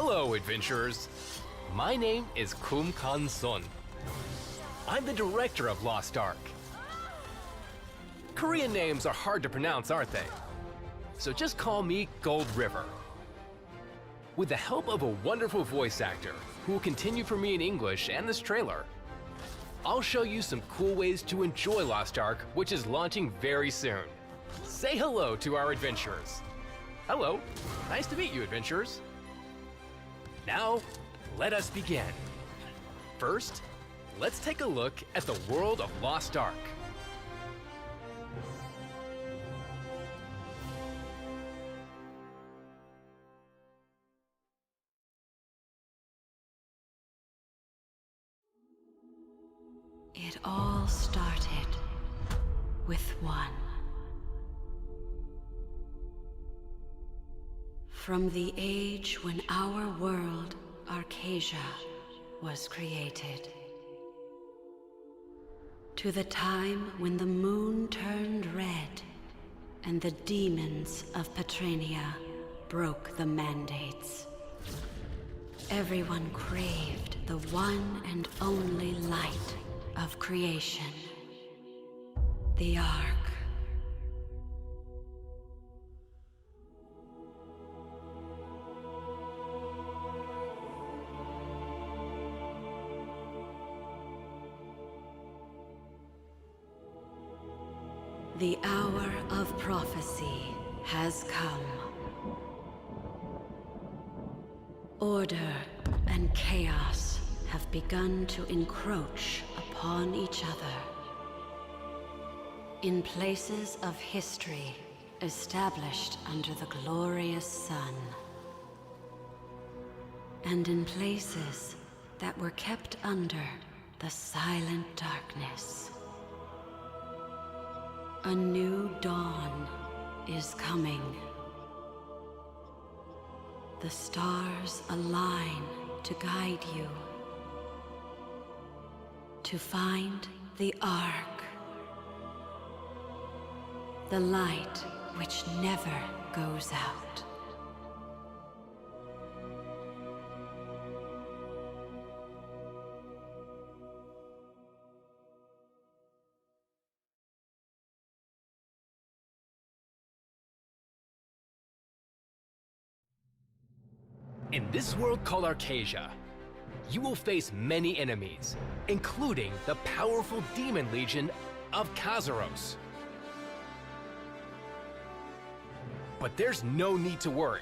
Hello, adventurers! My name is Kum Kan Sun. I'm the director of Lost Ark. Korean names are hard to pronounce, aren't they? So just call me Gold River. With the help of a wonderful voice actor who will continue for me in English and this trailer, I'll show you some cool ways to enjoy Lost Ark, which is launching very soon. Say hello to our adventurers. Hello, nice to meet you, adventurers. Now, let us begin. First, let's take a look at the world of Lost Ark. It all started with one. From the age when our world, Arcasia, was created, to the time when the moon turned red and the demons of Petrania broke the mandates. Everyone craved the one and only light of creation, the Ark. The hour of prophecy has come. Order and chaos have begun to encroach upon each other. In places of history established under the glorious sun, and in places that were kept under the silent darkness. A new dawn is coming. The stars align to guide you to find the Ark, the light which never goes out. In this world called Arcasia, you will face many enemies, including the powerful demon legion of Kazaros. But there's no need to worry.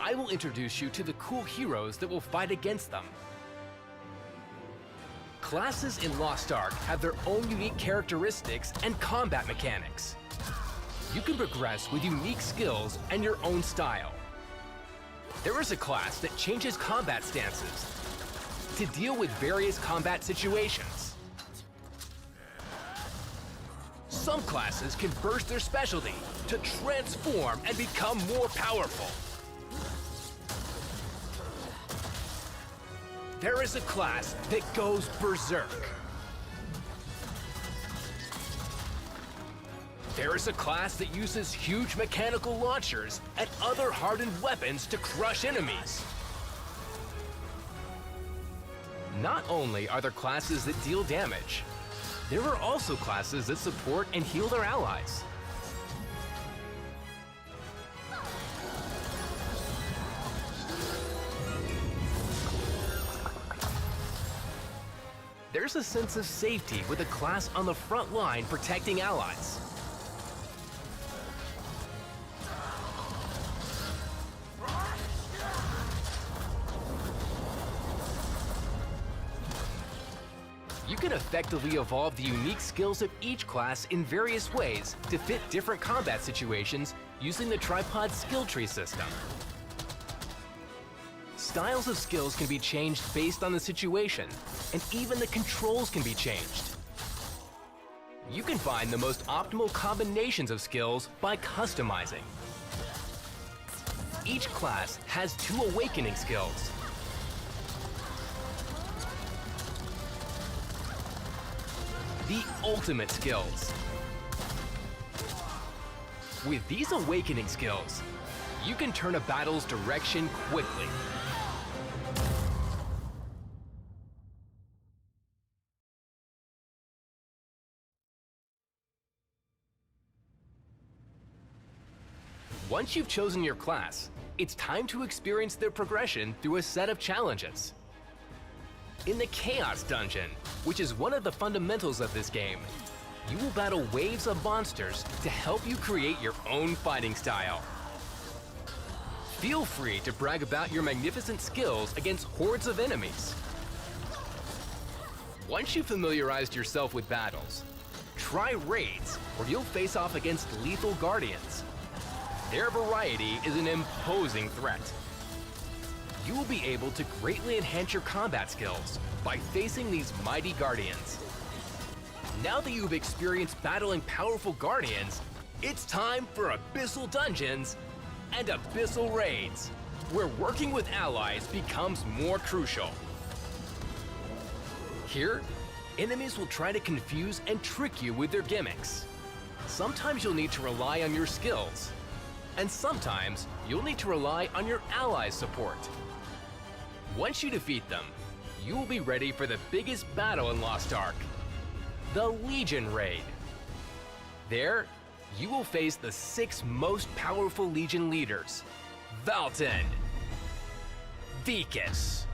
I will introduce you to the cool heroes that will fight against them. Classes in Lost Ark have their own unique characteristics and combat mechanics. You can progress with unique skills and your own style. There is a class that changes combat stances to deal with various combat situations. Some classes can burst their specialty to transform and become more powerful. There is a class that goes berserk. There is a class that uses huge mechanical launchers and other hardened weapons to crush enemies. Not only are there classes that deal damage, there are also classes that support and heal their allies. There's a sense of safety with a class on the front line protecting allies. You can effectively evolve the unique skills of each class in various ways to fit different combat situations using the tripod skill tree system. Styles of skills can be changed based on the situation, and even the controls can be changed. You can find the most optimal combinations of skills by customizing. Each class has 2 awakening skills. The ultimate skills. With these awakening skills, you can turn a battle's direction quickly. Once you've chosen your class, it's time to experience their progression through a set of challenges. In the Chaos Dungeon, which is one of the fundamentals of this game, you will battle waves of monsters to help you create your own fighting style. Feel free to brag about your magnificent skills against hordes of enemies. Once you've familiarized yourself with battles, try raids where you'll face off against lethal guardians. Their variety is an imposing threat. You will be able to greatly enhance your combat skills by facing these mighty guardians. Now that you've experienced battling powerful guardians, it's time for Abyssal Dungeons and Abyssal Raids, where working with allies becomes more crucial. Here, enemies will try to confuse and trick you with their gimmicks. Sometimes you'll need to rely on your skills, and sometimes you'll need to rely on your allies' support. Once you defeat them, you will be ready for the biggest battle in Lost Ark, the Legion Raid. There, you will face the 6 most powerful Legion leaders: Valten, Vikas,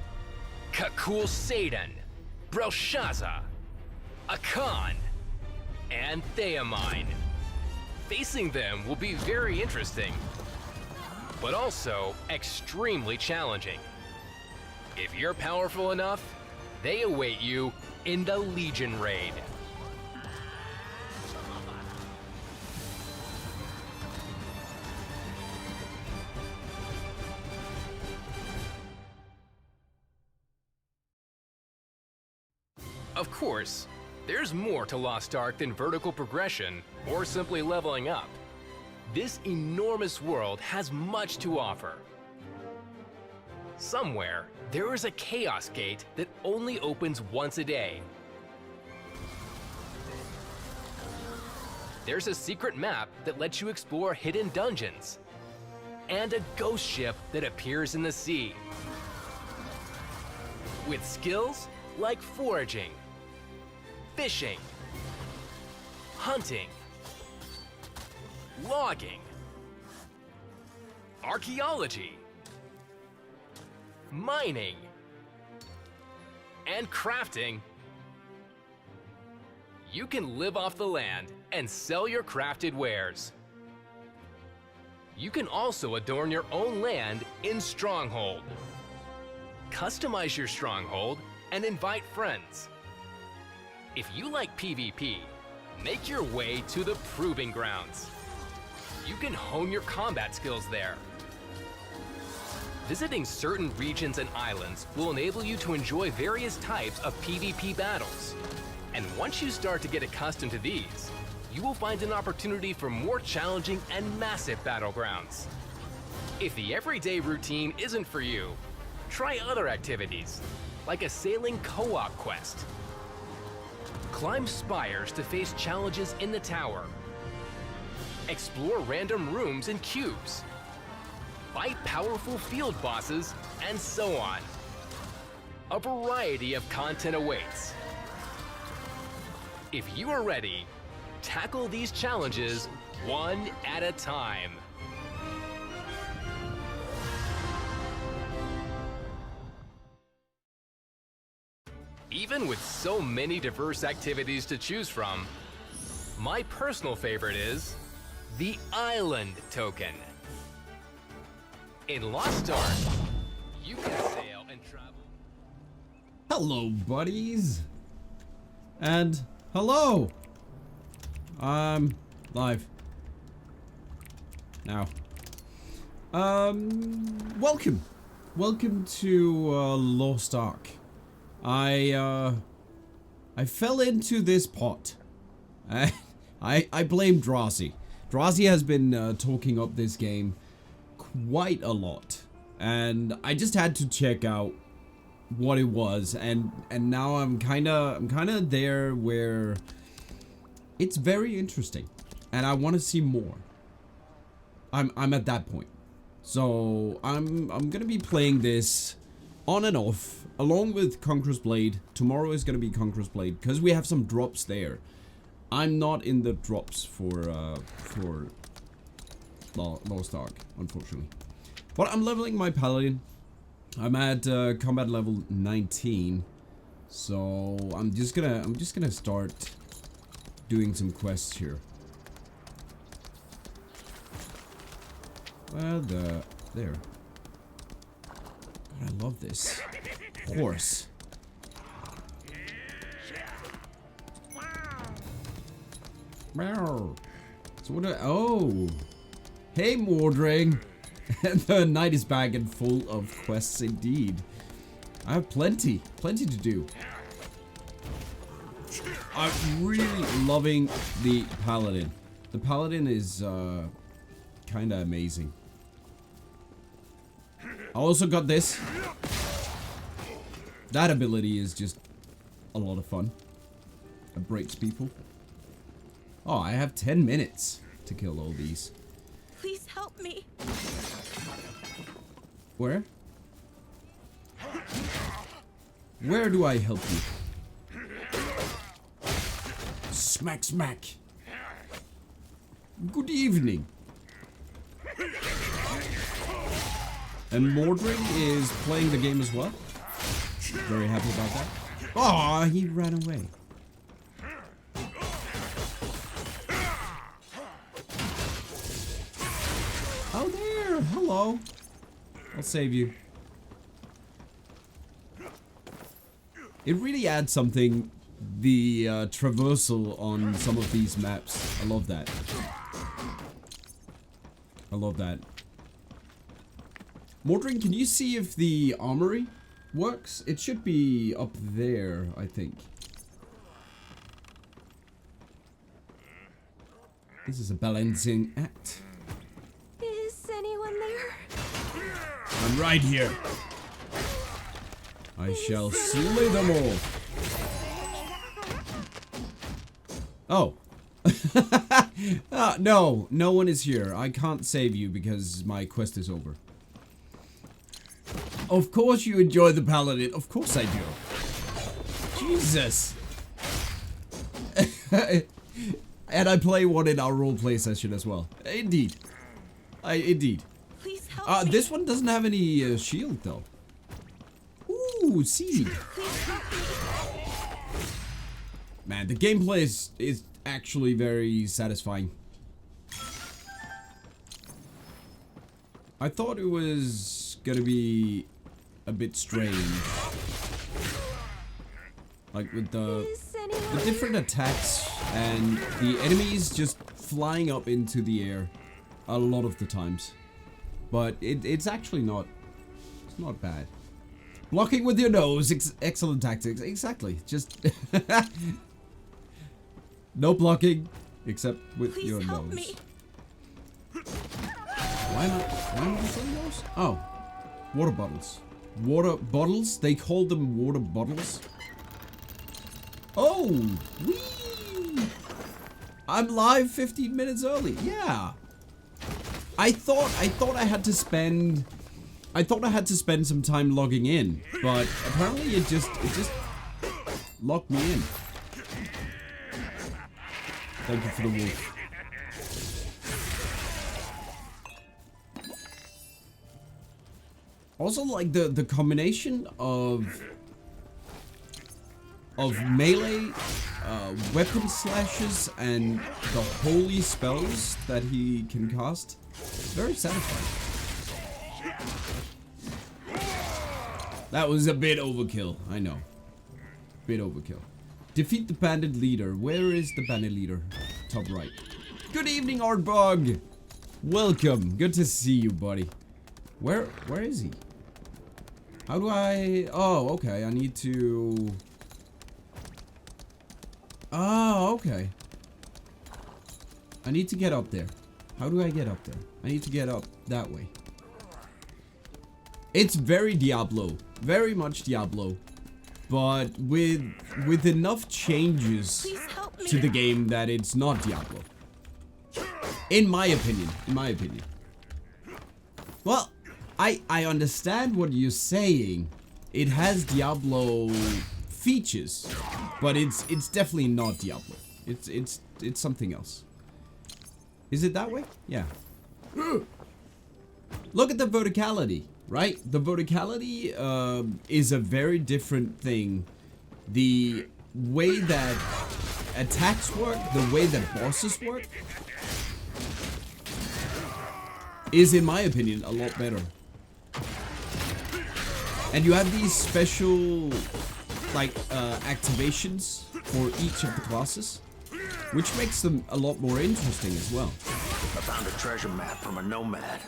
Kakul Satan, Belshazzar, Akan, and Theamine. Facing them will be very interesting, but also extremely challenging. If you're powerful enough, they await you in the Legion Raid. Of course, there's more to Lost Ark than vertical progression or simply leveling up. This enormous world has much to offer. Somewhere, there is a Chaos Gate that only opens once a day. There's a secret map that lets you explore hidden dungeons, and a ghost ship that appears in the sea. With skills like foraging, fishing, hunting, logging, archaeology, mining, and crafting, you can live off the land and sell your crafted wares. You can also adorn your own land in Stronghold. Customize your stronghold and invite friends. If you like PvP, make your way to the Proving Grounds. You can hone your combat skills there. Visiting certain regions and islands will enable you to enjoy various types of PvP battles. And once you start to get accustomed to these, you will find an opportunity for more challenging and massive battlegrounds. If the everyday routine isn't for you, try other activities, like a sailing co-op quest. Climb spires to face challenges in the tower. Explore random rooms and cubes. Fight powerful field bosses, and so on. A variety of content awaits. If you are ready, tackle these challenges one at a time. Even with so many diverse activities to choose from, my personal favorite is the Island Token. In Lost Ark, you can sail and travel. Hello, buddies. And hello. I'm live now. Welcome to Lost Ark. I fell into this pot. I blame Drazi. Drazi has been talking up this game quite a lot, and I just had to check out what it was, and now I'm kind of there where it's very interesting, and I want to see more. I'm at that point, so I'm gonna be playing this on and off along with Conqueror's Blade. Tomorrow is gonna be Conqueror's Blade because we have some drops there. I'm not in the drops for Lost Ark, unfortunately. But I'm leveling my Paladin. I'm at combat level 19, so I'm just gonna start doing some quests here. Well, there. God, I love this horse. Meow. So what? Oh, hey, Mordring. The night is back and full of quests indeed. I have plenty to do. I'm really loving the Paladin. The Paladin is kind of amazing. I also got this. That ability is just a lot of fun. It breaks people. Oh, I have 10 minutes to kill all these. Please help me. Where? Where do I help you? Smack, smack. Good evening. And Mordring is playing the game as well. Very happy about that. Oh, he ran away. Oh, there. Hello. I'll save you. It really adds something, the traversal on some of these maps. I love that. I love that. Mordring, can you see if the armory works? It should be up there, I think. This is a balancing act. Is anyone there? I'm right here. I shall slay them all. Oh. No, no one is here. I can't save you because my quest is over. Of course you enjoy the Paladin. Of course I do. Jesus. And I play one in our roleplay session as well. Indeed. Indeed. Please help me. This one doesn't have any shield though. Ooh, seed. Please help me. Man, the gameplay is actually very satisfying. I thought it was gonna be a bit strange. Like with the different attacks and the enemies just flying up into the air a lot of the times. But it's actually not, it's not bad. Blocking with your nose, excellent tactics. Exactly, just no blocking except with Please your help nose. me. Why am I saying those? Oh, water bottles. Water bottles? They call them water bottles? Oh, wee! I'm live 15 minutes early. Yeah. I thought I had to spend some time logging in, but apparently it just locked me in. Thank you for the wolf. Also, like the combination of melee weapon slashes and the holy spells that he can cast, very satisfying. That was a bit overkill, I know. Bit overkill. Defeat the bandit leader. Where is the bandit leader? Top right. Good evening, Artbug. Welcome. Good to see you, buddy. Where is he? How do I... Oh, okay. I need to... Oh, okay. I need to get up there. How do I get up there? I need to get up that way. It's very Diablo. Very much Diablo. But with enough changes to the game that it's not Diablo. In my opinion. In my opinion. Well, I understand what you're saying. It has Diablo features, but it's definitely not Diablo. It's something else. Is it that way? Yeah. Look at the verticality, right? The verticality is a very different thing. The way that attacks work, the way that bosses work, is, in my opinion, a lot better. And you have these special, like, activations for each of the classes, which makes them a lot more interesting as well. I found a treasure map from a nomad.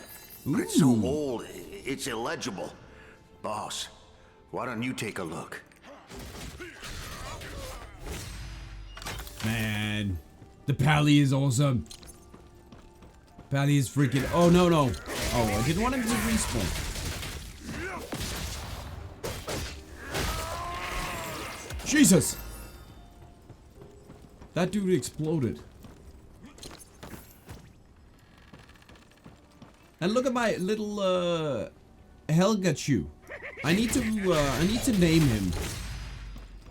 Ooh. But it's so old, it's illegible. Boss, why don't you take a look? Man, the Pally is awesome. Pally is freaking... Oh, no, no. Oh, I didn't want him to respawn. Jesus! That dude exploded. And look at my little Helgachu. I need to name him.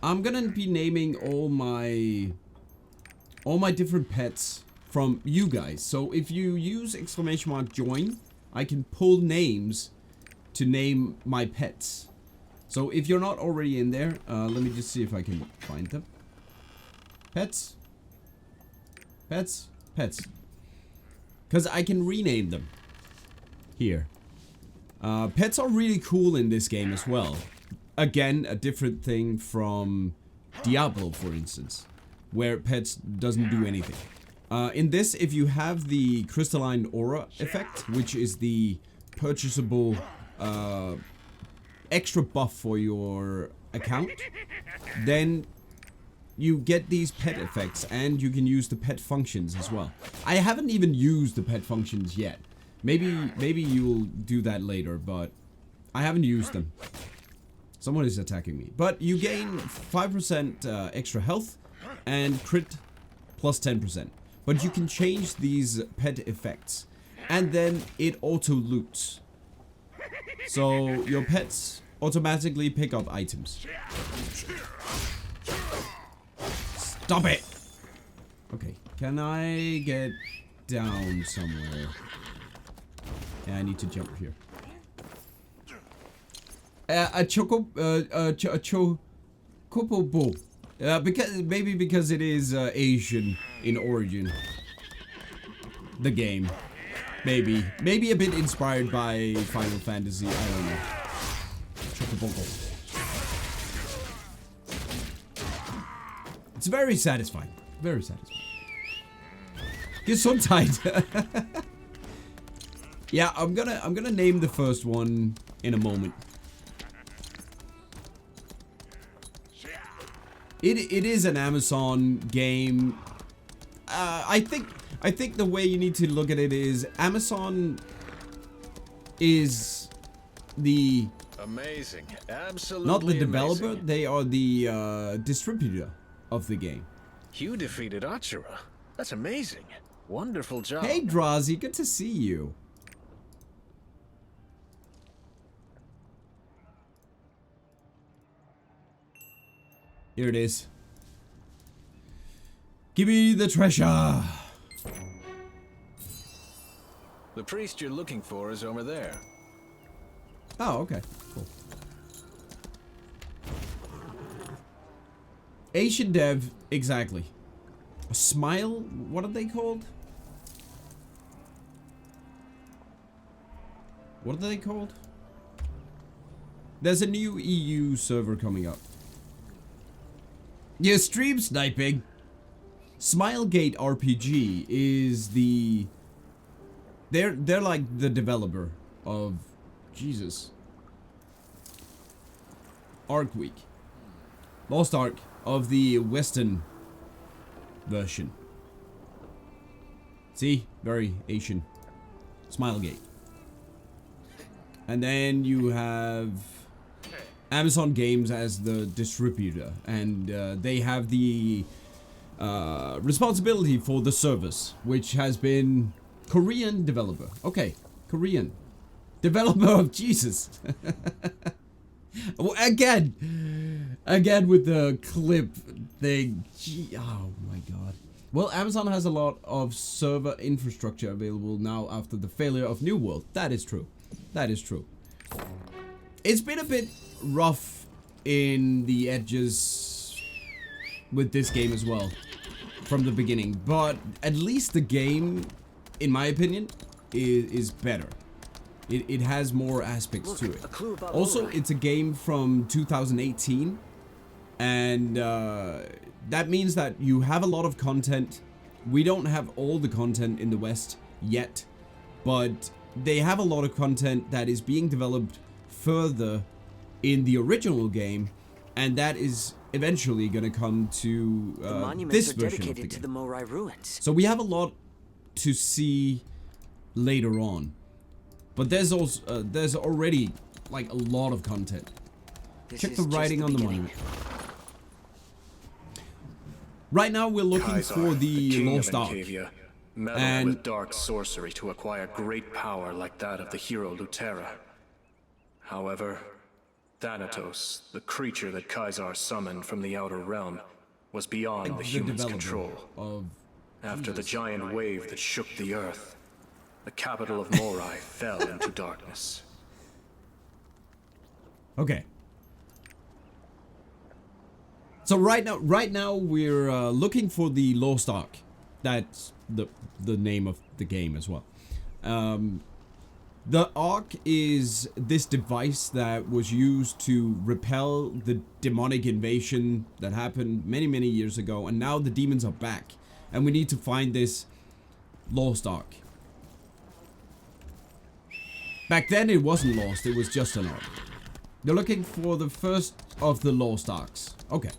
I'm gonna be naming all my different pets from you guys. So if you use !join, I can pull names to name my pets. So if you're not already in there, let me just see if I can find them. Pets. Pets. Pets. Because I can rename them. Here. Pets are really cool in this game as well. Again, a different thing from Diablo, for instance, where pets doesn't do anything. In this, if you have the crystalline aura effect, which is the purchasable extra buff for your account, then you get these pet effects and you can use the pet functions as well. I haven't even used the pet functions yet. Maybe you'll do that later, but I haven't used them. Someone is attacking me. But you gain 5% extra health and crit plus 10%. But you can change these pet effects and then it auto loots. So your pets automatically pick up items. Stop it! Okay, can I get down somewhere? Yeah, I need to jump here. A chocobo. Because it is Asian in origin. The game. Maybe a bit inspired by Final Fantasy, I don't know. Chocobo. It's very satisfying. Very satisfying. Gesundheit. Yeah, I'm gonna name the first one in a moment. It is an Amazon game. I think the way you need to look at it is Amazon is the amazing, absolutely not the developer. amazing. They are the distributor of the game. You defeated Achira. That's amazing. Wonderful job. Hey Drazi, good to see you. Here it is. Give me the treasure. The priest you're looking for is over there. Oh, okay. Cool. Asian dev, exactly. A smile? What are they called? What are they called? There's a new EU server coming up. Yeah, stream sniping. Smilegate RPG is the... They're like the developer of... Jesus. Ark Week. Lost Ark of the Western version. See? Very Asian. Smilegate. And then you have Amazon Games as the distributor, and they have the responsibility for the service, which has been Korean developer. Okay, Korean developer of Jesus. again with the clip thing. Gee, oh my god. Well, Amazon has a lot of server infrastructure available now after the failure of New World. That is true. That is true. It's been a bit rough in the edges with this game as well from the beginning, but at least the game, in my opinion, is better. It has more aspects to it. Also, it's a game from 2018, and that means that you have a lot of content. We don't have all the content in the West yet, but they have a lot of content that is being developed further in the original game, and that is eventually going to come to this version of the game. To the Morai ruins. So we have a lot to see later on, but there's also there's already like a lot of content. Check the writing on the monument. Right now we're looking for the Lost Ark, meddled with dark sorcery to acquire great power like that of the hero Lutera. However, Thanatos, the creature that Kaisar summoned from the outer realm, was beyond the human's control. After the giant wave that shook the earth, the capital of Morai fell into darkness. Okay. So right now we're looking for the Lost Ark. That's the name of the game as well. The Ark is this device that was used to repel the demonic invasion that happened many years ago, and now the demons are back, and we need to find this Lost Ark. Back then it wasn't lost, it was just an Ark. They're looking for the first of the Lost Arks. Okay.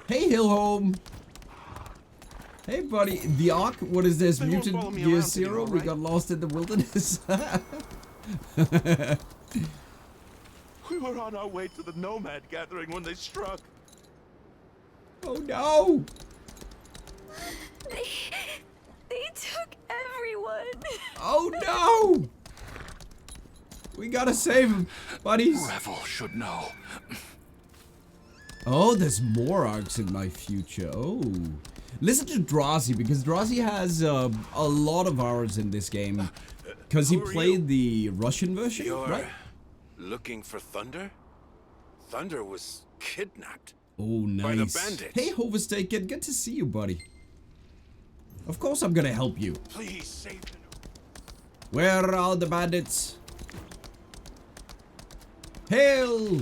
Hey, Hillhome. Hey, buddy. The Ark? What is this? Mutant Year Zero? We got lost in the wilderness? We were on our way to the Nomad gathering when they struck. Oh, no. They took everyone. Oh, no. We gotta save him, buddies. Revel should know. Oh, there's more Arks in my future. Oh. Listen to Drosy, because Drosy has a lot of hours in this game. Because he played the Russian version, right? Looking for Thunder? Thunder was kidnapped. Oh, nice. By the bandits. Hey, Hoversteak, good to see you, buddy. Of course I'm gonna help you. Please save them. Where are all the bandits? Hail!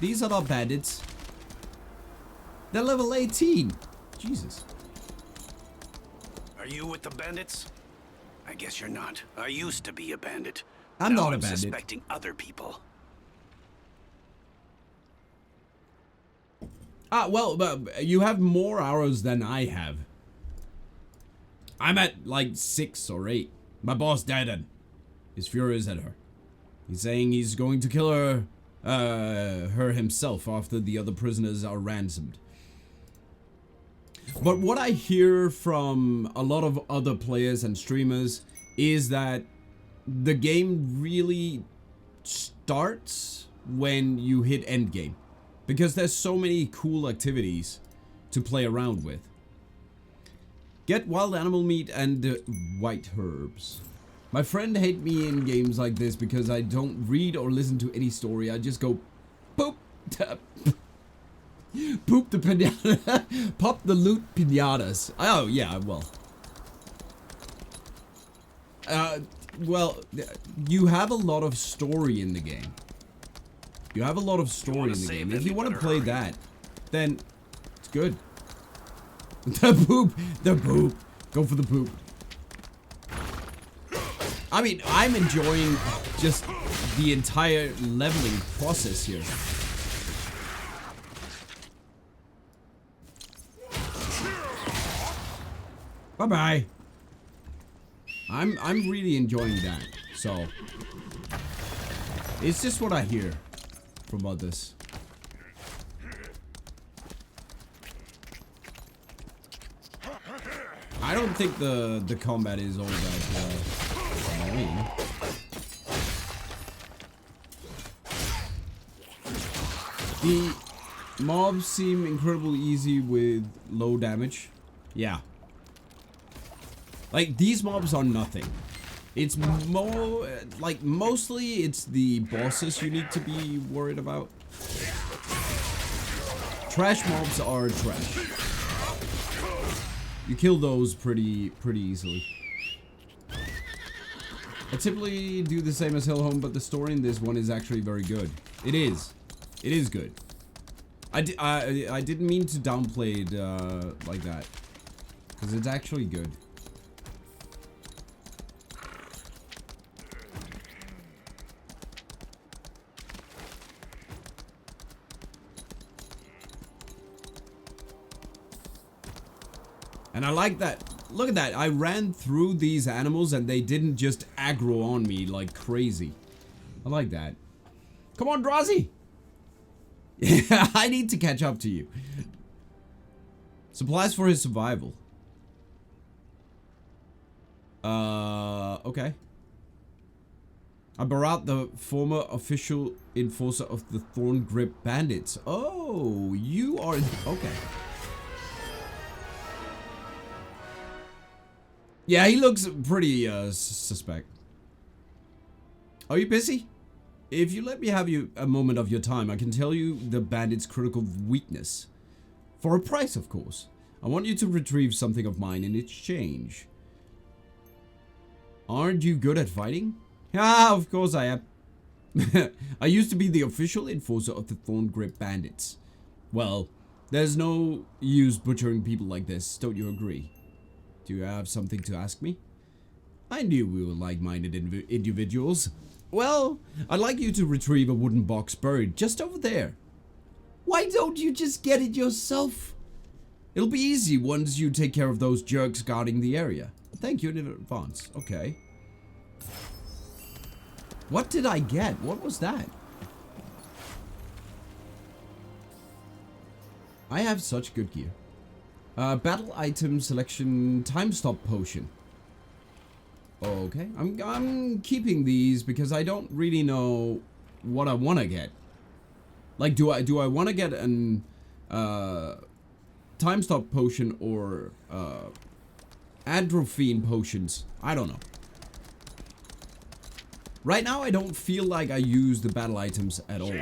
These are not bandits. They're level 18. Jesus. Are you with the bandits? I guess you're not. I used to be a bandit. I'm Now not a bandit. Suspecting other people. Ah, well, you have more arrows than I have. I'm at like 6 or 8. My boss Dadan is furious at her. He's saying he's going to kill her himself after the other prisoners are ransomed. But what I hear from a lot of other players and streamers is that the game really starts when you hit endgame, because there's so many cool activities to play around with. Get wild animal meat and white herbs. My friend hate me in games like this because I don't read or listen to any story. I just go boop. Poop the pinata. Pop the loot pinatas. Oh, yeah, well. Well, you have a lot of story in the game. You have a lot of story in the game. If you want to play that, then it's good. The poop. The poop. Go for the poop. I mean, I'm enjoying just the entire leveling process here. Bye-bye. I'm really enjoying that. So it's just what I hear from others. I don't think the combat is all that annoying. Mobs seem incredibly easy with low damage. Yeah. Like, these mobs are nothing. It's more, like, mostly it's the bosses you need to be worried about. Trash mobs are trash. You kill those pretty easily. I typically do the same as Hellhome, but the story in this one is actually very good. It is. It is good. I didn't mean to downplay it like that. Because it's actually good. And I like that. Look at that. I ran through these animals and they didn't just aggro on me like crazy. I like that. Come on, Drazi. Yeah, I need to catch up to you. Supplies for his survival. Okay. I Barat, the former official enforcer of the Thorn Grip Bandits. Oh, you are... Okay. Yeah, he looks pretty, suspect. Are you busy? If you let me have a moment of your time, I can tell you the bandit's critical weakness. For a price, of course. I want you to retrieve something of mine in exchange. Aren't you good at fighting? Ah, of course I am. I used to be the official enforcer of the Thorn Grip Bandits. Well, there's no use butchering people like this, don't you agree? Do you have something to ask me? I knew we were like-minded individuals. Well, I'd like you to retrieve a wooden box buried just over there. Why don't you just get it yourself? It'll be easy once you take care of those jerks guarding the area. Thank you in advance. Okay. What did I get? What was that? I have such good gear. Battle item selection time stop potion. Okay, I'm keeping these because I don't really know what I want to get. Like, do I want to get an time stop potion or Androphene potions? I don't know. Right now, I don't feel like I use the battle items at all.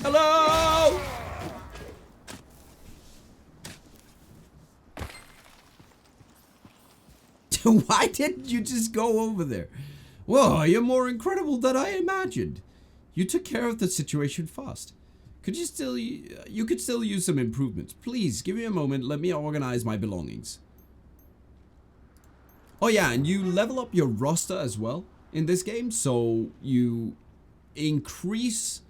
Hello! Why didn't you just go over there? Well, you're more incredible than I imagined. You took care of the situation fast. You could still use some improvements. Please, give me a moment. Let me organize my belongings. Oh yeah, and you level up your roster as well in this game. So you increase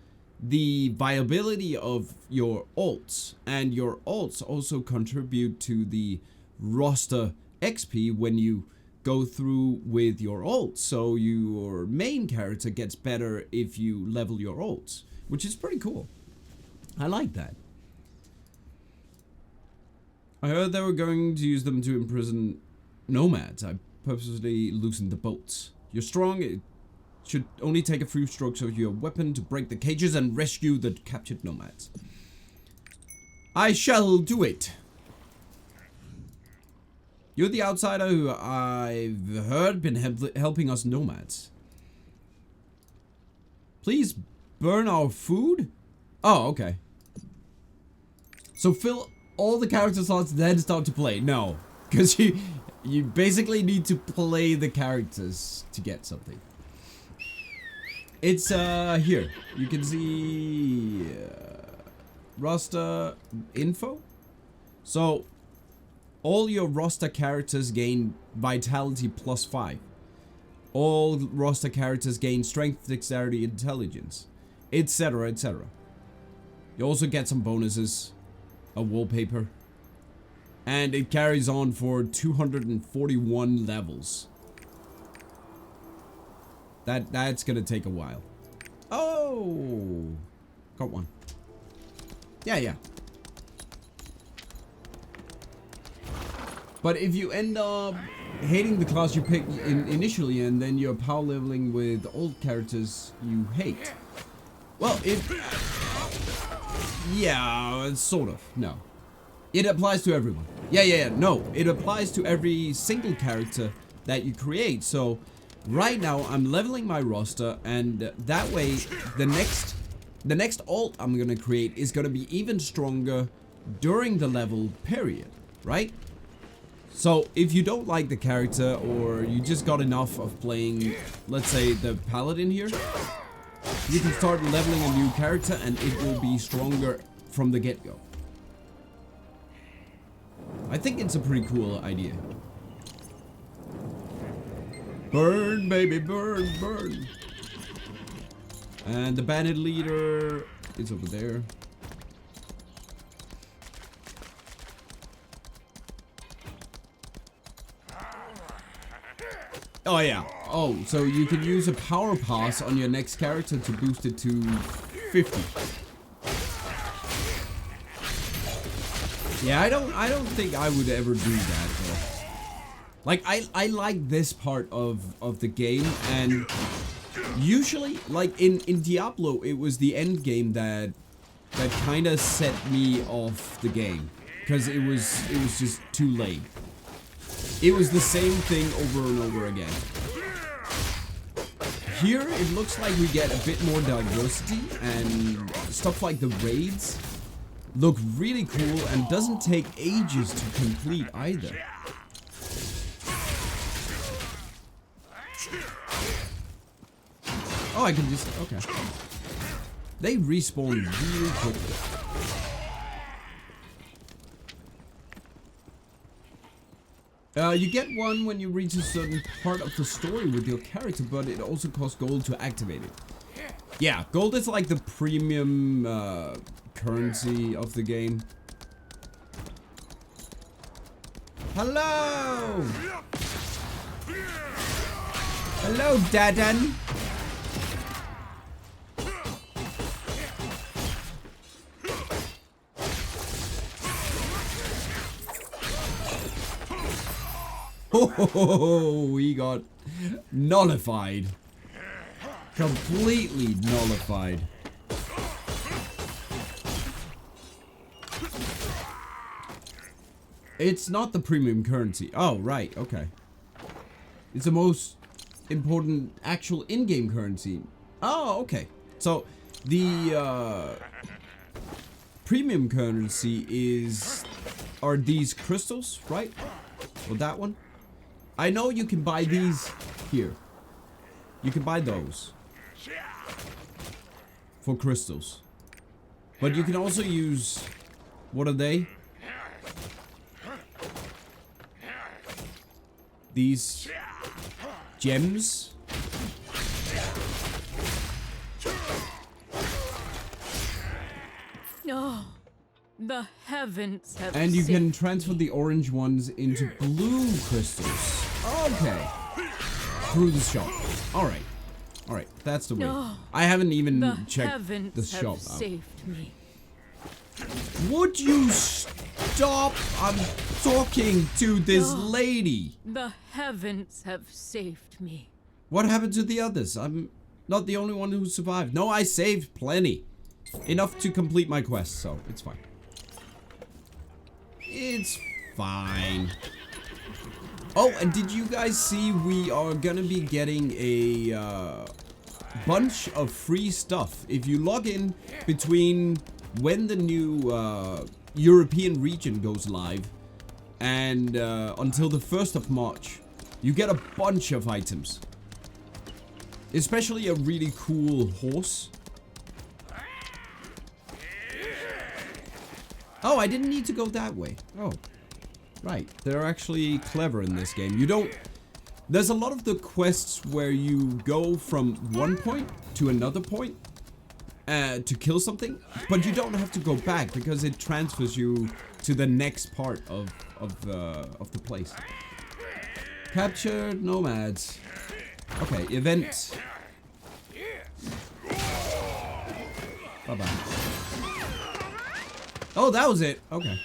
the viability of your alts. And your alts also contribute to the roster XP when you go through with your ults, so your main character gets better if you level your ults, which is pretty cool. I like that. I heard they were going to use them to imprison nomads. I purposely loosened the bolts. You're strong. It should only take a few strokes of your weapon to break the cages and rescue the captured nomads. I shall do it. You're the outsider who I've heard been helping us nomads. Please burn our food? Oh, okay. So fill all the character slots, then start to play. No, because you basically need to play the characters to get something. It's here. You can see roster info. So all your roster characters gain vitality +5. All roster characters gain strength, dexterity, intelligence, etc, etc. You also get some bonuses, a wallpaper, and it carries on for 241 levels. That's gonna take a while. Oh, got one. Yeah. But if you end up hating the class you picked initially and then you're power leveling with old characters you hate, Well, yeah, sort of. No. It applies to everyone. Yeah. No, it applies to every single character that you create. So, right now, I'm leveling my roster, and that way, the next alt I'm gonna create is gonna be even stronger during the level period, right? So, if you don't like the character, or you just got enough of playing, let's say, the Paladin here, you can start leveling a new character, and it will be stronger from the get-go. I think it's a pretty cool idea. Burn, baby, burn, burn. And the bandit leader is over there. Oh yeah. Oh, so you can use a power pass on your next character to boost it to 50. Yeah, I don't think I would ever do that though. Like I like this part of the game, and usually like in Diablo it was the end game that kind of set me off the game, because it was just too late. It was the same thing over and over again. Here it looks like we get a bit more diversity, and stuff like the raids look really cool and doesn't take ages to complete either. Oh, I can just... okay. They respawn really quickly. You get one when you reach a certain part of the story with your character, but it also costs gold to activate it. Yeah, gold is like the premium currency of the game. Hello! Hello, Dadan! Oh, he got nullified. Completely nullified. It's not the premium currency. Oh, right, okay. It's the most important actual in-game currency. Oh, okay. So, the premium currency are these crystals, right? Well, that one. I know you can buy these here. You can buy those for crystals. But you can also use... what are they? These gems. No. The heavens have and you can saved transfer me. the orange ones into blue crystals. Okay. Through the shop. Alright. Alright, that's the way. No. I haven't even The checked heavens the shop have out. saved me. Would you stop? I'm talking to this No. lady. The heavens have saved me. What happened to the others? I'm not the only one who survived. No, I saved plenty. Enough to complete my quest, so it's fine. It's fine. Oh, and did you guys see we are gonna be getting a bunch of free stuff if you log in between when the new European region goes live and until the 1st of March. You get a bunch of items. Especially a really cool horse. Oh, I didn't need to go that way. Oh, right. They're actually clever in this game. You don't... There's a lot of the quests where you go from one point to another point to kill something, but you don't have to go back because it transfers you to the next part of the place. Captured nomads. Okay, event. Bye-bye. Oh, that was it. Okay.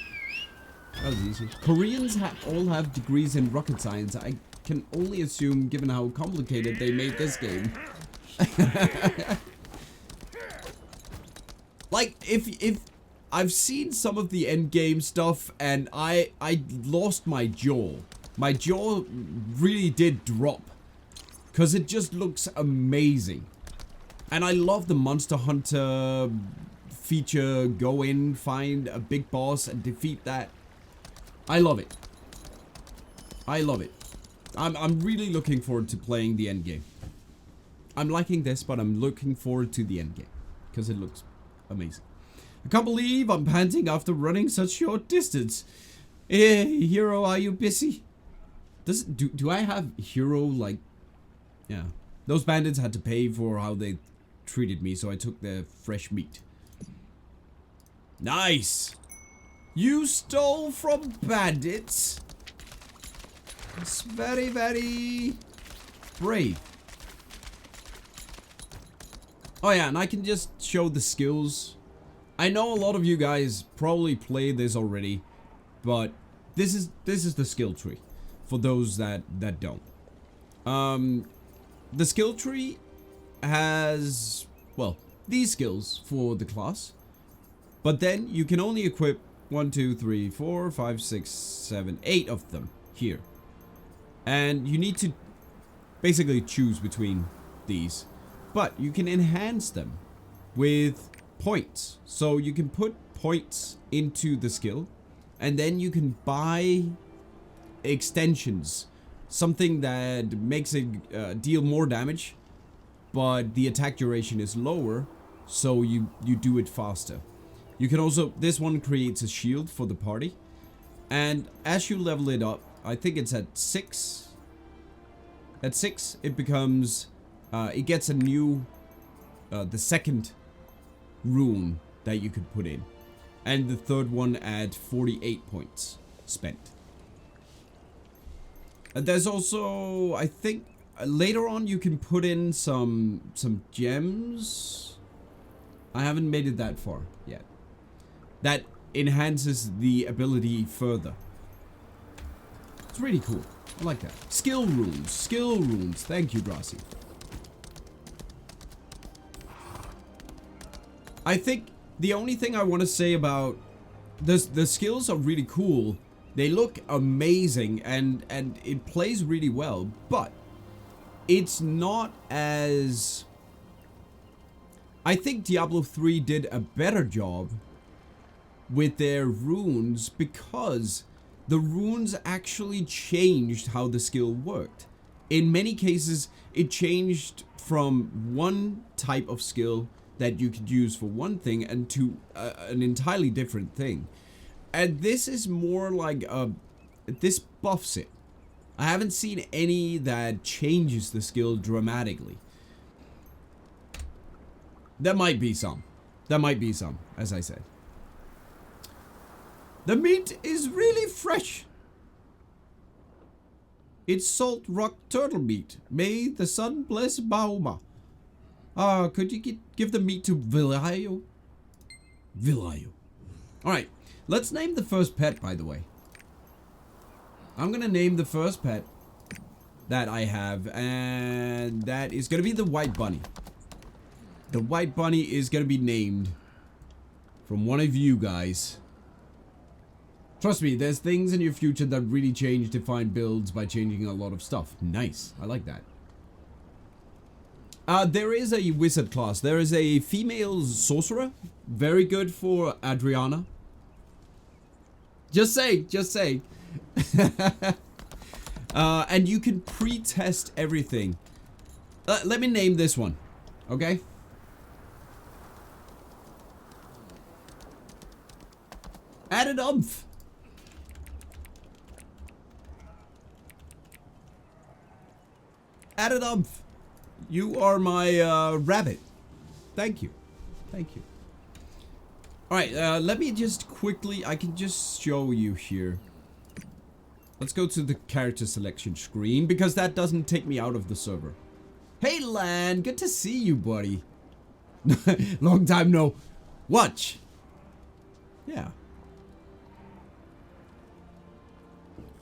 That was easy. Koreans all have degrees in rocket science. I can only assume, given how complicated they made this game. Like, if I've seen some of the end game stuff, and I lost my jaw. My jaw really did drop, because it just looks amazing. And I love the Monster Hunter feature. Go in, find a big boss, and defeat that. I love it. I love it. I'm really looking forward to playing the end game. I'm liking this, but I'm looking forward to the end game, because it looks amazing. I can't believe I'm panting after running such short distance. Hey, hero, are you busy? Do I have hero, like... Yeah. Those bandits had to pay for how they treated me, so I took their fresh meat. Nice! You stole from bandits? It's very, very brave. Oh yeah, and I can just show the skills. I know a lot of you guys probably play this already, but this is the skill tree for those that don't. The skill tree has, well, these skills for the class, but then you can only equip 1, 2, 3, 4, 5, 6, 7, 8 of them here. And you need to basically choose between these. But you can enhance them with points. So you can put points into the skill. And then you can buy extensions. Something that makes it deal more damage. But the attack duration is lower. So you do it faster. You can also... This one creates a shield for the party. And as you level it up, I think it's at 6. At 6, it becomes... it gets a new... the second rune that you could put in. And the third one at 48 points spent. And there's also... I think... later on you can put in some gems. I haven't made it that far yet. That enhances the ability further. It's really cool. I like that. Skill runes. Skill runes. Thank you, Drosy. I think the only thing I want to say about the skills are really cool. They look amazing and it plays really well, but it's not as... I think Diablo 3 did a better job with their runes because the runes actually changed how the skill worked. In many cases, it changed from one type of skill that you could use for one thing and to an entirely different thing. And this is more like this buffs it. I haven't seen any that changes the skill dramatically. There might be some. There might be some, as I said. The meat is really fresh. It's salt rock turtle meat. May the sun bless Bauma. Could you give the meat to Villayo? Villayo. Alright, let's name the first pet, by the way. I'm gonna name the first pet that I have, and that is gonna be the white bunny. The white bunny is gonna be named from one of you guys. Trust me, there's things in your future that really change defined builds by changing a lot of stuff. Nice. I like that. There is a wizard class. There is a female sorcerer. Very good for Adriana. Just saying. Just saying. And you can pre-test everything. Let me name this one. Okay? Added umph. Added umph. You are my rabbit. Thank you. Thank you. Alright, let me just quickly... I can just show you here. Let's go to the character selection screen, because that doesn't take me out of the server. Hey, Lan! Good to see you, buddy. Long time no... Watch! Yeah.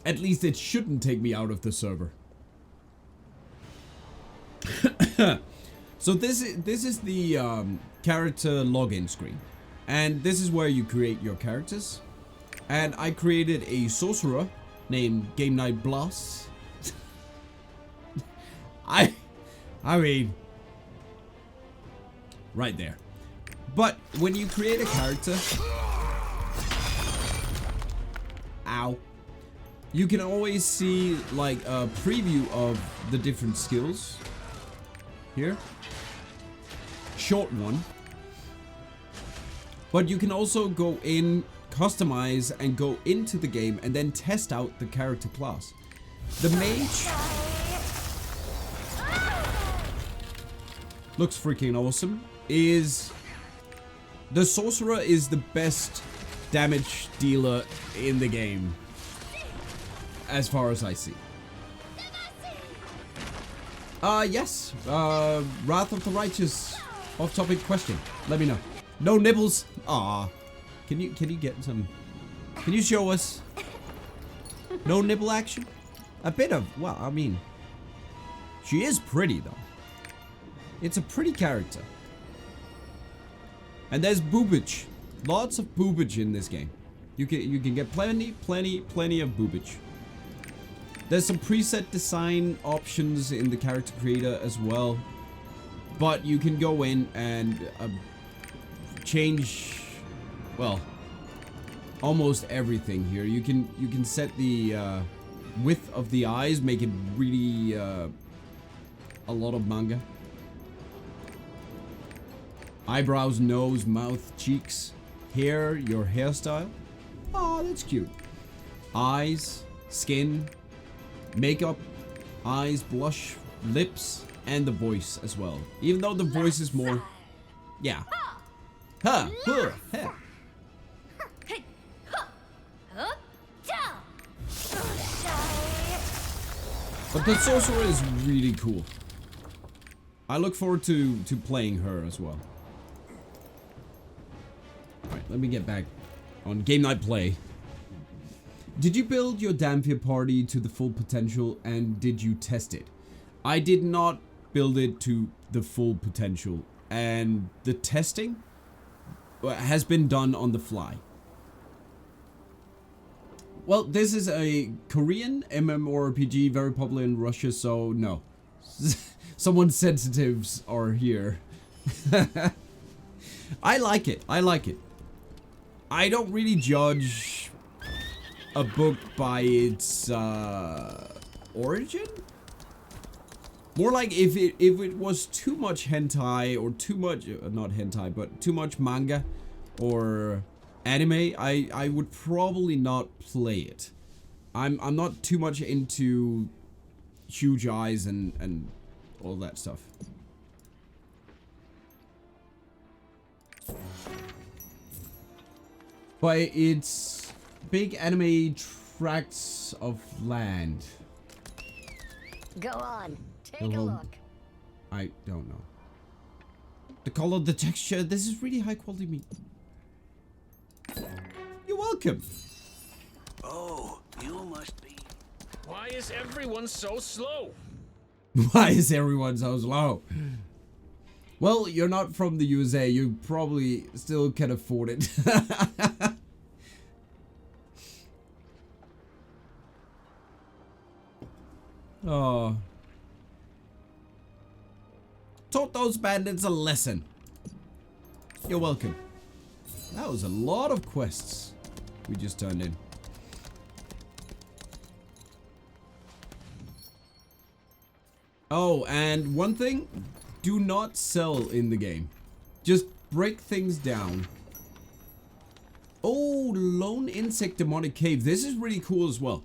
At least it shouldn't take me out of the server. So this is the character login screen. And this is where you create your characters. And I created a sorcerer named Game Night Blast. I mean, right there. But when you create a character, ow, you can always see like a preview of the different skills here. Short one. But you can also go in, customize, and go into the game and then test out the character class. The mage looks freaking awesome. The sorcerer is the best damage dealer in the game, as far as I see. Yes. Wrath of the Righteous. Off-topic question. Let me know. No nibbles. Ah. Can you get some? Can you show us? No nibble action? A bit of. Well, I mean, she is pretty though. It's a pretty character. And there's boobage. Lots of boobage in this game. You can get plenty of boobage. There's some preset design options in the character creator as well. But you can go in and change, well, almost everything here. You can set the width of the eyes, make it really a lot of manga. Eyebrows, nose, mouth, cheeks, hair, your hairstyle. Oh, that's cute. Eyes, skin, makeup, eyes, blush, lips, and the voice as well. Even though the voice is more, yeah. Huh, huh, huh. But the sorcerer is really cool. I look forward to playing her as well. Alright, let me get back on Game Night Play. Did you build your Damphia party to the full potential and did you test it? I did not build it to the full potential, and the testing has been done on the fly. Well, this is a Korean MMORPG, very popular in Russia, so no. Someone's sensitives are here. I like it. I like it. I don't really judge a book by its origin. More like if it was too much hentai or too much, not hentai, but too much manga or anime, I would probably not play it. I'm not too much into huge eyes and all that stuff. But it's big anime tracts of land. Go on, take a look. I don't know. The color, the texture, this is really high quality meat. You're welcome. Oh, you must be. Why is everyone so slow? Why is everyone so slow? Well, you're not from the USA. You probably still can afford it. Oh. Taught those bandits a lesson. You're welcome. That was a lot of quests we just turned in. Oh, and one thing, do not sell in the game. Just break things down. Oh, Lone Insect Demonic Cave. This is really cool as well.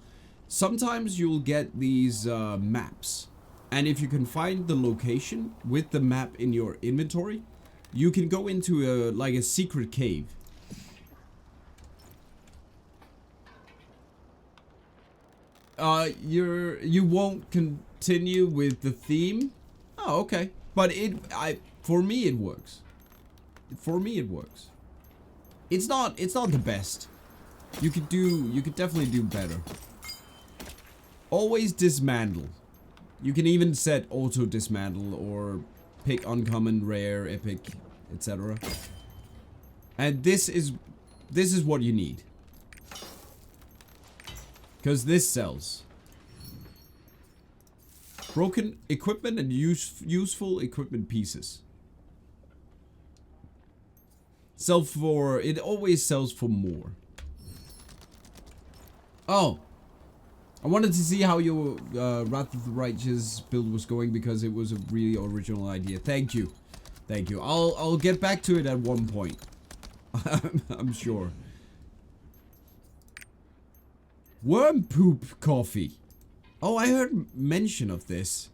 Sometimes you'll get these maps. And if you can find the location with the map in your inventory, you can go into like a secret cave. You won't continue with the theme. Oh, okay. But for me it works. For me it works. It's not the best. You could definitely do better. Always dismantle. You can even set auto dismantle or pick uncommon, rare, epic, etc. And this is what you need. Because this sells. Broken equipment and useful equipment pieces. It always sells for more. Oh. I wanted to see how your Wrath of the Righteous build was going because it was a really original idea. Thank you. Thank you. I'll get back to it at one point. I'm sure. Worm poop coffee. Oh, I heard mention of this.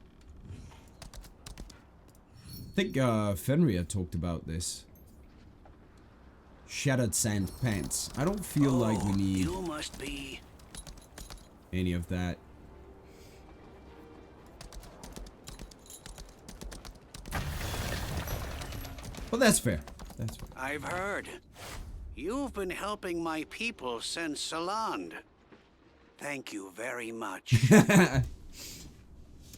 I think Fenrir talked about this. Shattered sand pants. I don't feel like we need You must be any of that. Well, that's fair. That's fair. I've heard. You've been helping my people since Saland. Thank you very much.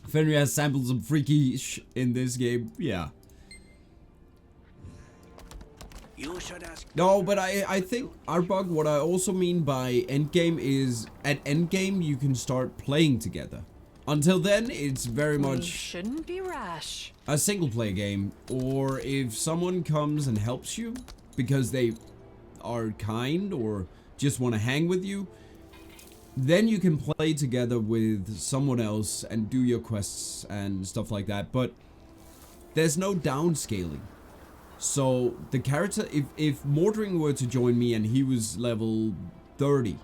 Fenrir has sampled some freaky in this game. Yeah. You should ask. No, but I think, Arbug, what I also mean by endgame is at endgame you can start playing together. Until then, it's very much shouldn't be rash. a single player game. Or if someone comes and helps you because they are kind or just want to hang with you, then you can play together with someone else and do your quests and stuff like that. But there's no downscaling. So the character, if Mordring were to join me and he was level 30,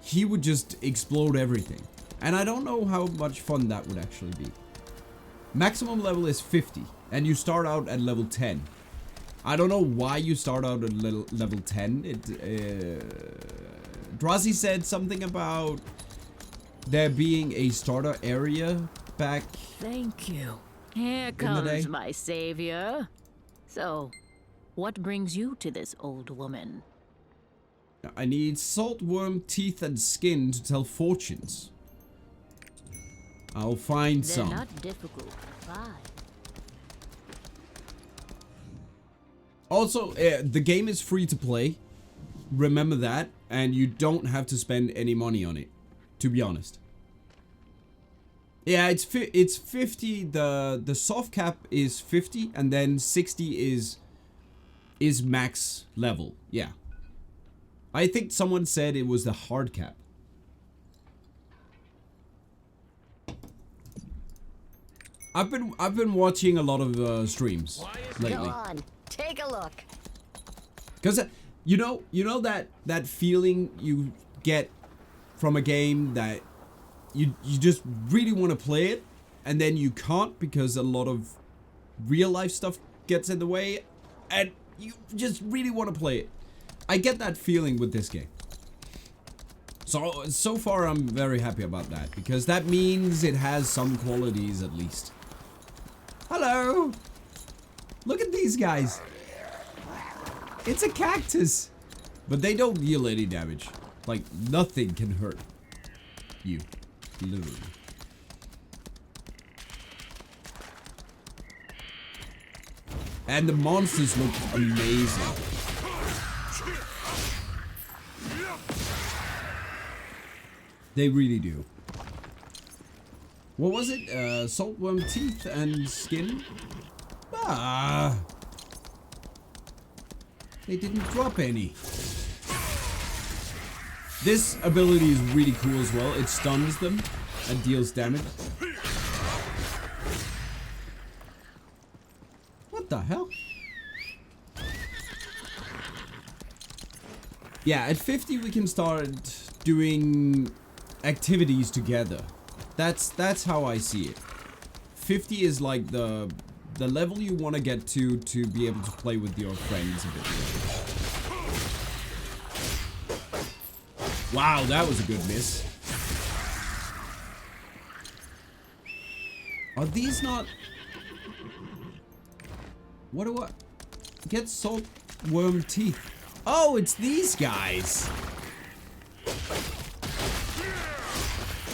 he would just explode everything. And I don't know how much fun that would actually be. Maximum level is 50 and you start out at level 10. I don't know why you start out at level 10. Drazi said something about there being a starter area back. Thank you. Here comes my savior. So, what brings you to this old woman? I need saltworm teeth and skin to tell fortunes. I'll find some. They're not difficult to find. Also, the game is free to play. Remember that, and you don't have to spend any money on it, to be honest. Yeah, it's 50. The soft cap is 50, and then 60 is max level. Yeah. I think someone said it was the hard cap. I've been watching a lot of streams lately. Go on, take a look. Cause you know that feeling you get from a game that you just really want to play it, and then you can't because a lot of real life stuff gets in the way, and you just really want to play it. I get that feeling with this game. So far I'm very happy about that, because that means it has some qualities at least. Hello! Look at these guys. It's a cactus. But they don't deal any damage. Like, nothing can hurt you. Literally. And the monsters look amazing. They really do. What was it? Saltworm teeth and skin? Ah! They didn't drop any. This ability is really cool as well. It stuns them and deals damage. What the hell? Yeah, at 50 we can start doing activities together. That's how I see it. 50 is like the level you want to get to be able to play with your friends a bit more. Wow, that was a good miss. Are these not... What do I... Get saltworm teeth. Oh, it's these guys.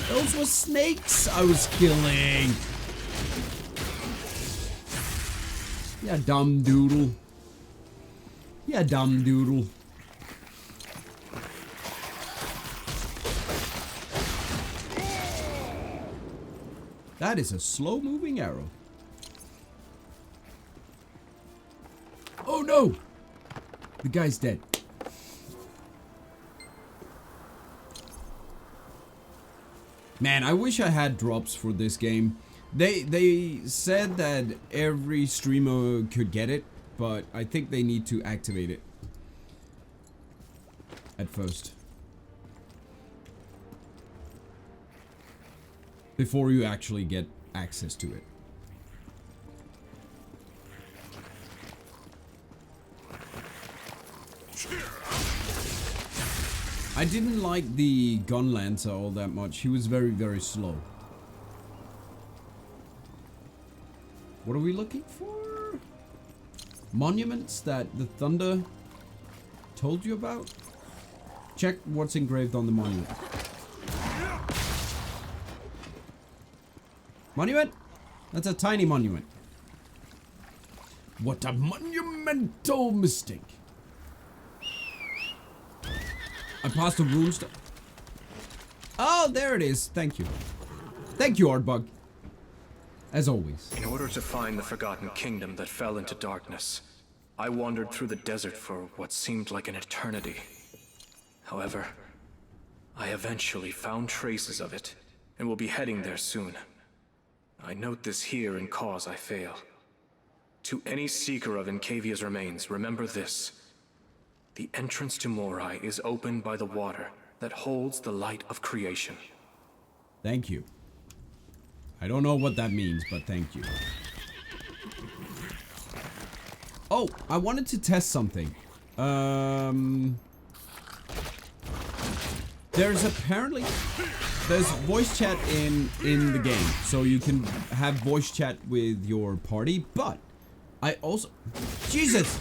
Those were snakes I was killing. Yeah, dumb doodle. Yeah, dumb doodle. That is a slow-moving arrow. Oh no! The guy's dead. Man, I wish I had drops for this game. They said that every streamer could get it, but I think they need to activate it at first. Before you actually get access to it. I didn't like the gun lancer all that much. He was very, very slow. What are we looking for? Monuments that the thunder told you about? Check what's engraved on the monument. Monument? That's a tiny monument. What a monumental mistake. I passed a rune stone. Oh, there it is. Thank you. Thank you, Ardbug. As always. In order to find the Forgotten Kingdom that fell into darkness, I wandered through the desert for what seemed like an eternity. However, I eventually found traces of it, and will be heading there soon. I note this here in cause I fail. To any seeker of Encavia's remains, remember this. The entrance to Morai is opened by the water that holds the light of creation. Thank you. I don't know what that means, but thank you. Oh, I wanted to test something. There's voice chat in the game, so you can have voice chat with your party, but I also... Jesus!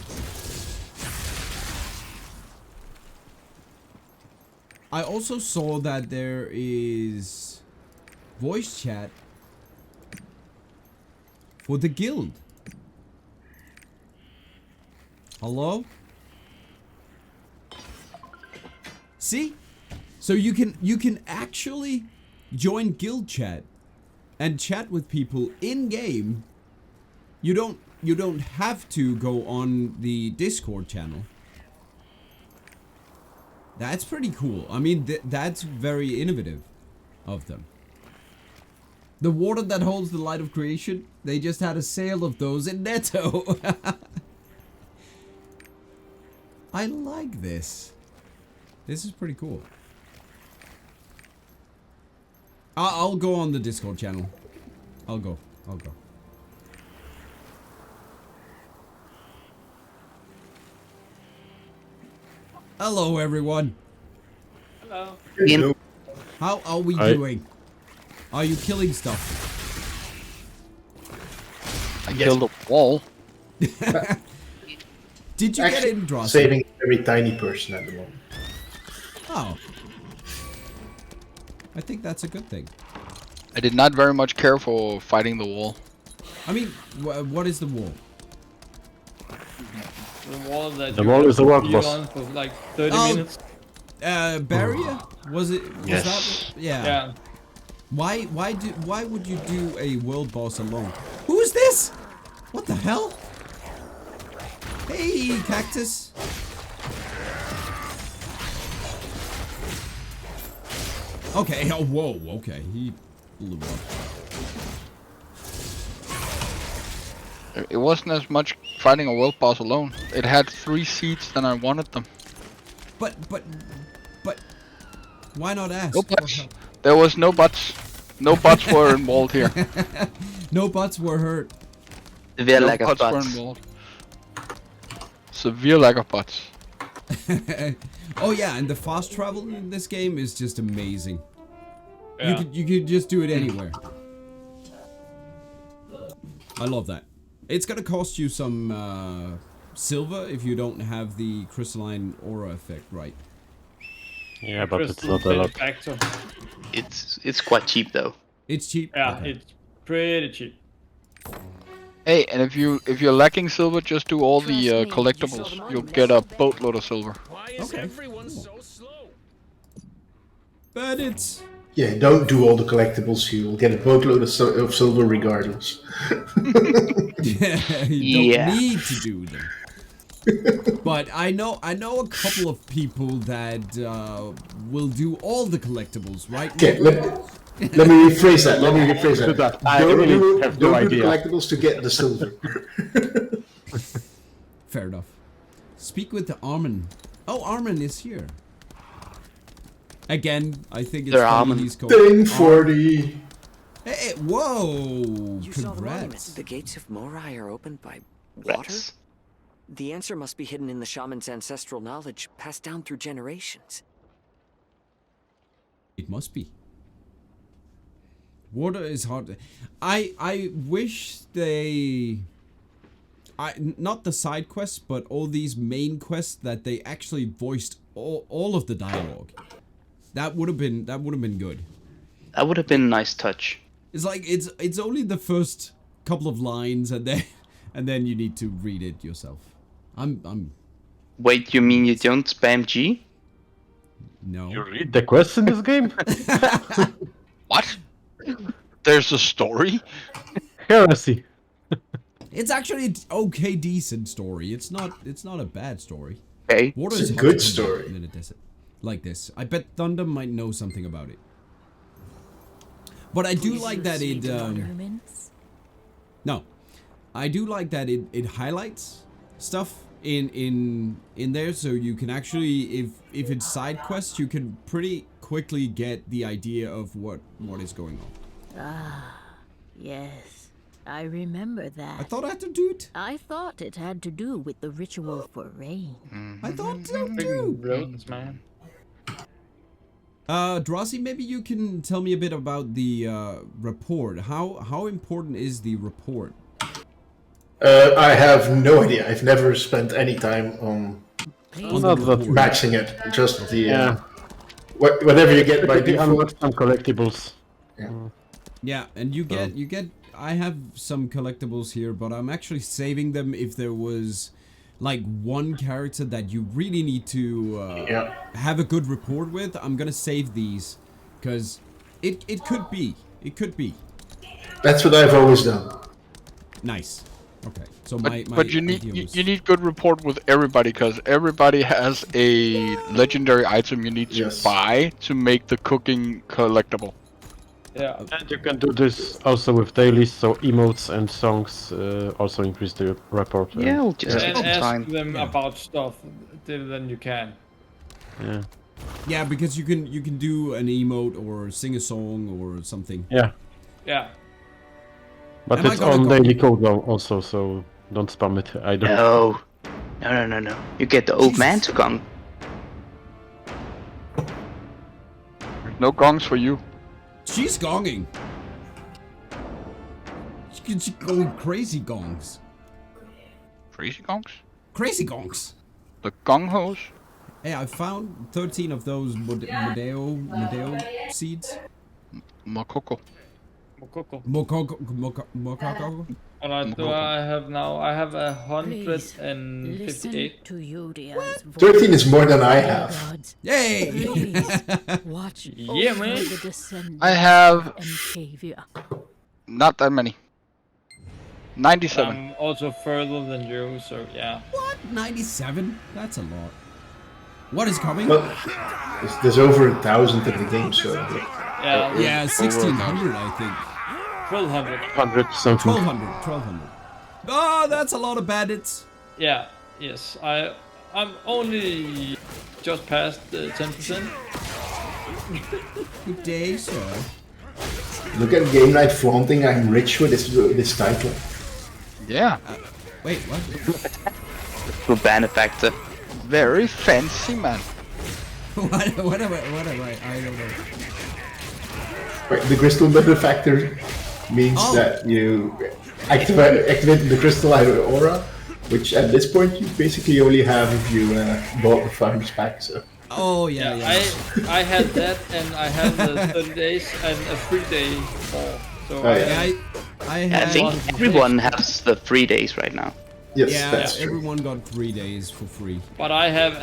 I also saw that there is voice chat for the guild. Hello? See? So you can actually join guild chat and chat with people in game. You don't have to go on the Discord channel. That's pretty cool. I mean, that's very innovative of them. The water that holds the light of creation, they just had a sale of those in Netto. I like this. This is pretty cool. I'll go on the Discord channel. I'll go. Hello, everyone. Hello. Hello. How are we doing? Are you killing stuff? I killed a wall. Did you get in, Dross? Saving every tiny person at the moment. Oh. I think that's a good thing. I did not very much care for fighting the wall. I mean, what is the wall? The wall that the wall is the work boss. On for like 30 minutes. Barrier? Was it? Yes. That, yeah. Why would you do a world boss alone? Who is this? What the hell? Hey, cactus. Okay. Oh, whoa. Okay, he blew up. It wasn't as much fighting a world boss alone. It had 3 seats than I wanted them. But why not ask? No buts. There was no buts. No buts were involved here. No buts were hurt. Severe no lack of buts were buts. involved. Severe lack of buts. Oh yeah, and the fast travel in this game is just amazing. Yeah. You could just do it anywhere. I love that. It's gonna cost you some silver if you don't have the crystalline aura effect right. Yeah, but it's not a lot. It's quite cheap though. It's cheap? Yeah, Okay. it's pretty cheap. Hey, and if you're lacking silver, just do all the collectibles. You'll get a boatload of silver. Why is everyone so slow? But it's... Yeah, don't do all the collectibles. You'll get a boatload of silver regardless. You don't need to do them. But I know a couple of people that will do all the collectibles, right? Okay, let me rephrase that. Don't do the collectibles to get the silver. Fair enough. Speak with the Armin. Oh, Armin is here. Again, I think it's funny he's called Thing 40. Hey, whoa! You saw the monument. Congrats. The gates of Morai are opened by water? The answer must be hidden in the shaman's ancestral knowledge, passed down through generations. It must be. Water is hard. I wish they... not the side quests, but all these main quests that they actually voiced all of the dialogue. That would have been good. That would have been a nice touch. It's like it's only the first couple of lines and then you need to read it yourself. I'm Wait, you mean you don't spam G? No. You read the quests in this game? What? There's a story? Heresy. It's actually okay, decent story. It's not a bad story. Okay. Water It's is a hard good to come by story. in a desert like this. I bet Thunder might know something about it. But I do like that it no. I do like that it highlights stuff in there, so you can actually, if it's side quests, you can pretty quickly get the idea of what is going on. Ah, yes. I remember that. I thought I had to do it. I thought it had to do with the ritual for rain. I thought so too. Roads, man. Drosy, maybe you can tell me a bit about the report. How important is the report? I have no idea. I've never spent any time on matching it. Just the whatever you get by default. Some collectibles. Yeah, and you get. I have some collectibles here, but I'm actually saving them if there was like one character that you really need to have a good rapport with. I'm gonna save these because it could be. That's what I've always done. Nice. Okay, so but you need good rapport with everybody, because everybody has a legendary item you need to buy to make the cooking collectible. Yeah, and you can do this also with dailies, so emotes and songs also increase the rapport. Yeah, we'll just and ask them about stuff, then you can. Yeah. Yeah, because you can do an emote or sing a song or something. Yeah. Yeah. But it's on daily code also, so don't spam it either. No. You get the old man to gong. No gongs for you. She's gonging. She's going crazy gongs. Crazy gongs? Crazy gongs. The gong hose? Hey, I found 13 of those Modeo seeds. Mokoko. Mokoko. And I have now? I have 158. Listen to Yudia's voice. 13 is more than I have. Yay! Watch Yeah, over man. the descendants I have and Cavia. not that many. 97. I'm also further than you, so yeah. What? 97? That's a lot. What is coming? Well, there's over 1,000 in the game, so... Yeah, 1,600, I think. 1,200. 100 something. 1,200. Oh, that's a lot of bandits. Yeah, yes. I'm only just past 10%. Good day, sir. Look at Game Night flaunting, I'm rich with this title. Yeah. Wait, what? To benefactor. Very fancy, man. what am I? I don't know. Right, the crystal benefactor means that you activate the crystalline aura, which at this point you basically only have if you bought the Founders Pack. So. Oh yeah. I had that, and I had the 30 days and a free day more. So I think everyone has the 3 days right now. Yes, yeah, that's true. everyone got 3 days for free. But I have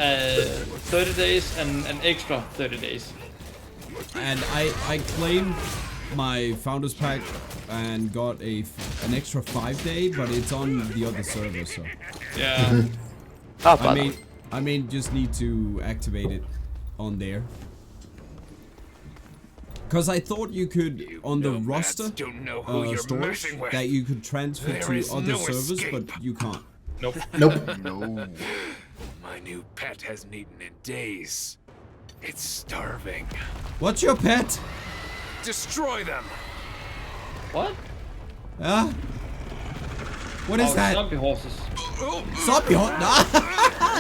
30 days and an extra 30 days. And I claimed my Founders Pack and got an extra 5 day, but it's on the other server, so... Yeah. I may just need to activate it on there. Because I thought you could, on the roster stores, that you could transfer to other servers, but you can't. Nope. Nope. No. My new pet hasn't eaten in days. It's starving. What's your pet? Destroy them! What? What is that? Zombie horses. Zombie horse?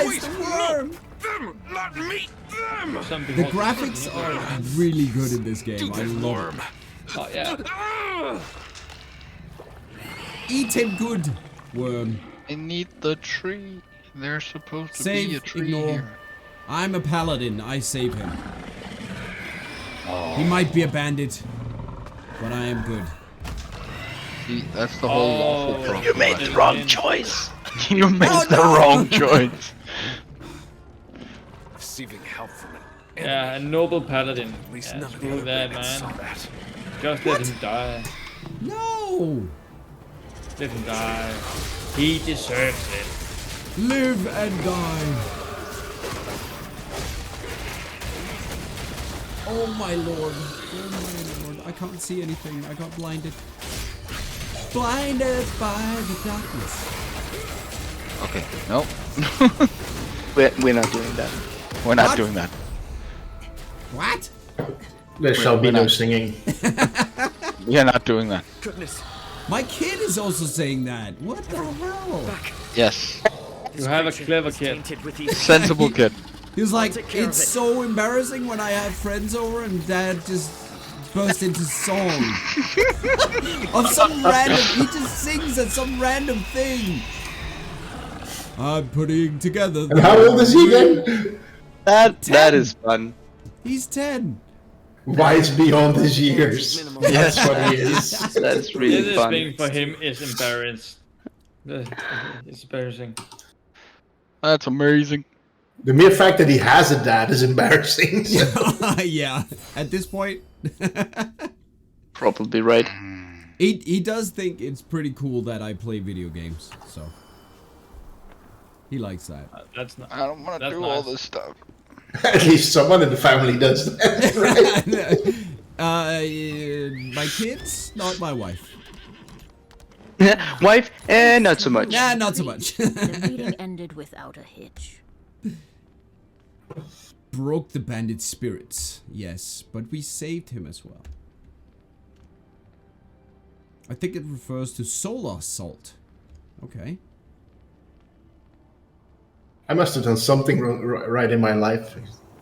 It's the worm! Them, not me! Them! The graphics are really good in this game. I love it. Oh yeah. Eat him good, worm. I need the tree. There's supposed to be a tree ignore. here. I'm a paladin. I save him. He might be a bandit, but I am good. See, that's the whole awful problem. You made the wrong choice. You made the wrong choice. Receiving help from an Yeah, a noble paladin. At least Yeah, none of the screw other that, bandits saw man. that. Just let him die. No! Let him die. He deserves it. Live and die. Oh my lord. Oh my lord. I can't see anything. I got blinded. Blinded by the darkness. Okay, nope. We're not doing that. We're not doing that. What? There shall be no singing. We are not doing that. Goodness. My kid is also saying that. What the hell? Yes. You have a clever kid. Sensible kid. He was like, it's so embarrassing when I have friends over and dad just bursts into song. Of some random, he just sings at some random thing. I'm putting together. And how old is he again? That is fun. He's 10. Wise beyond his years. That's what he is. That's really This fun. thing for him is embarrassed. It's embarrassing. That's amazing. The mere fact that he has a dad is embarrassing. Yeah, at this point. Probably right. He does think it's pretty cool that I play video games, so. He likes that. That's not. I don't want to do all this stuff. At least someone in the family does that, right? My kids, not my wife. Wife, not so much. Nah, not so much. The meeting ended without a hitch. Broke the bandit's spirits, yes, but we saved him as well. I think it refers to solar salt. Okay. I must have done something right in my life.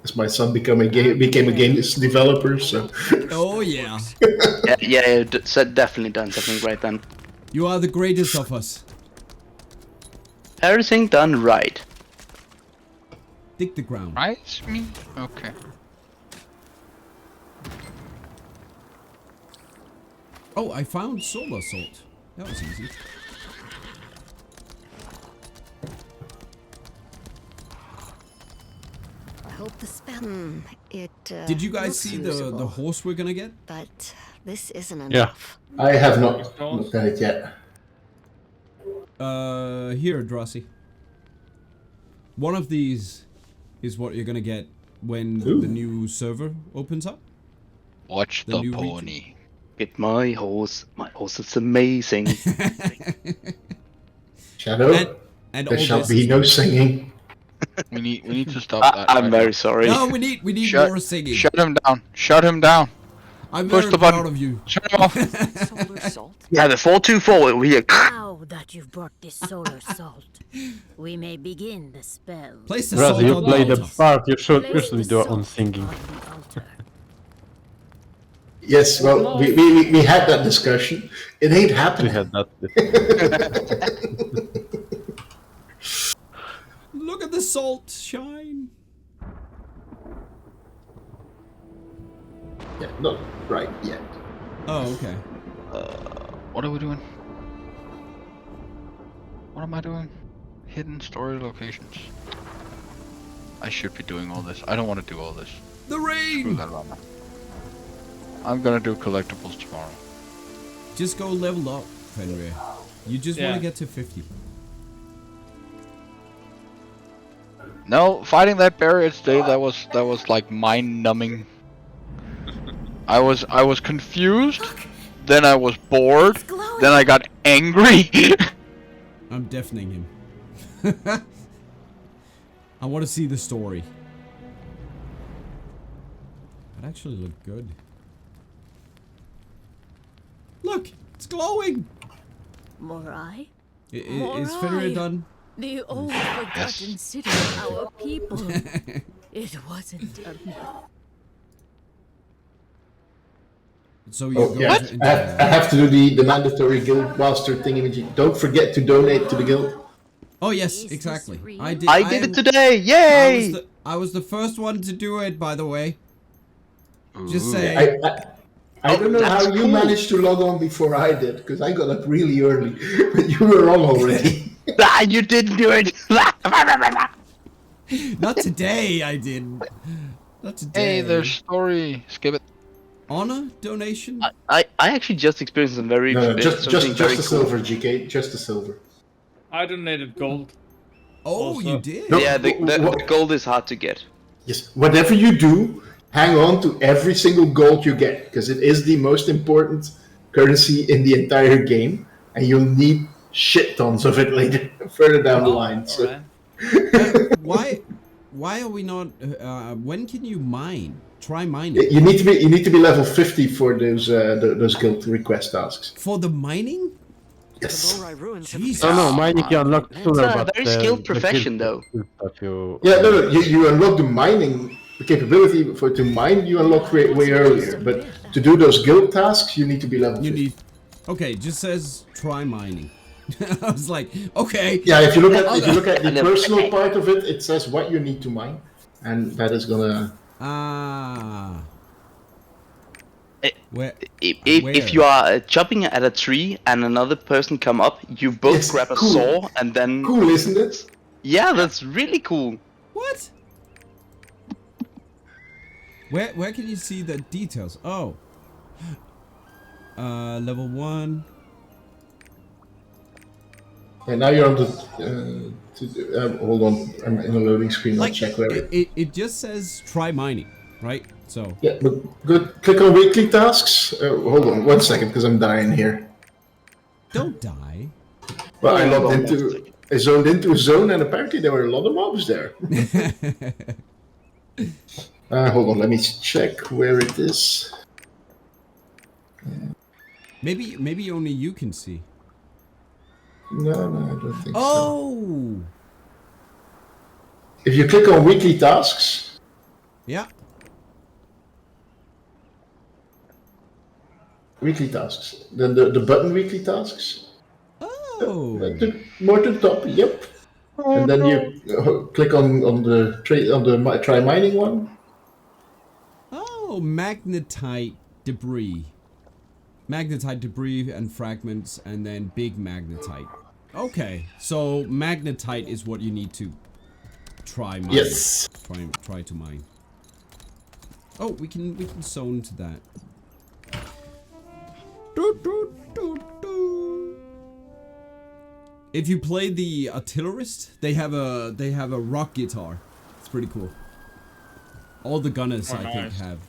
As my son became a game developer, so. Oh yeah. yeah, definitely done something right then. You are the greatest of us. Everything done right. Dig the ground. Right? Me? Okay. Oh, I found solar salt. That was easy. I hope the spell. Did you guys see the horse we're gonna get? But this isn't enough. Yeah. I have not looked at it yet. Here, Drosy. One of these is what you're gonna get when the new server opens up. Watch the pony. Get my horse. My horse is amazing. Shadow, and there shall be no singing. We need to stop that. I'm very sorry. No, we need more singing. Shut him down. Shut him down. I'm Push very the proud button. of you. Shut him off. Solar salt? Yeah, the 424 over here. Now that you've brought this solar salt, we may begin the spell. Place the Rather salt you on play the the altar. part, you should Place usually the do it salt on singing. on the altar. Yes, well, we had that discussion. It ain't We happening. had that. Look at the salt shine. Yeah, not right yet. Oh, okay. What are we doing? What am I doing? Hidden storage locations. I should be doing all this. I don't want to do all this. The rain! Screw that around. I'm gonna do collectibles tomorrow. Just go level up, Fenrir. You just want to get to 50. No, fighting that barrier today, that was like mind-numbing. I was confused, then I was bored, then I got angry. I'm deafening him. I want to see the story. That actually looked good. Look, it's glowing. Morai? Is Fenrir done? The old forgotten city of our people. It wasn't a myth. So you I have to do the mandatory guild master thingy. Don't forget to donate to the guild. Oh yes, exactly. I did it today. Yay! I was the first one to do it, by the way. Just saying. I don't know how you managed to log on before I did, because I got up really early, but you were on already. You didn't do it. Not today, I didn't. Not today. Hey, there's story. Skip it. Honor donation? I actually just experienced some very just something very the silver, GK, just the silver. I donated gold. Oh, also. you did? No, yeah, the gold is hard to get. Yes, whatever you do, hang on to every single gold you get, because it is the most important currency in the entire game, and you'll need shit tons of it later, further down the line. So. Right. Why are we not? When can you mine? Try mining. You need to be level 50 for those guild request tasks. For the mining? Yes. Jesus. Oh no, mining you unlock sooner, It's a but very skilled profession, though. Yeah, no, you unlock the mining capability to mine. You unlock way earlier, but to do those guild tasks, you need to be level 50. Okay, just says try mining. I was like, okay. Yeah, if you look at the personal part of it, it says what you need to mine, and that is gonna. If you are chopping at a tree and another person come up, you both grab a saw and then. Cool, isn't it? Yeah, that's really cool. What? Where can you see the details? Oh. Level 1. And now you're on the. Hold on, I'm in a loading screen. I'll check where it just says try mining, right? So. Yeah, but good. Click on weekly tasks. Hold on 1 second, because I'm dying here. Don't die. Well, I zoned into a zone, and apparently there were a lot of mobs there. Hold on, let me check where it is. Maybe only you can see. No, I don't think so. Oh! If you click on weekly tasks. Yeah. Weekly tasks. Then the button weekly tasks. Oh. More to the top, yep. And then you click on the try mining one. Oh, magnetite debris. Magnetite debris and fragments, and then big magnetite. Okay, so magnetite is what you need to try mine. Yes. Try to mine. Oh, we can zone to that. If you play the artillerist, they have a rock guitar. It's pretty cool. All the gunners I think have.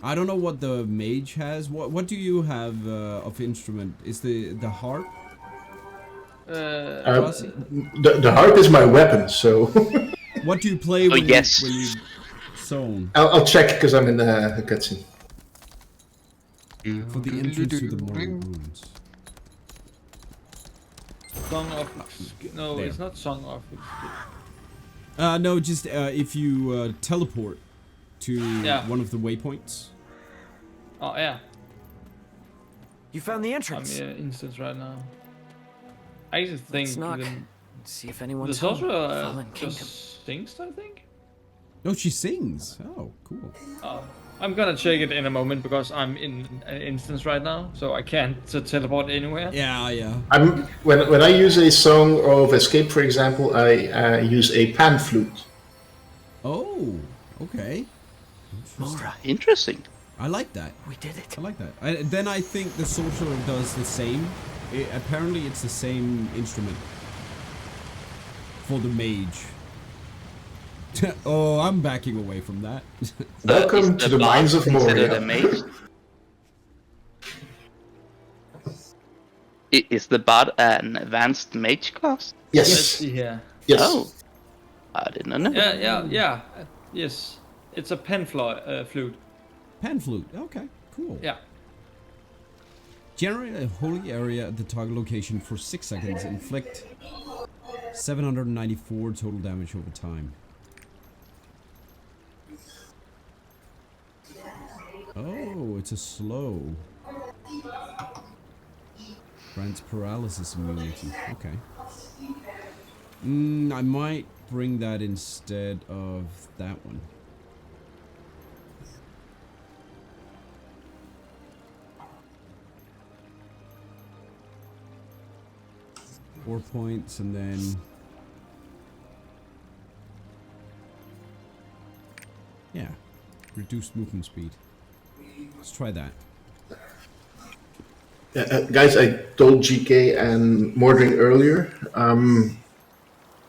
I don't know what the mage has. What do you have of instrument? Is the harp? The harp is my weapon, so. What do you play when you zone? I'll check because I'm in the cutscene. For the entrance to the mortal ruins. Song of... No, there. It's not Song of... No, just if you teleport to one of the waypoints. Oh, yeah. You found the entrance. I'm in instance right now. I just think see if anyone's the sorcerer just sings, I think. No, she sings. Oh, cool. Oh. I'm gonna check it in a moment because I'm in an instance right now, so I can't teleport anywhere. Yeah. When I use a song of escape, for example, I use a pan flute. Oh, okay. Interesting. I like that. We did it. I like that. Then I think the sorcerer does the same. Apparently, it's the same instrument for the mage. Oh, I'm backing away from that. Welcome to the mines of Moria. Is the bard an advanced mage class? Yes. Let's see here. Yes. Oh, I didn't know. Yeah. Yes, it's a flute. Pan flute. Okay, cool. Yeah. Generate a holy area at the target location for 6 seconds. Inflict 794 total damage over time. Oh, it's a slow. Grants paralysis immunity. Okay. I might bring that instead of that one. Four points and then... Yeah. Reduced movement speed. Let's try that. Guys, I told GK and Mordring earlier,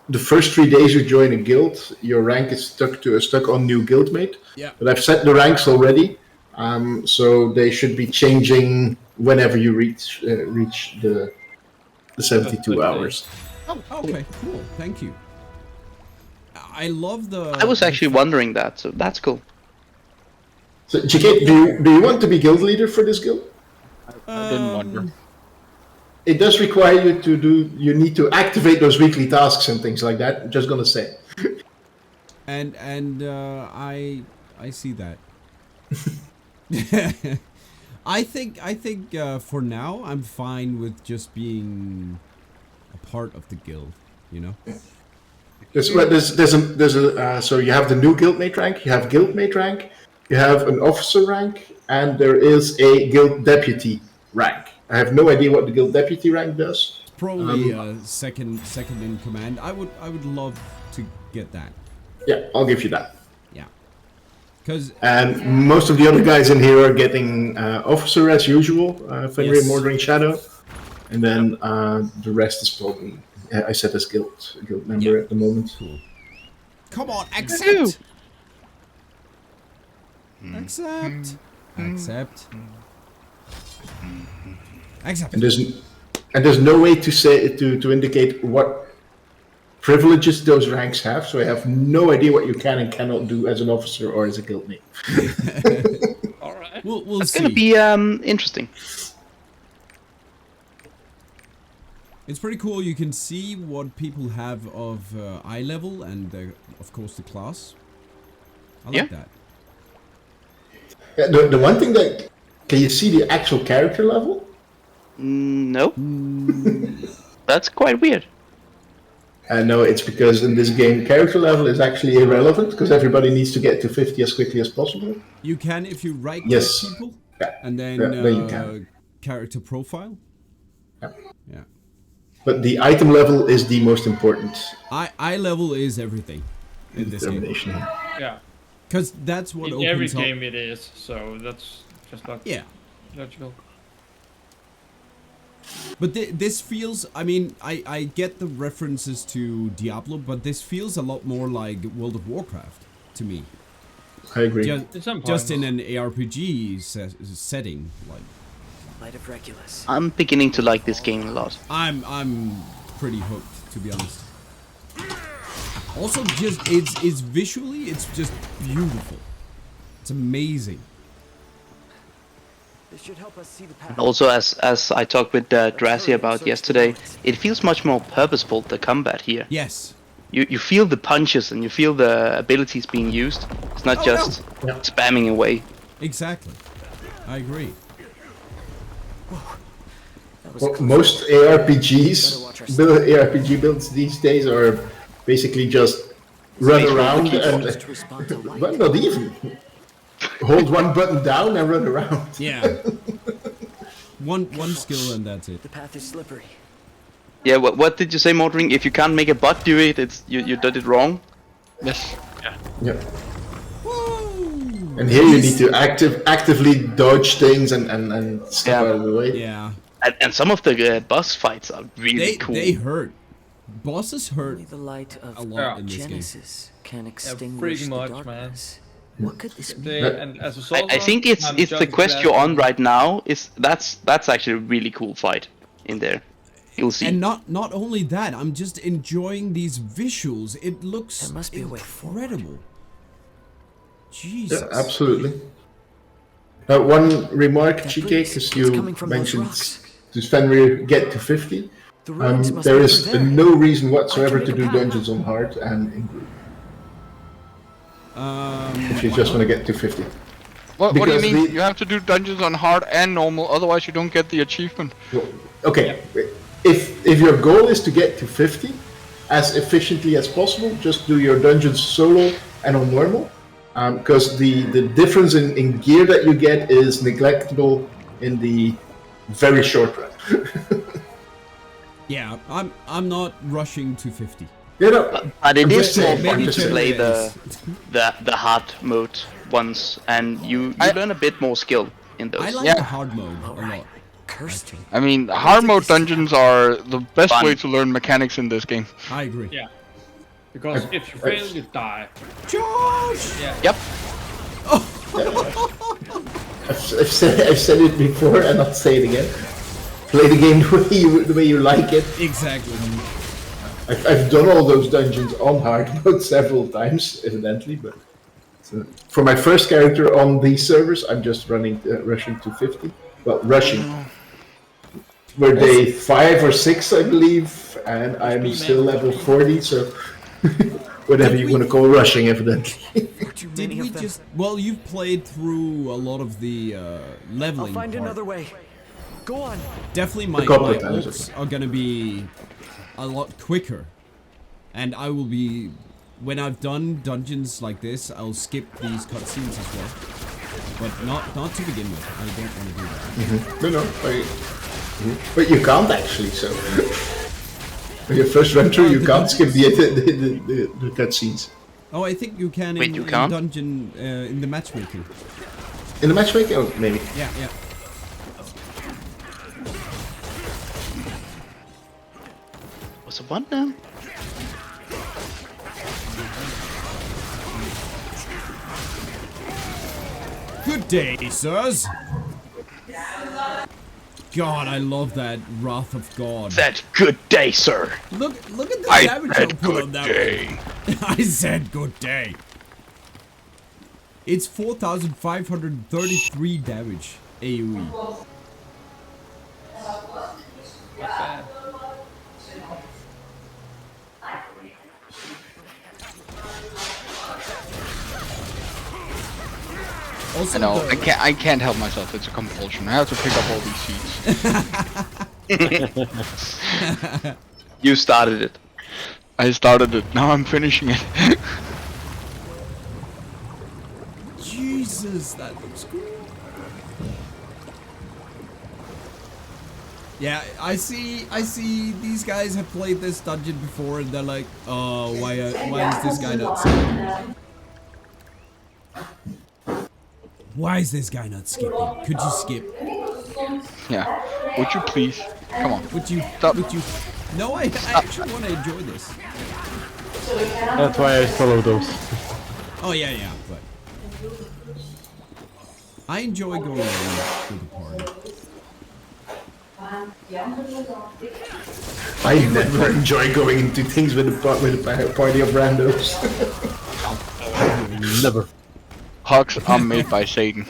the first 3 days you join a guild, your rank is stuck on new guildmate. Yeah. But I've set the ranks already, so they should be changing whenever you reach the 72 hours. Oh, okay, cool. Thank you. I love the... I was actually wondering that, so that's cool. So, GK, do you want to be guild leader for this guild? I didn't wonder. It does require you to do. You need to activate those weekly tasks and things like that. I'm just gonna say. And I see that. I think for now I'm fine with just being a part of the guild. You know. So you have the new guildmate rank. You have guildmate rank. You have an officer rank, and there is a guild deputy rank. I have no idea what the guild deputy rank does. Probably second in command. I would love to get that. Yeah, I'll give you that. Yeah. And most of the other guys in here are getting officer as usual, Fenrir, Yes. Mordring, Shadow, and then the rest is probably I set as guild member at the moment. Cool. Come on, accept. Accept. Accept. Accept. And there's no way to say to indicate what privileges those ranks have, so I have no idea what you can and cannot do as an officer or as a guildmate. All right. We'll It's see. gonna be interesting. It's pretty cool. You can see what people have of eye level and, of course, the class. I like that. Yeah, the one thing that can you see the actual character level? No. That's quite weird. No, it's because in this game character level is actually irrelevant because everybody needs to get to 50 as quickly as possible. You can if you right-click Yes. people, Yeah. and then you can. character profile. Yeah. But the item level is the most important. Eye level is everything in this game. Determination. Yeah. Because that's what In opens every up. game it is, so that's just like logical. But this feels, I mean, I get the references to Diablo, but this feels a lot more like World of Warcraft to me. I agree. Just in an ARPG setting, like. Light of Regulus. I'm beginning to like this game a lot. I'm pretty hooked, to be honest. Also, just it's visually, it's just beautiful. It's amazing. This should help us see the path. And also, as I talked with Drazi about yesterday, it feels much more purposeful, the combat here. Yes. You feel the punches and you feel the abilities being used. It's not just spamming away. Exactly. I agree. Well, most ARPG builds these days are basically just run around and... Well, not even. hold one button down and run around. Yeah. One skill and that's it. The path is slippery. Yeah, what did you say, Mordring? If you can't make a bot do it, it's you did it wrong. Yes. Yeah. And here you need to actively dodge things and step out of the way. Yeah. And some of the boss fights are really cool. They hurt. Bosses hurt Only the light of a lot in this Genesis can Yeah, extinguish pretty the much, darkness. man. What could this They, mean? and as a sorcerer, I think it's I'm the just quest glad you're on right now. That's actually a really cool fight in there. You'll see. And not only that, I'm just enjoying these visuals. It looks There must be a way incredible. Jesus. Yeah, absolutely. One remark, Cheekcake, because you mentioned to Fenrir get to 50. There is no reason whatsoever to do dungeons on hard and in group. If you just want to get to 50. What do you mean? You have to do dungeons on hard and normal, otherwise you don't get the achievement. Okay, if your goal is to get to 50 as efficiently as possible, just do your dungeons solo and on normal. Because the difference in gear that you get is neglectable in the very short run. Yeah, I'm not rushing to 50. You know, but it is more maybe fun to 10 play days. the hard mode once, and you learn a bit more skill in those. I like the hard mode a lot. Cursed. I mean, hard mode dungeons are the best way to learn mechanics in this game. I agree. Yeah. Because if you fail, you die. Josh! Yeah. Yep. I've said it before and I'll say it again. Play the game the way you like it. Exactly. I've done all those dungeons on hard mode several times, evidently, but for my first character on these servers, I'm just rushing to 50. Well, rushing. We're day 5 or 6, I believe, and I'm still level 40, so whatever you want to call rushing, evidently. Did we just... Well, you've played through a lot of the leveling I'll find part. another way. Go on. Definitely my ults are gonna be a lot quicker. And I will be... When I've done dungeons like this, I'll skip these cutscenes as well. But not to begin with. I don't want to do that. No, but you can't actually, so... When you first run through, you can't skip the cutscenes. Oh, I think you can in dungeon, in the matchmaking. In the matchmaking? Oh, maybe. Yeah. What's the one now? Good day, sirs. God, I love that Wrath of God. That's good day, sir. Look at the I damage said output on good that day. one. I said good day. It's 4,533 damage AoE. Also I know, I can't help myself, it's a compulsion. I have to pick up all these seeds. You started it. I started it, now I'm finishing it. Jesus, that looks cool. Yeah, I see these guys have played this dungeon before and they're like, oh, why is this guy not skipping? Why is this guy not skipping? Could you skip? Yeah. Would you please? Come on. Would you? Stop. Would you? No, I actually want to enjoy this. That's why I follow those. Oh yeah, but I enjoy going to the party. I never enjoy going into things with a party of randos. Never. Hugs are made by Satan.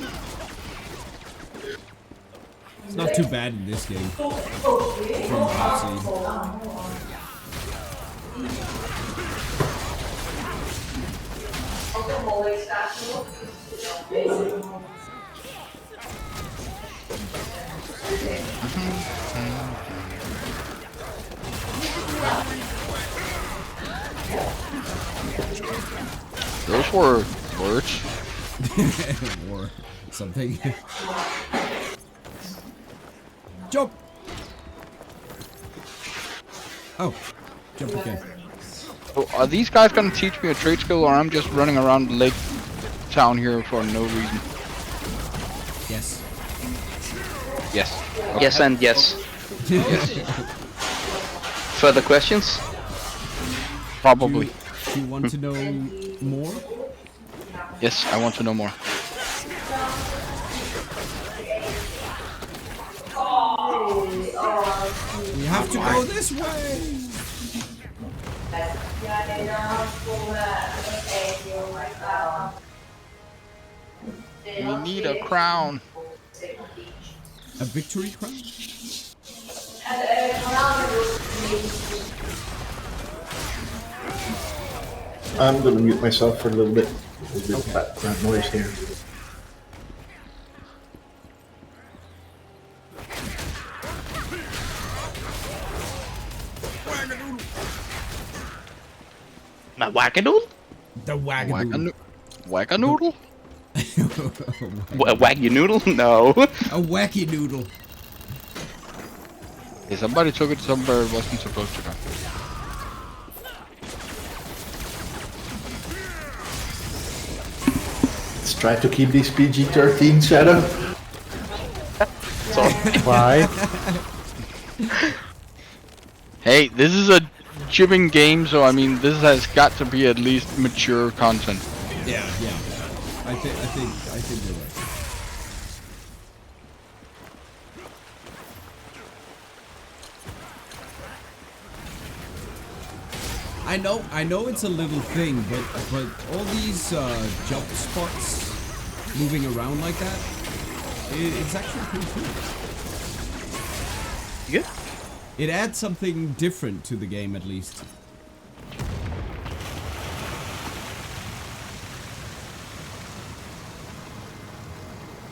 It's not too bad in this game. From what I've seen. Those were words. Or something. Jump! Oh, jump again. So are these guys gonna teach me a trade skill, or I'm just running around Lake Town here for no reason? Yes. Yes. Okay. Yes and yes. Yes. Further questions? Probably. Do you want to know more? Yes, I want to know more. We have to go this way! We need a crown. A victory crown? I'm gonna mute myself for a little bit. There's a bit of background noise here. My wackadoodle? The wackadoodle. Wackadoodle? Waggy noodle? No. A wacky noodle. Hey, somebody took it somewhere it wasn't supposed to go. Let's try to keep these PG-13, Shadow. Why? Hey, this is a jibbing game, so I mean, this has got to be at least mature content. Yeah. I think you're right. I know it's a little thing, but all these jump spots moving around like that, it's actually pretty cool. Yeah. It adds something different to the game, at least.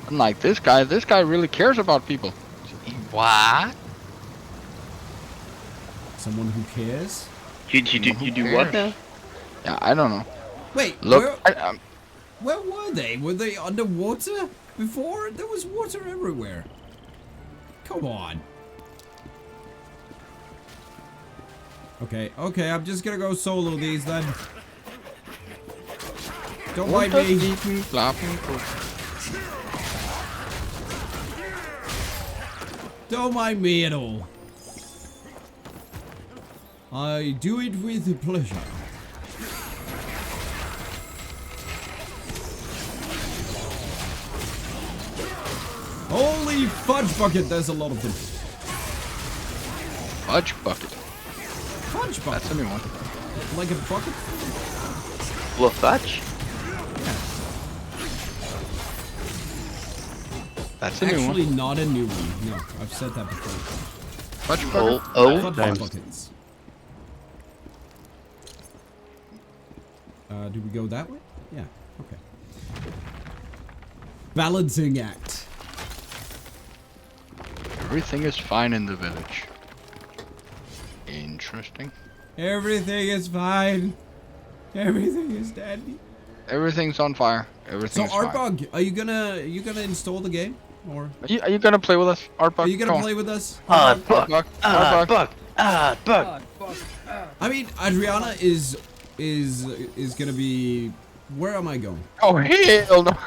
Unlike this guy really cares about people. What? Someone who cares? You do what now? Yeah, I don't know. Wait, look. Where were they? Were they underwater before? There was water everywhere. Come on. Okay, I'm just gonna go solo these then. Don't mind me. Don't mind me at all. I do it with pleasure. Holy fudge bucket, there's a lot of them. Fudge bucket? Fudge bucket? That's a new one. Like a bucket? Full of fudge? That's a new one. Actually not a new one. No, I've said that before. Fudge bucket? Fudge buckets. Do we go that way? Yeah, okay. Balancing act. Everything is fine in the village. Interesting. Everything is fine. Everything is dandy. Everything's on fire. Everything's so fine. Artbug, are you gonna install the game, or are you gonna play with us, Artbug? Are you gonna play with us? Artbug. I mean, Adriana is gonna be. Where am I going? Oh hell no!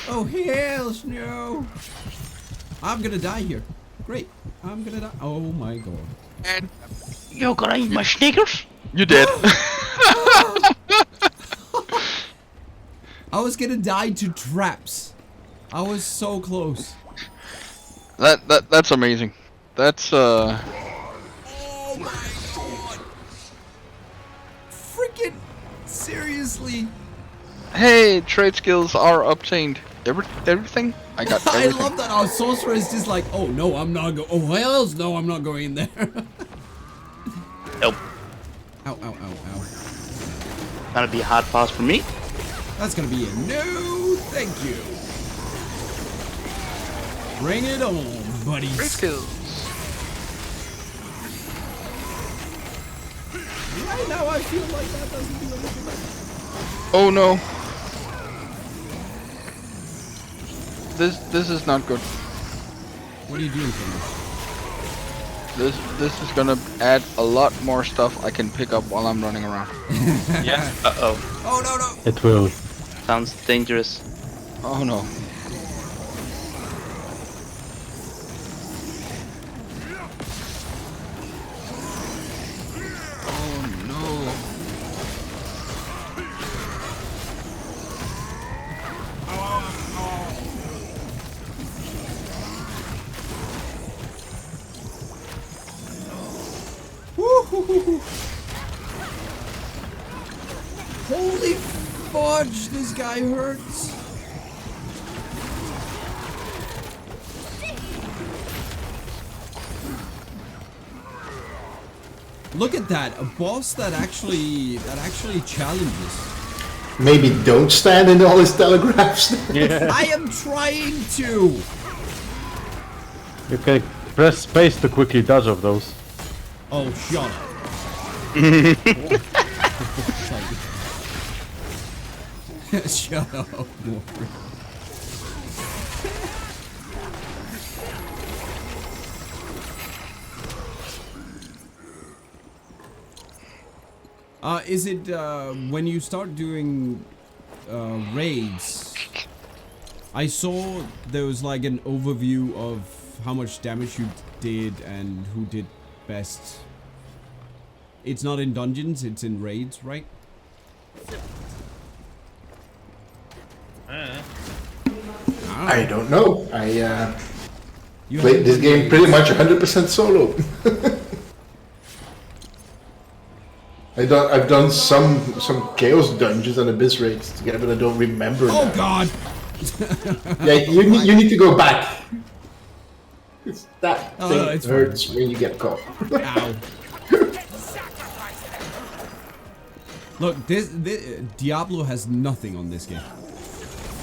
Oh hell no! I'm gonna die here. Great. I'm gonna die. Oh my god. And you're gonna eat my Snickers? You did. I was gonna die to traps. I was so close. That's amazing. That's Oh my god. Freaking seriously. Hey, trade skills are obtained. Everything? I got everything. I love that our sorcerer is just like, oh no, I'm not going. Oh hells no, I'm not going in there. Nope. Ow, ow, ow, ow. Gonna be a hard pass for me. That's gonna be a no, thank you. Bring it on, buddies. Trade skills. Right now I feel like that doesn't do anything. Oh no. this is not good. What are you doing for me? This is gonna add a lot more stuff I can pick up while I'm running around. Yeah. Uh-oh. Oh no no! It will. Sounds dangerous. Oh no. Holy fudge, this guy hurts. Look at that, a boss that actually challenges. Maybe don't stand in all his telegraphs. Yeah. I am trying to. You can press space to quickly dodge of those. Oh, shut up. Shut up, Morpher. Is it when you start doing raids? I saw there was like an overview of how much damage you did and who did best. It's not in dungeons, it's in raids, right? I don't know. I played this game pretty much 100% solo. I've done some chaos dungeons and abyss raids together, but I don't remember. Oh now. God! Yeah, you need to go back. It's that thing it's hurts when you get caught. Ow. Look, this Diablo has nothing on this game.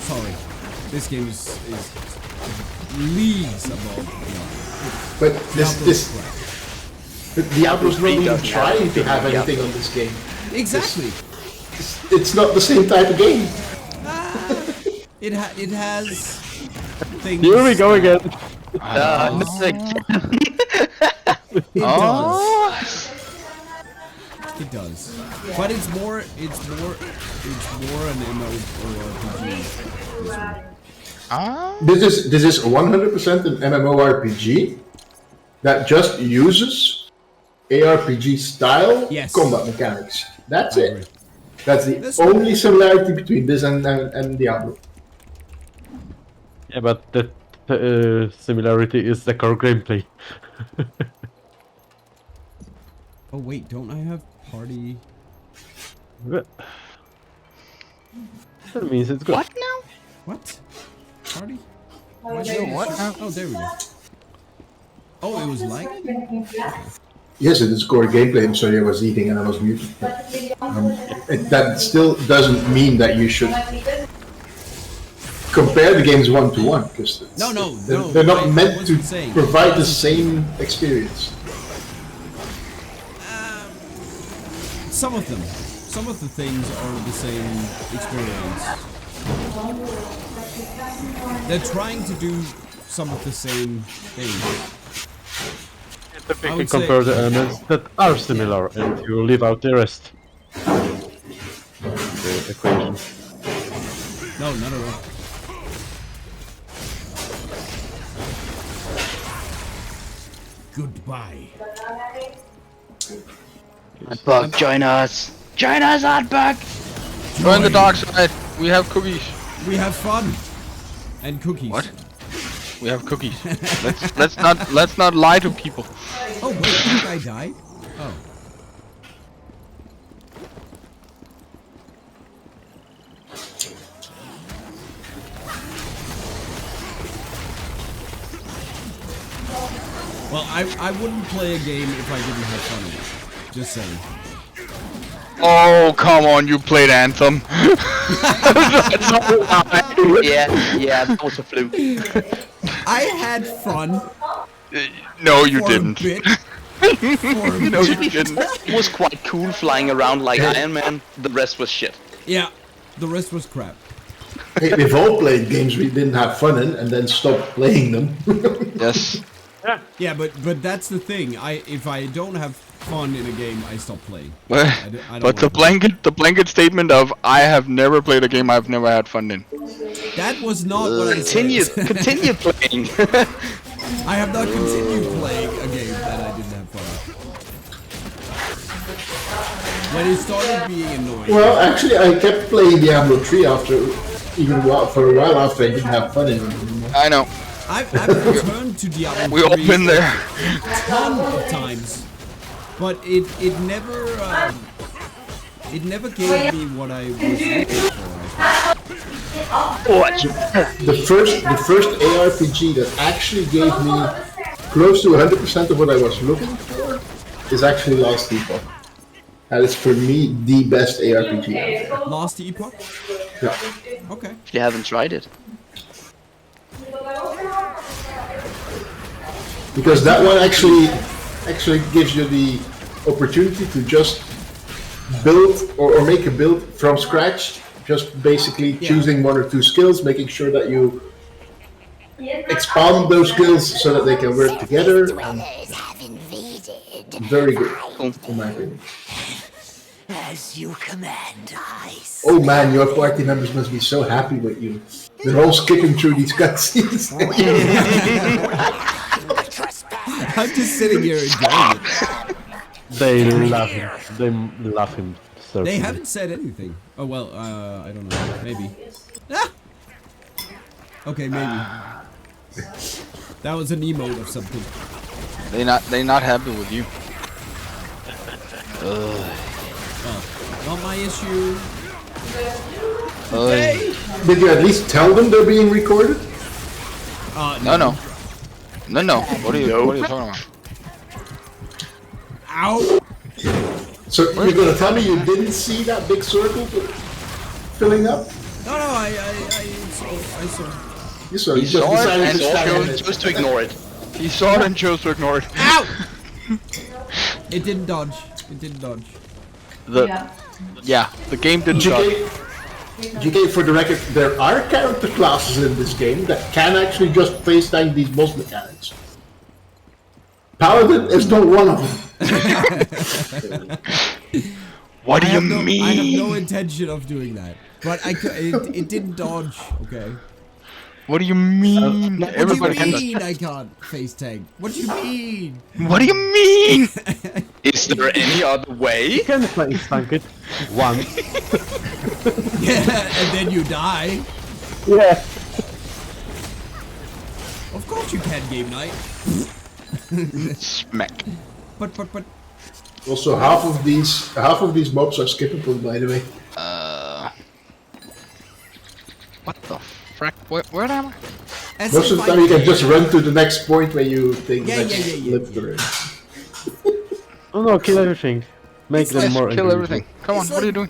Sorry, this game is leagues above Diablo. But Diablo's not even trying to have anything on this game. Exactly. It's not the same type of game. It has things. Here we go again. It does. But it's more an MMORPG. This is 100% an MMORPG that just uses ARPG style combat mechanics. That's it. That's the only similarity between this and Diablo. Yeah, but the similarity is the core gameplay. Oh wait, don't I have party? That means it's good. What now? What? Party? What now? Oh, there we go. Oh, it was like? Yes, it is core gameplay. I'm sorry, I was eating and I was muted. That still doesn't mean that you should compare the games one to one, because they're not meant to provide the same experience. Some of them. Some of the things are the same experience. They're trying to do some of the same things. We can compare the elements that are similar and you leave out the rest. The equation. No, not at all. Goodbye. Bug, join us! Join us, Bug! Join the dark side. We have cookies. We have fun. And cookies. What? We have cookies. let's not lie to people. Oh wait, did I die? Oh. Well, I wouldn't play a game if I didn't have fun with it. Just saying. Oh, come on, you played Anthem. Yeah, that was a fluke. I had fun. No, you didn't. No, you didn't. It was quite cool flying around like Iron Man. The rest was shit. Yeah, the rest was crap. We've all played games we didn't have fun in and then stopped playing them. Yes. Yeah, but that's the thing. If I don't have fun in a game, I stop playing. But, I don't but the blanket statement of I have never played a game I've never had fun in. That was not what I Continue said. continue playing. I have not continued playing a game that I didn't have fun with. When it started being annoying. Well, actually, I kept playing Diablo 3 for a while after I didn't have fun in it anymore. I know. I've returned to Diablo 3 We all been there. a ton of times, but it never gave me what I was looking for. The first ARPG that actually gave me close to 100% of what I was looking for is actually Lost Epoch. That is for me the best ARPG out there. Lost Epoch? Yeah. Okay. You haven't tried it. Because that one actually gives you the opportunity to just build or make a build from scratch, just basically choosing one or two skills, making sure that you expand those skills so that they can work together. Very good, in my opinion. As you command, Ice. Oh man, your party members must be so happy with you. They're all skipping through these cutscenes. I'm just sitting here enjoying it. They love him. They love him. So They haven't said anything. Oh well, I don't know. Maybe. Ah! Okay, maybe. That was an emote of something. They not happy with you. Well, not my issue. Hey! Did you at least tell them they're being recorded? No. What are you talking about? Ow! So you're gonna tell me you didn't see that big circle filling up? No, I saw. You saw. He saw it and chose to ignore it. He saw it and chose to ignore it. Ow! It didn't dodge. The game didn't dodge. GK, for the record, there are character classes in this game that can actually just FaceTime these boss mechanics. Paladin is not one of them. What do you mean? I have no intention of doing that. But it didn't dodge, okay? What do you mean? What do you mean I can't face tag? What do you mean? What do you mean? Is there any other way? You can face tank it once. Yeah, and then you die. Yeah. Of course you can, game night. Smack. But. Also, half of these mobs are skippable, by the way. What the frack? Where am I? Most of the time, you can just run to the next point where you take the next lift or Oh no, kill everything. Make them more kill everything. Come on, what are you doing?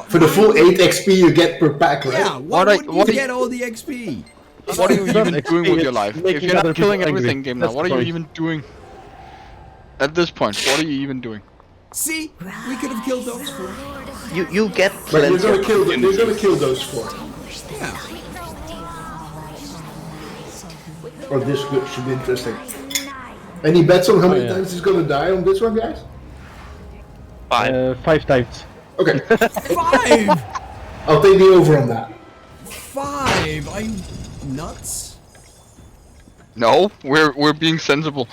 For the full 8 XP you get per pack, right? Yeah, why would you get all the XP? What are you even doing with your life? If you're not killing everything, game now, what are you even doing? At this point, what are you even doing? See, we could have killed those 4. You get But plenty you're of gonna kill those 4. Yeah. Oh, this should be interesting. Any bets on how many times he's gonna die on this one, guys? 5 times. Okay. 5! I'll take the over on that. 5? Are you nuts? No, we're being sensible.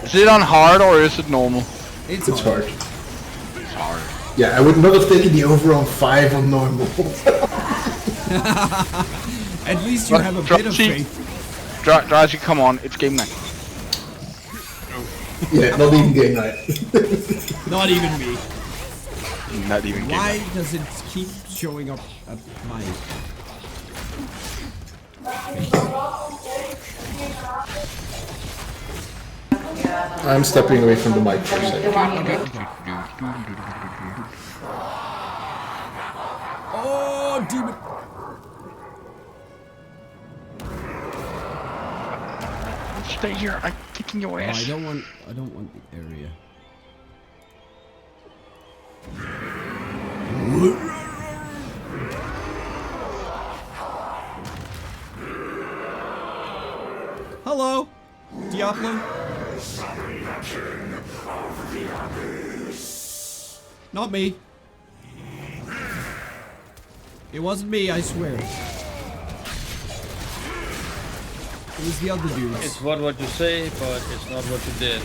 Is it on hard or is it normal? It's hard. It's hard. Yeah, I would not have taken the over on 5 on normal. At least you have a bit of faith. Drazi, come on, it's game night. Yeah, not even game night. Not even me. Not even game Why night. does it keep showing up at my... I'm stepping away from the mic for a second. Oh, demon! Stay here, I'm kicking your ass. I don't want the area. Pablo? Not me. It wasn't me, I swear. It was the other dudes. It's what you say, but it's not what you did.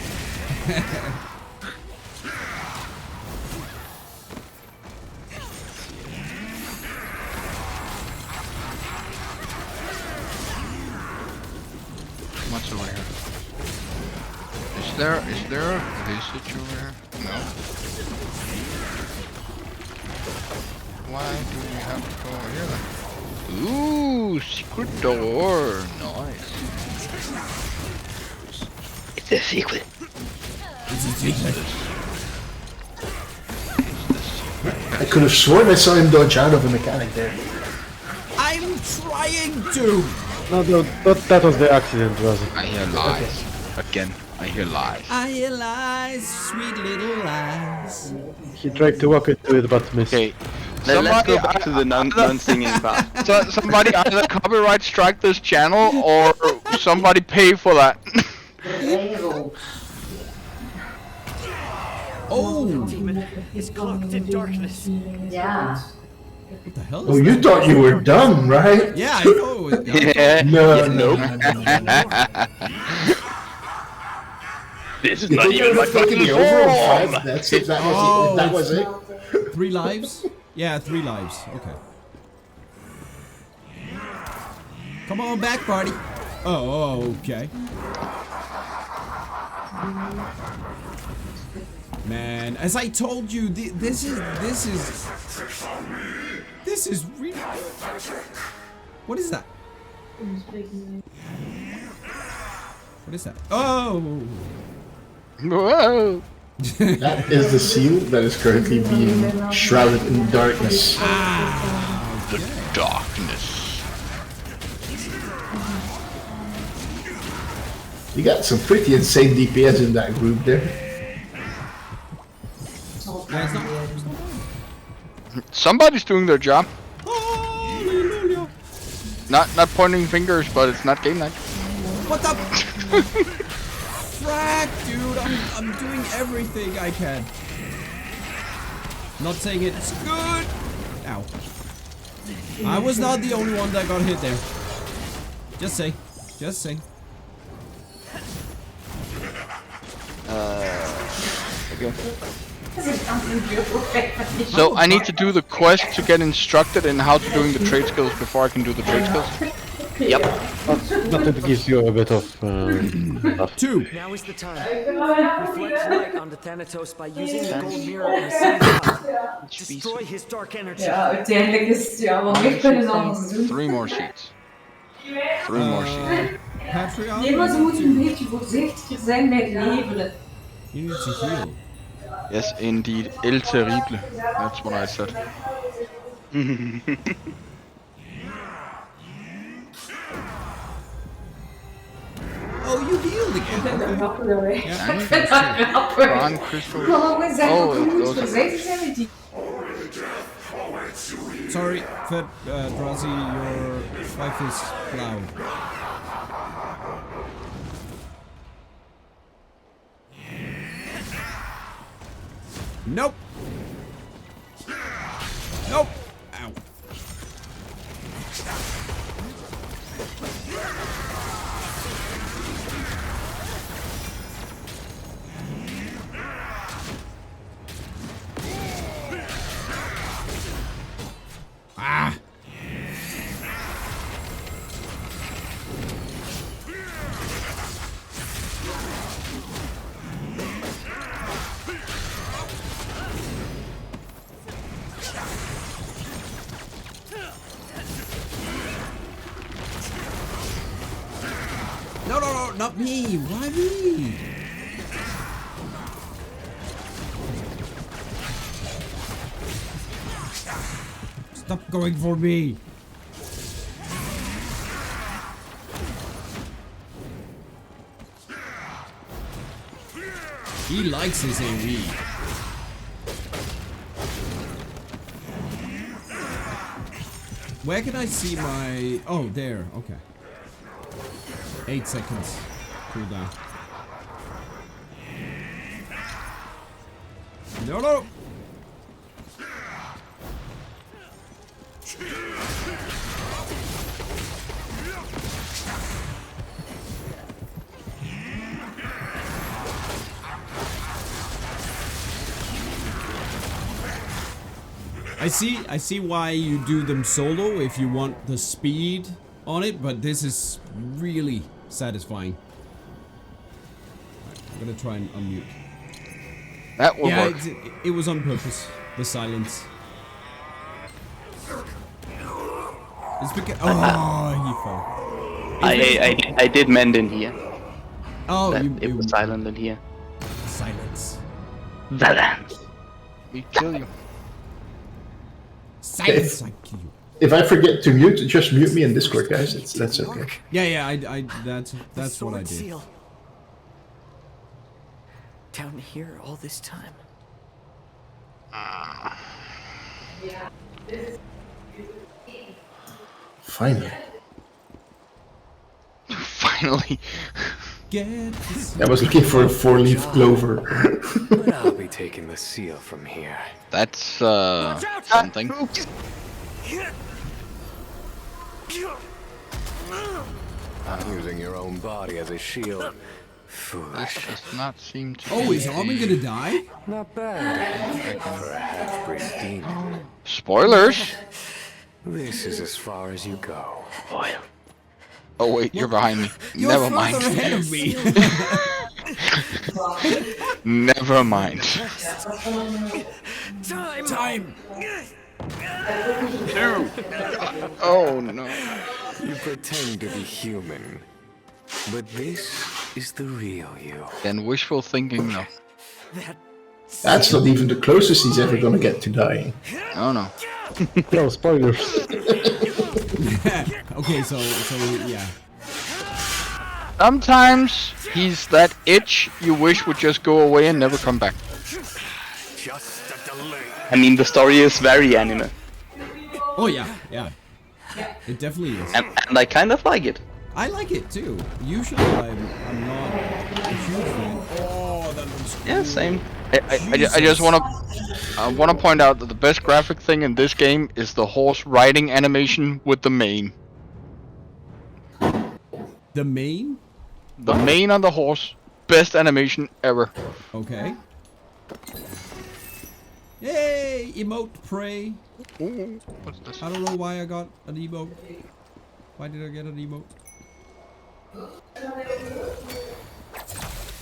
What's over here? Is there a visage over here? No. Why do we have to go over here then? Ooh, secret door. Nice. It's a secret. It's a secret. I could have sworn I saw him dodge out of a mechanic there. I'm trying to. No, that was the accident, was it? I hear lies. Again, I hear lies. I hear lies, sweet little lies. He tried to walk into it, but missed. Okay, let's go back to the non-singing part. So somebody either copyright strike this channel or somebody pay for that. Oh! It's cloaked in darkness. Yeah. What the hell is Oh, you that? thought you were done, right? Yeah, I thought it was. Yeah. No. This is You not think even you my were taking fucking the overall form. 5? That's it. That was it. 3 lives? Yeah, 3 lives. Okay. Come on back, party. Oh, okay. Man, as I told you, this is really good. What is that? What is that? Oh! Whoa! That is the seal that is currently being shrouded in darkness. The darkness. You got some pretty insane DPS in that group there. Yeah, it's not Somebody's doing their job. Hallelujah. Not pointing fingers, but it's not game night. What the? Frack, dude! I'm doing everything I can. Not saying it's good. Ow. I was not the only one that got hit there. Just say. Just say. Okay. So I need to do the quest to get instructed in how to doing the trade skills before I can do the trade skills. Yep. But it gives you a bit of stuff. 2. Now is the time. Reflect light onto Thanatos by using the gold mirror and a single destroy his dark energy. Ja, uiteindelijk is het ja wel meer kunnen anders doen. 3 more sheets. 3 more sheets. Patreon? Nee, maar ze moeten een beetje voorzichtiger zijn bij het leveren. You need to heal. Yes, indeed. El terrible. That's what I said. Oh, you healed again. Bronze crystal. Sorry, Drazi, your wife is loud. Nope. Nope. Ow. Ah. No, not me. Why me? Stop going for me. He likes his AoE. Where can I see my... Oh, there. Okay. 8 seconds. Cooldown. No, no. I see why you do them solo if you want the speed on it, but this is really satisfying. Right, I'm gonna try and unmute. That will work. It was on purpose. The silence. It's because he fell. I did mend in here. Oh, it was silent in here. Silence. Silence. We kill you. Silence. I kill you. If I forget to mute, just mute me in Discord, guys. That's okay. Yeah. That's what I did. Seal. Down here all this time. Finally. Finally. I was looking for a 4-leaf clover. But I'll be taking the seal from here. That's something. Using your own body as a shield. Foolish. This does not seem to. Oh, is Armin gonna die? Not bad. For a half-breed demon. Spoilers. This is as far as you go. Oil. Oh wait, you're behind me. You're Never mind. ahead of me. Never mind. Time. Oh no. You pretend to be human, but this is the real you. Then wishful thinking, no. That's not even the closest he's ever gonna get to dying. Oh no. No spoilers. Okay, so yeah. Sometimes he's that itch you wish would just go away and never come back. Just a delay. I mean, the story is very anime. Oh yeah. It definitely is. And I kind of like it. I like it too. Usually I'm not a huge fan. Oh, that looks cool. Yeah, same. I just want to point out that the best graphic thing in this game is the horse riding animation with the mane. The mane? The mane on the horse, best animation ever. Okay. Yay! Emote prey. Ooh, what's this? I don't know why I got an emote. Why did I get an emote?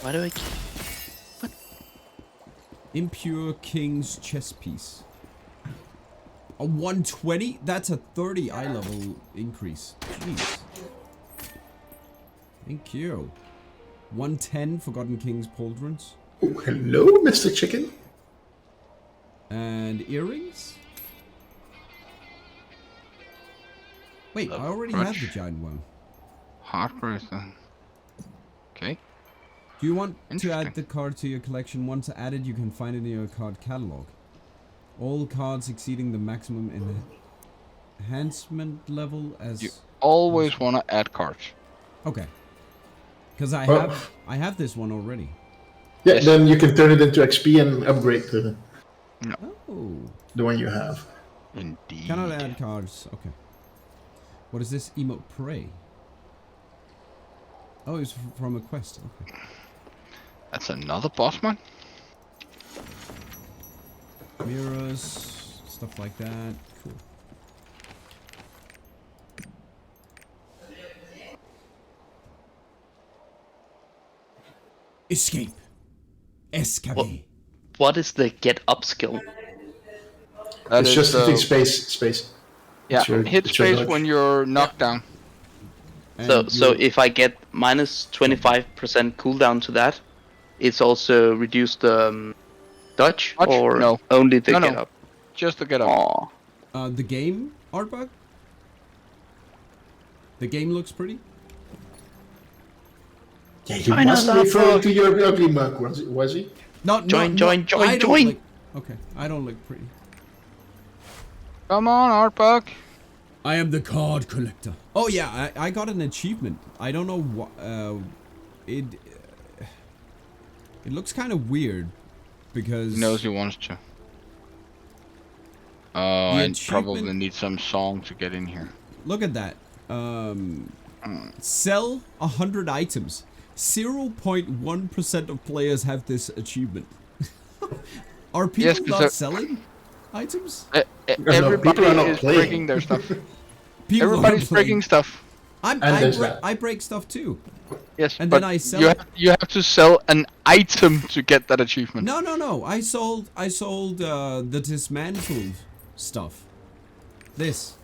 Why do I? What? Impure King's chess piece. A 120? That's a 30 eye level increase. Jeez. Thank you. 110 Forgotten King's pauldrons. Oh, hello, Mr. Chicken. And earrings? Wait, I already crutch. have the giant one. Heart person. Okay. Do you want to add the card to your collection? Once added, you can find it in your card catalog. All cards exceeding the maximum enhancement level as... You always want to add cards. Okay. Because I have this one already. Yeah, yes. Then you can turn it into XP and upgrade the Oh. The one you have. Indeed. Cannot add cards. Okay. What is this emote prey? Oh, it's from a quest. Okay. That's another boss man? Mirrors, stuff like that. Cool. Escape. Escape. What is the get up skill? It's just hitting space. Yeah, hit space when you're knocked down. So if I get minus 25% cooldown to that, it's also reduced dodge or no. Only the get up? Just the get up. The game art bug? The game looks pretty. Yeah, he wasn't referring to your ugly mug, was he? No, join. Okay, I don't look pretty. Come on, Artbug. I am the card collector. Oh yeah, I got an achievement. I don't know what. It looks kind of weird. because He knows he wants to. Oh, I probably need some song to get in here. Look at that. Sell 100 items. 0.1% of players have this achievement. Are people not selling items? Everybody is breaking their stuff. Everybody's breaking stuff. I break stuff too. Yes, and but then I sell. You have to sell an item to get that achievement. No. I sold the dismantled stuff. This.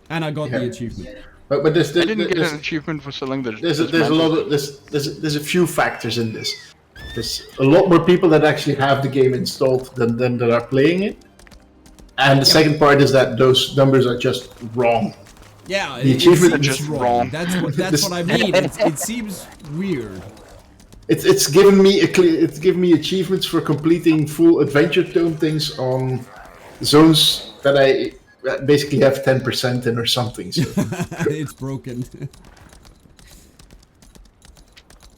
And I got the achievement. But I didn't get an achievement for selling the. There's a lot of there's a few factors in this. There's a lot more people that actually have the game installed than that are playing it. And the second part is that those numbers are just wrong. Yeah, the achievement is just wrong. That's what I mean. It seems weird. It's given me achievements for completing full adventure tome things on zones that I basically have 10% in or something. So. It's broken.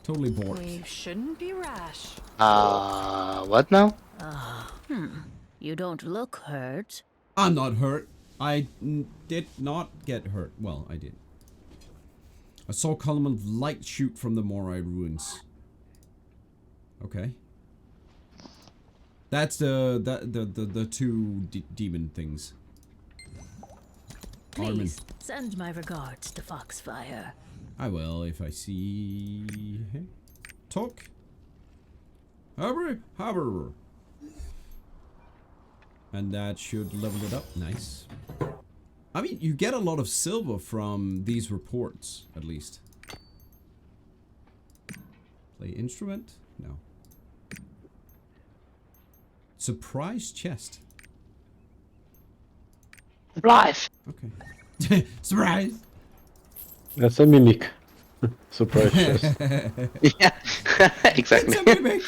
Totally bored. We shouldn't be rash. What now? You don't look hurt. I'm not hurt. I did not get hurt. Well, I did. I saw a column of light shoot from the Morai ruins. Okay. That's the two demon things. Please send my regards to Foxfire. I will if I see him. Talk. Hover. And that should level it up. Nice. I mean, you get a lot of silver from these reports, at least. Play instrument? No. Surprise chest. Surprise. Okay. Surprise. That's a mimic. Surprise chest. Yeah, exactly. It's a mimic.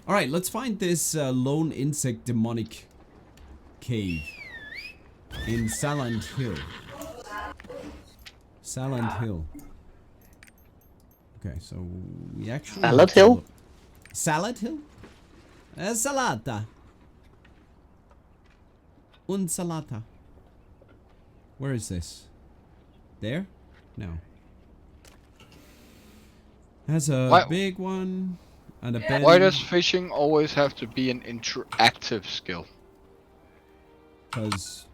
All right, let's find this lone insect demonic cave in Saland Hill. Saland Hill. Okay, so we actually... Salad Hill? Salad Hill? Salata. Un salata. Where is this? There? No. That's a big one. And a bend. Why does fishing always have to be an interactive skill? Because...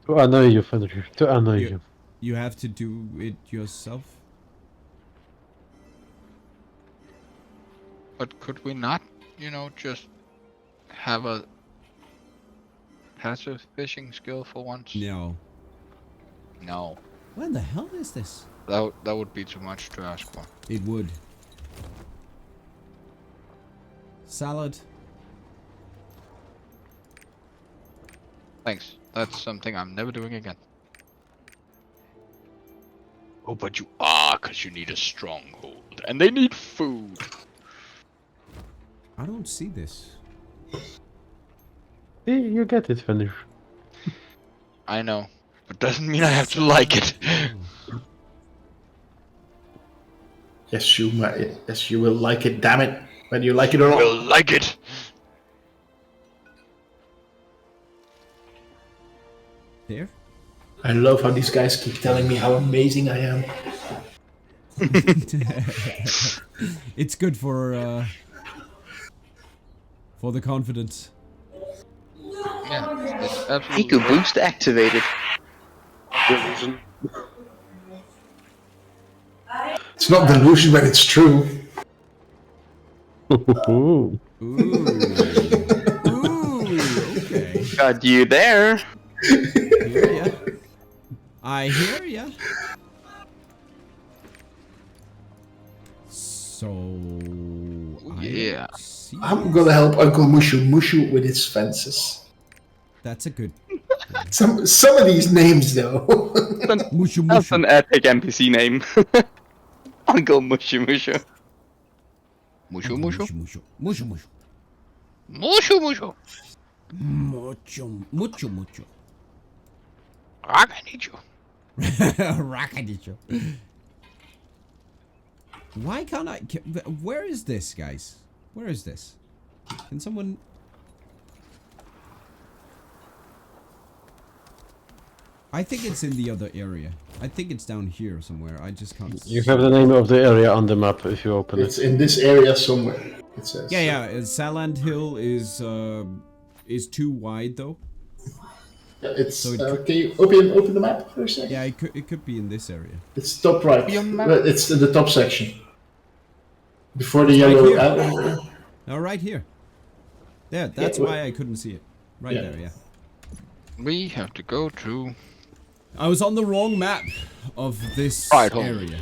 To annoy you, Fenrir. To annoy you. You have to do it yourself. But could we not, just have a passive fishing skill for once? No. No. What the hell is this? That would be too much to ask for. It would. Salad. Thanks. That's something I'm never doing again. Oh, but you are, because you need a stronghold. And they need food. I don't see this. Hey, you get it, Fenrir. I know. But doesn't mean I have to like it. Yes, you will like it, damn it. Whether you like it or not. Will like it. There? I love how these guys keep telling me how amazing I am. It's good for the confidence. Yeah, it's absolutely. Haiku boost activated. Delusion. It's not delusion when it's true. Ooh. Okay. Got you there. Hear ya. I hear ya. So... Yeah. I'm gonna help Uncle Mushu with his fences. That's a good... Some of these names, though. Mushu. That's an epic NPC name. Uncle Mushu. Mushu. Mushu. Mushu. Mushu. Mucho. Rakanicho. Rakanicho. Why can't I... Where is this, guys? Where is this? Can someone... I think it's in the other area. I think it's down here somewhere. I just can't... You have the name of the area on the map if you open it. It's in this area somewhere, it says. Yeah. Saland Hill is too wide though. Yeah, it's so can you open the map for a second? Yeah, it could be in this area. It's top right. It's in the top section. Before the yellow arrow. Oh, right here. Yeah, that's why I couldn't see it. Right there, yeah. We have to go to... I was on the wrong map of this area.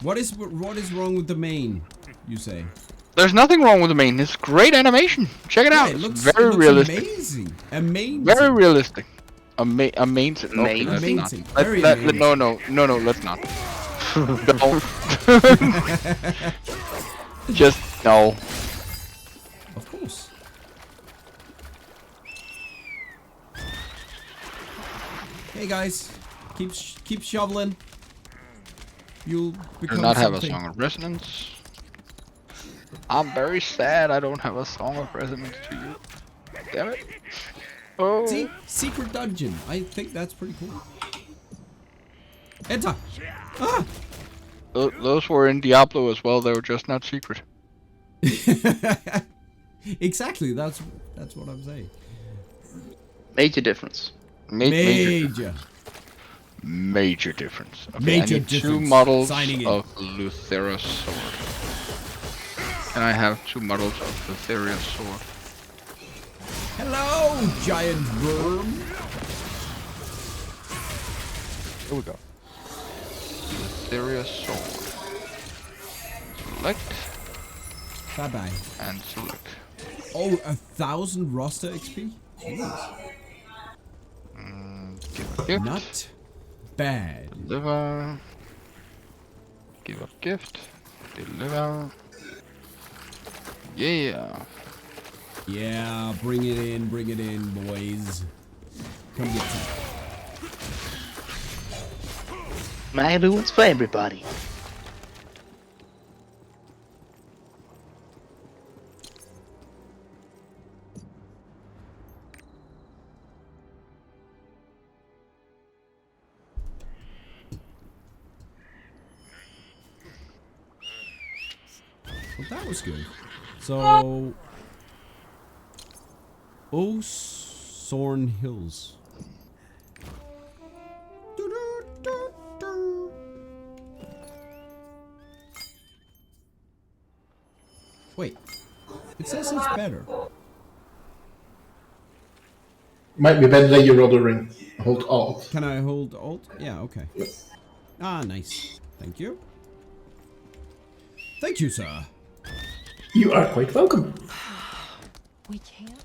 What is wrong with the main, you say? There's nothing wrong with the main. It's great animation. Check it out. It looks very realistic. Amazing. Very realistic. Amazing. Amazing. No, let's not. No. Just no. Of course. Hey guys, keep shoveling. You'll become Do not have something. a song of resonance. I'm very sad I don't have a song of resonance to you. Damn it. Oh. See, secret dungeon. I think that's pretty cool. Enter. Ah. Those were in Diablo as well. They were just not secret. Exactly. That's what I'm saying. Major difference. Major difference. Okay, Major I need difference. 2 models Signing of Luthera's sword. And I have 2 models of Luthera's sword. Hello, giant worm. Here we go. Luthera's sword. Select. Bye bye. And select. Oh, 1,000 roster XP? Jeez. Give a gift. Not bad. Deliver. Give a gift. Deliver. Yeah. Yeah, bring it in, boys. Come get some. Macaroons for everybody. Well, that was good. So, Sorn Hills. Wait, it says it's better. Might be better than your other ring. Hold Alt. Can I hold Alt? Yeah, okay. Ah, nice. Thank you. Thank you, sir. You are quite welcome. We can't.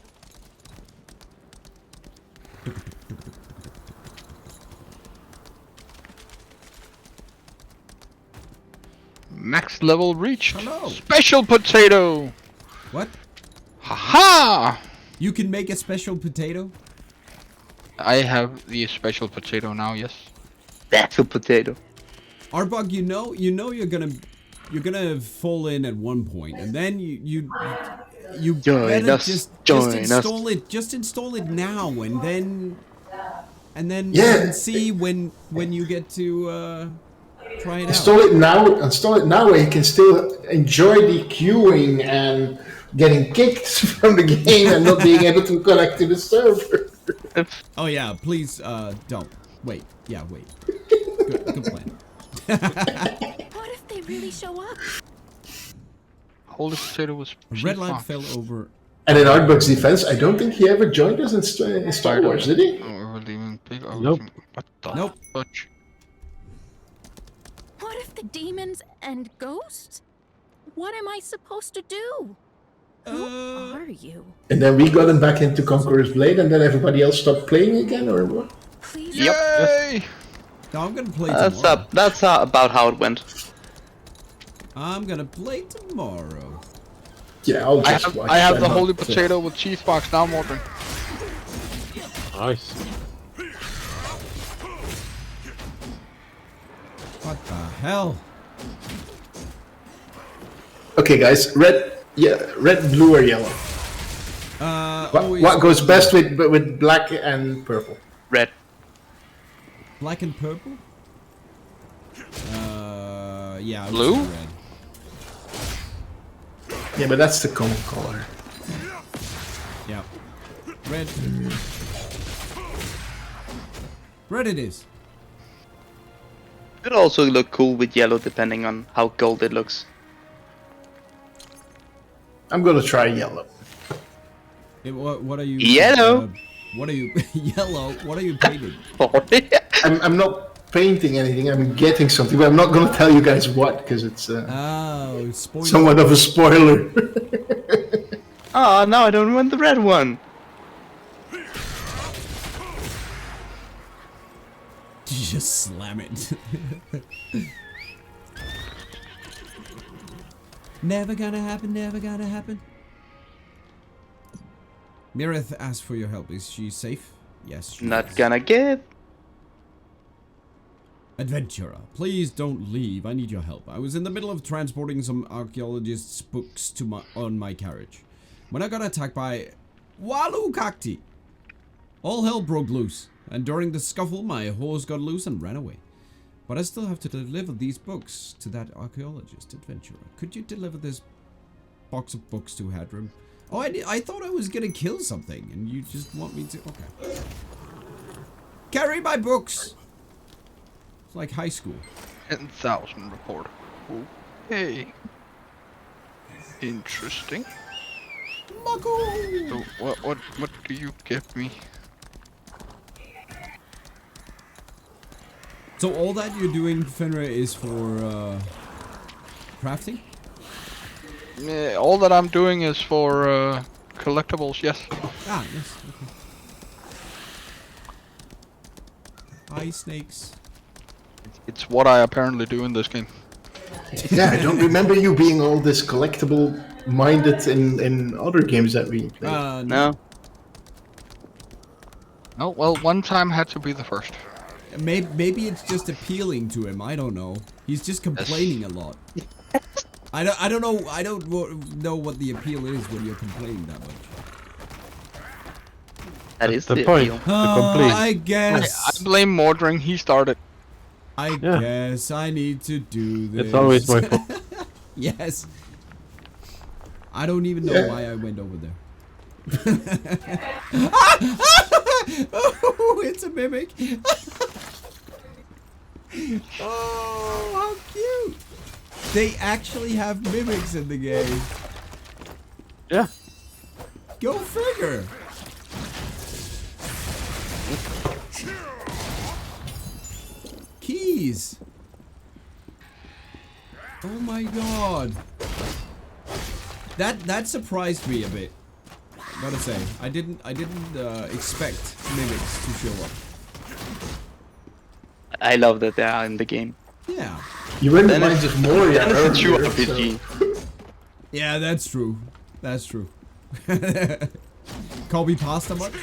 Max level reached. Hello. Special potato. What? Haha! You can make a special potato? I have the special potato now, yes. That's a potato. Arbog, you know you're gonna fall in at one point, and then you better just install it. Just install it now, and then you can see when you get to try it Install it now where you can still enjoy the queuing and getting kicked from the game and not being able to connect to the server. Oh yeah, please don't. Wait. Yeah, wait. Good plan. What if they really show up? Holy potato was Red light fell over. And in Artbug's defense, I don't think he ever joined us in Star Wars, did he? Oh, we're leaving big. Nope. What the Nope. fudge? What if the demons and ghosts? What am I supposed to do? Who are you? And then we got him back into Conqueror's Blade, and then everybody else stopped playing again, or what? Please. Yay! No, I'm gonna play tomorrow. That's about how it went. I'm gonna play tomorrow. Yeah, I'll just watch. I have the holy potato with cheese box now, Morgan. Nice. What the hell? Okay, guys. Red, blue, or yellow. What goes best with black and purple? Red. Black and purple? Yeah. Blue? Red. Yeah, but that's the common color. Yeah. Red. Red it is. Could also look cool with yellow, depending on how gold it looks. I'm gonna try yellow. What are you? Yellow. What are you? Yellow. What are you painting? I'm not painting anything. I'm getting something, but I'm not gonna tell you guys what because it's somewhat of a spoiler. Oh, now I don't want the red one. Just slam it. Never gonna happen, never gonna happen. Mirith asked for your help. Is she safe? Yes, she Not is. gonna get. Adventurer, please don't leave. I need your help. I was in the middle of transporting some archaeologists' books to on my carriage when I got attacked by Walukakti. All hell broke loose, and during the scuffle, my horse got loose and ran away. But I still have to deliver these books to that archaeologist adventurer. Could you deliver this box of books to Hadrim? Oh, I thought I was gonna kill something, and you just want me to... Okay. Carry my books! It's like high school. 10,000 report. Okay. Interesting. So what do you give me? So all that you're doing, Fenrir, is for crafting? Yeah, all that I'm doing is for collectibles, yes. Ah, yes. Okay. Hi, snakes. It's what I apparently do in this game. Yeah, I don't remember you being all this collectible minded in other games that we played. No. Oh, well, one time had to be the first. Maybe it's just appealing to him. I don't know. He's just complaining a lot. I don't know. I don't know what the appeal is when you're complaining that much. That is the point. appeal. I guess. I blame Mordring. He started. I guess I need to do this. It's always my fault. Yes. I don't even know why I went over there. Oh, it's a mimic. Oh, how cute. They actually have mimics in the game. Yeah. Go figure. Keys. Oh my god. That surprised me a bit. Gotta say, I didn't expect mimics to show up. I love that they are in the game. Yeah. You were in the minds of Moria earlier, RPG. Yeah, that's true. That's true. Colby pasta much?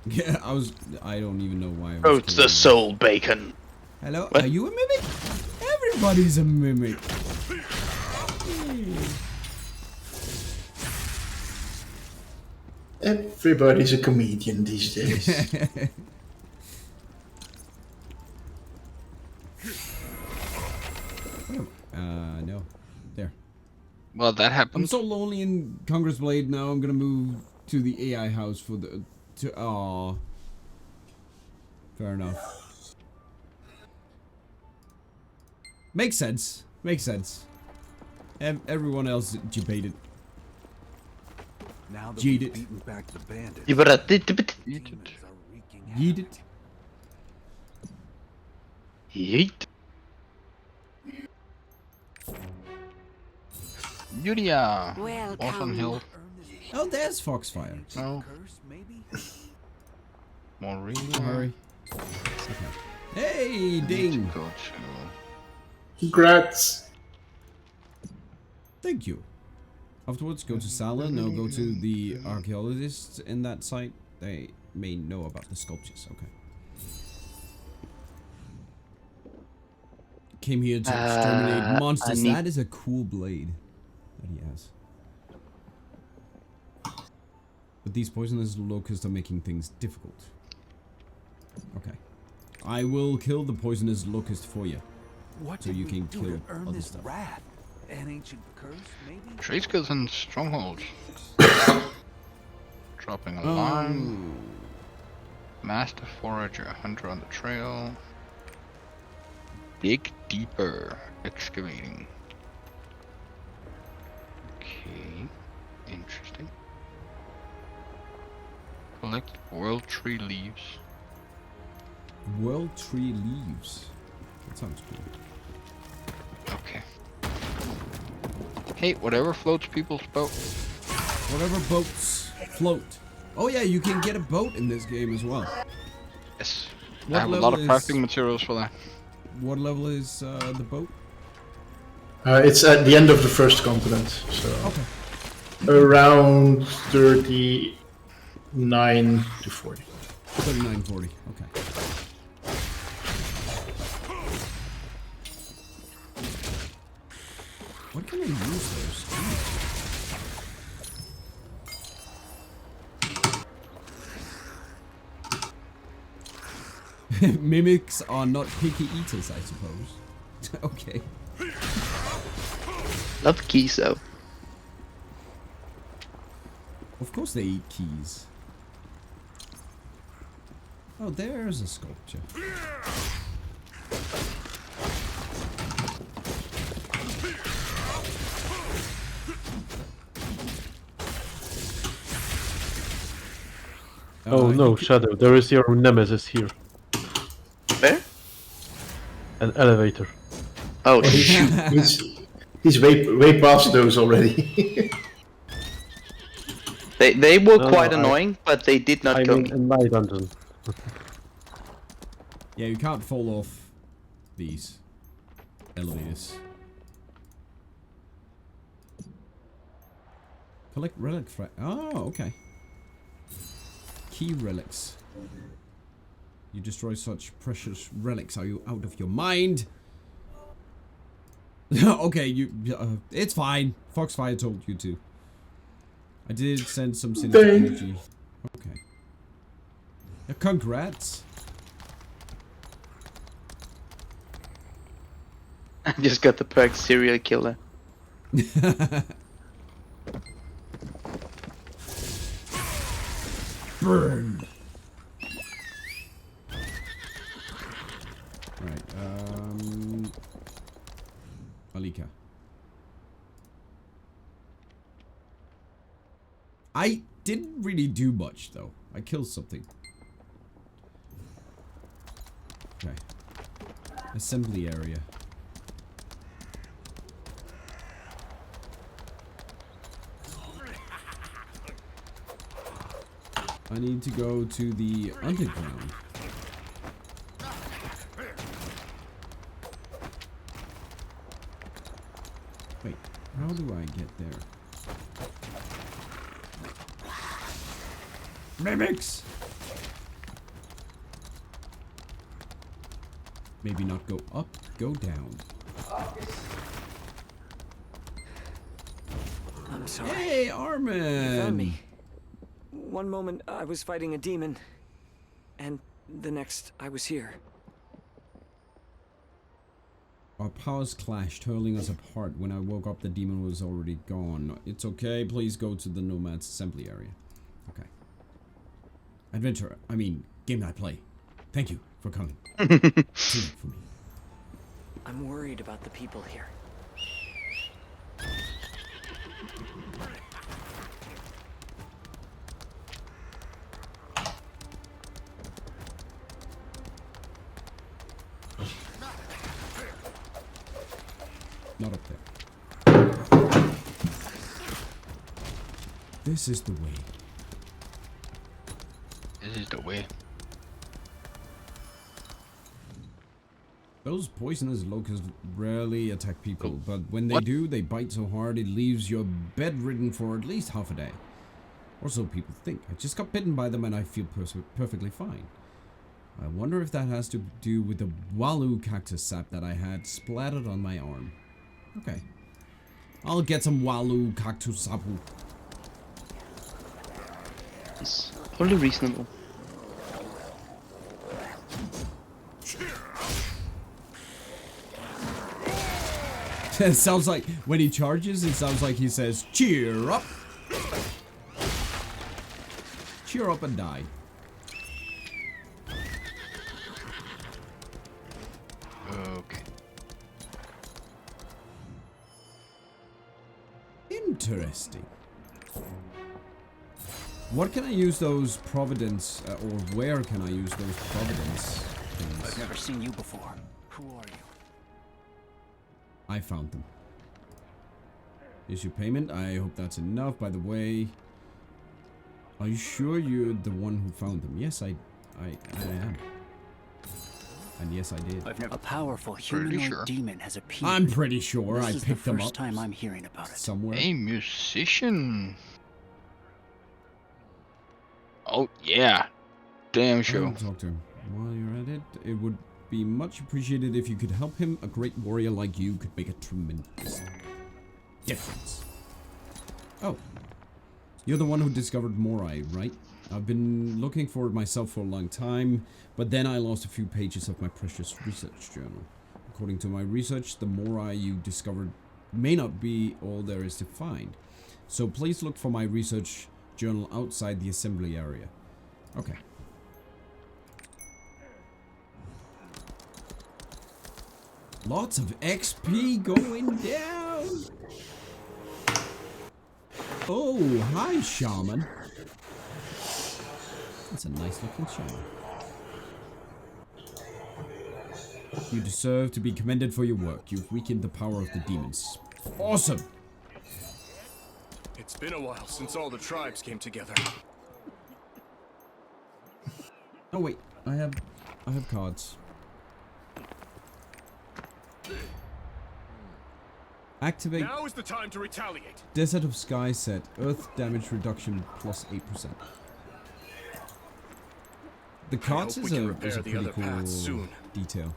Yeah, I don't even know why I was It's the soul bacon. Hello? What? Are you a mimic? Everybody's a mimic. Everybody's a comedian these days. No. There. Well, that happened. I'm so lonely in Congress Blade now. I'm gonna move to the AI house for the... Aww. Fair enough. Makes sense. Makes sense. Everyone else debated. Now that Yeet we've it. beaten back the bandits, Yeet it. Yeet it. Yeet. Yuria. Welcome. Awesome hill. Oh, there's Foxfire. Oh. Maureen. Hurry. Okay. Hey, Ding. Congrats. Thank you. Afterwards, go to Sala. No, go to the archaeologists in that site. They may know about the sculptures. Okay. Came here to exterminate monsters. That is a cool blade that he has. But these poisonous locusts are making things difficult. Okay. I will kill the poisonous locust for you. What so you can kill other stuff. Wrath? An ancient curse, maybe? Trade skills and strongholds. Dropping a line. Master Forager, Hunter on the trail. Dig deeper. Excavating. Okay. Interesting. Collect world tree leaves. World tree leaves. That sounds cool. Okay. Hey, whatever floats people's boat. Whatever boats float. Oh yeah, you can get a boat in this game as well. Yes. What I have a lot of crafting materials for that. What level is the boat? It's at the end of the first continent, so around 39 to 40. 39, 40. Okay. What can I use those? Mimics are not picky eaters, I suppose. Okay. Love keys though. Of course they eat keys. Oh, there's a sculpture. Oh no, Shadow, there is your nemesis here. Where? An elevator. Oh, he's way past those already. They were quite annoying, but they did not kill me. In my dungeon. Yeah, you can't fall off these elevators. Collect relic oh, okay. Key relics. You destroy such precious relics. Are you out of your mind? Okay, it's fine. Foxfire told you to. I did send some synergy. Okay. Yeah, congrats. I just got the perk serial killer. Burn. Right, Malika. I didn't really do much though. I killed something. Okay. Assembly area. I need to go to the underground. Wait, how do I get there? Mimics! Maybe not go up, go down. I'm sorry. Hey, Armin! You found me. One moment I was fighting a demon, and the next I was here. Our powers clashed, hurling us apart. When I woke up, the demon was already gone. It's okay, please go to the Nomad's assembly area. Okay. Adventure, I mean, game I play. Thank you for coming. For me. I'm worried about the people here. Not up there. This is the way. This is the way. Those poisonous locusts rarely attack people, but when they do, they bite so hard it leaves you bedridden for at least half a day. Or so people think. I just got bitten by them and I feel perfectly fine. I wonder if that has to do with the Walu cactus sap that I had splattered on my arm. Okay. I'll get some Walu cactus sapu. It's totally reasonable. It sounds like, when he charges, it sounds like he says, cheer up! Cheer up and die. Okay. Interesting. What can I use those Providence, or where can I use those Providence things? I've never seen you before. Who are you? I found them. Issue payment. I hope that's enough. By the way, are you sure you're the one who found them? Yes, I am. And yes, I did. I've never. A powerful humanoid demon has appeared. I'm pretty sure I This is picked the them first up time I'm hearing about it. somewhere. A musician. Oh yeah, damn sure. I'll talk to him. While you're at it, it would be much appreciated if you could help him. A great warrior like you could make a tremendous difference. Oh, you're the one who discovered Morai, right? I've been looking for it myself for a long time, but then I lost a few pages of my precious research journal. According to my research, the Morai you discovered may not be all there is to find. So please look for my research journal outside the assembly area. Okay. Lots of XP going down. Oh, hi, shaman. That's a nice looking shaman. You deserve to be commended for your work. You've weakened the power of the demons. Awesome. It's been a while since all the tribes came together. Oh wait, I have cards. Activate. Now is the time to retaliate. Desert of Sky set. Earth damage reduction plus 8%. The cards is a pretty cool detail.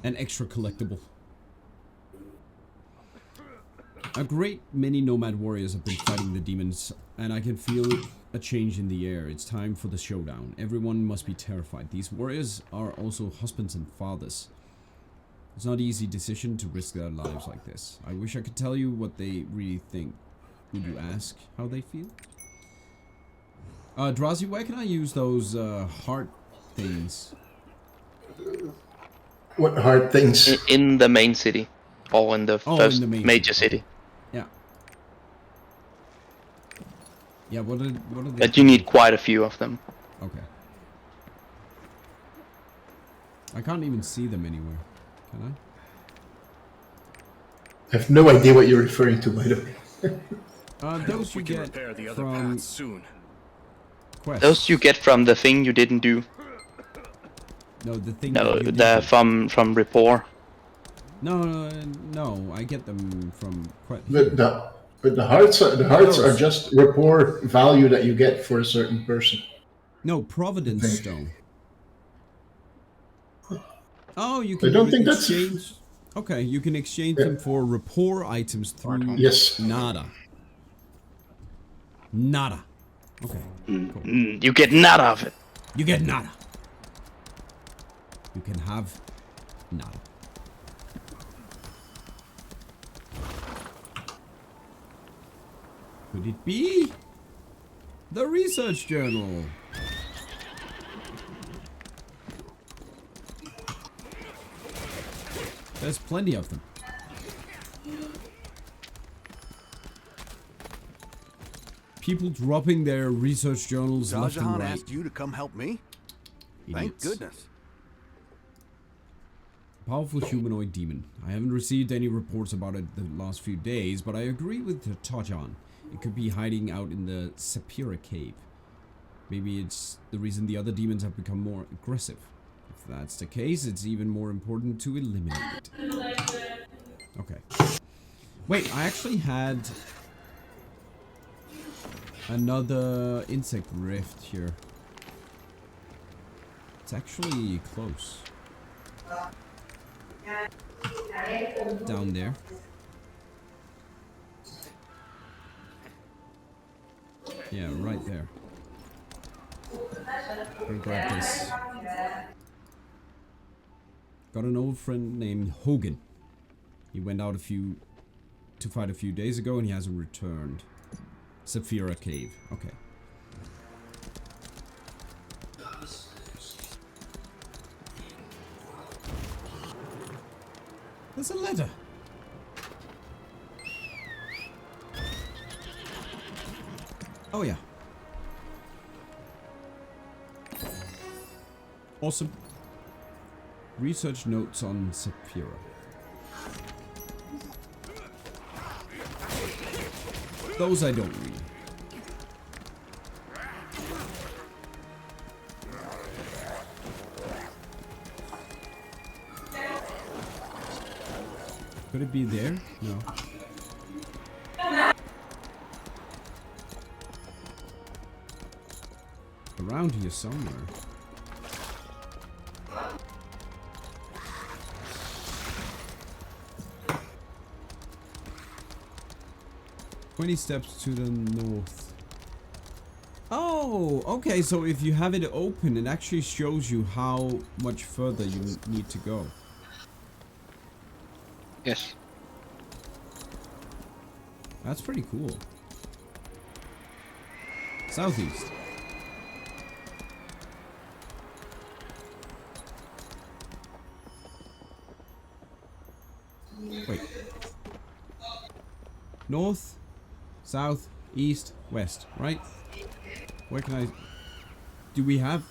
An extra collectible. A great many nomad warriors have been fighting the demons, and I can feel a change in the air. It's time for the showdown. Everyone must be terrified. These warriors are also husbands and fathers. It's not an easy decision to risk their lives like this. I wish I could tell you what they really think. Would you ask how they feel? Drazi, where can I use those heart things? What hard things? In the main city, or in the first major city. Yeah. Yeah. What are they? But you need quite a few of them. Okay. I can't even see them anywhere. Can I have no idea what you're referring to, by the way. Those you get from quests. Those you get from the thing you didn't do. No, the thing. No, from rapport. No, I get them from quests. But the hearts are just rapport value that you get for a certain person. No, Providence Stone. Oh, you can. I don't think exchange. Okay, you can exchange them for rapport items through Nada. Nada. Okay. Cool. You get nada of it. You get nada. You can have nada. Could it be the research journal? There's plenty of them. People dropping their research journals left and right. asked you to come help me? Thank goodness. Powerful humanoid demon. I haven't received any reports about it the last few days, but I agree with Tajan. It could be hiding out in the Sapphira cave. Maybe it's the reason the other demons have become more aggressive. If that's the case, it's even more important to eliminate it. Okay. Wait, I actually had another insect rift here. It's actually close. Down there. Yeah, right there. I'll grab this. Got an old friend named Hogan. He went out to fight a few days ago and he hasn't returned. Sapphira Cave. Okay. There's a letter. Oh yeah. Awesome. Research notes on Sapphira. Those I don't read. Could it be there? No. Around here somewhere. "20 steps to the north." Oh, okay, so if you have it open, it actually shows you how much further you need to go. Yes. That's pretty cool. Southeast. Wait. North, south, east, west, right? Where can I... Do we have...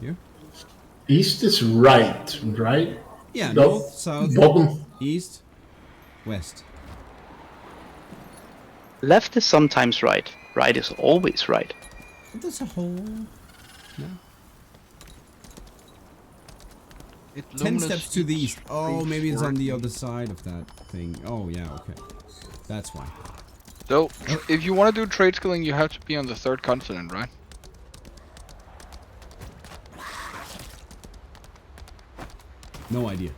Here? East is right? Yeah, The north, south, bottom. east, west. Left is sometimes right. Right is always right. There's a hole. No. 10 steps to the east. Oh, maybe it's on the other side of that thing. Oh, yeah, okay. That's why. So, if you want to do trade skilling, you have to be on the third continent, right? No idea.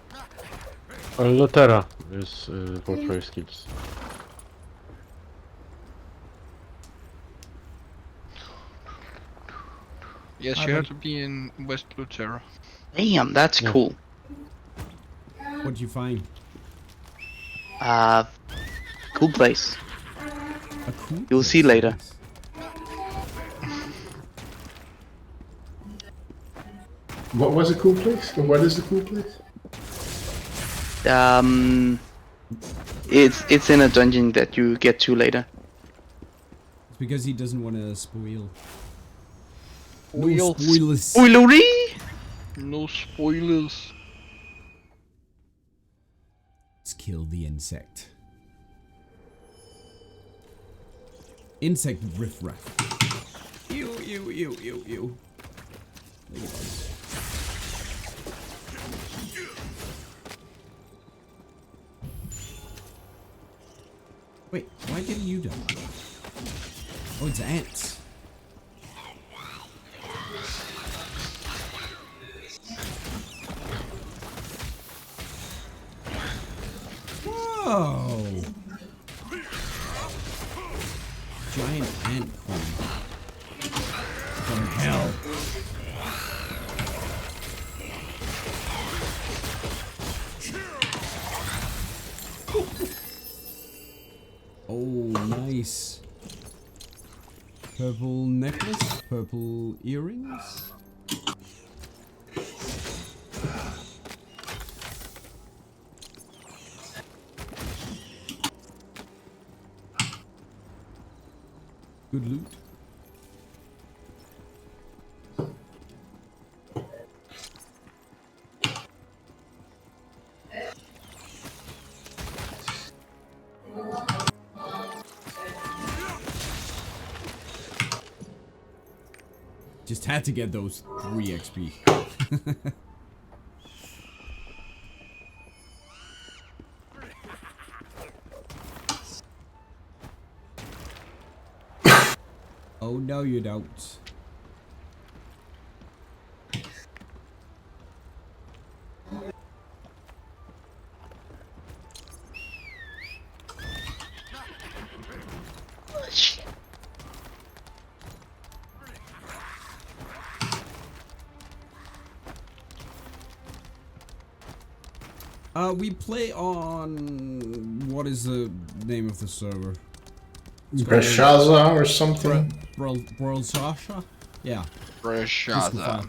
Lutera is for trade skills. Yes, you have to be in West Lutera. Damn, that's cool. What'd you find? Cool place. A cool You'll see later. What was a cool place? Or what is the cool place? It's in a dungeon that you get to later. It's because he doesn't want to spoil. No spoilers. Spoilery! No spoilers. Let's kill the insect. Insect riffraff. Ew, ew, ew, ew, ew. Ladybugs. Wait, why didn't you die? Oh, it's ants. Whoa! Giant ant queen. From hell. Oh, nice. Purple necklace, purple earrings. Good loot. just had to get those 3 XP. Oh no, you don't. We play on... What is the name of the server? Breshaza or something? Brelshaza? Yeah. Breshaza.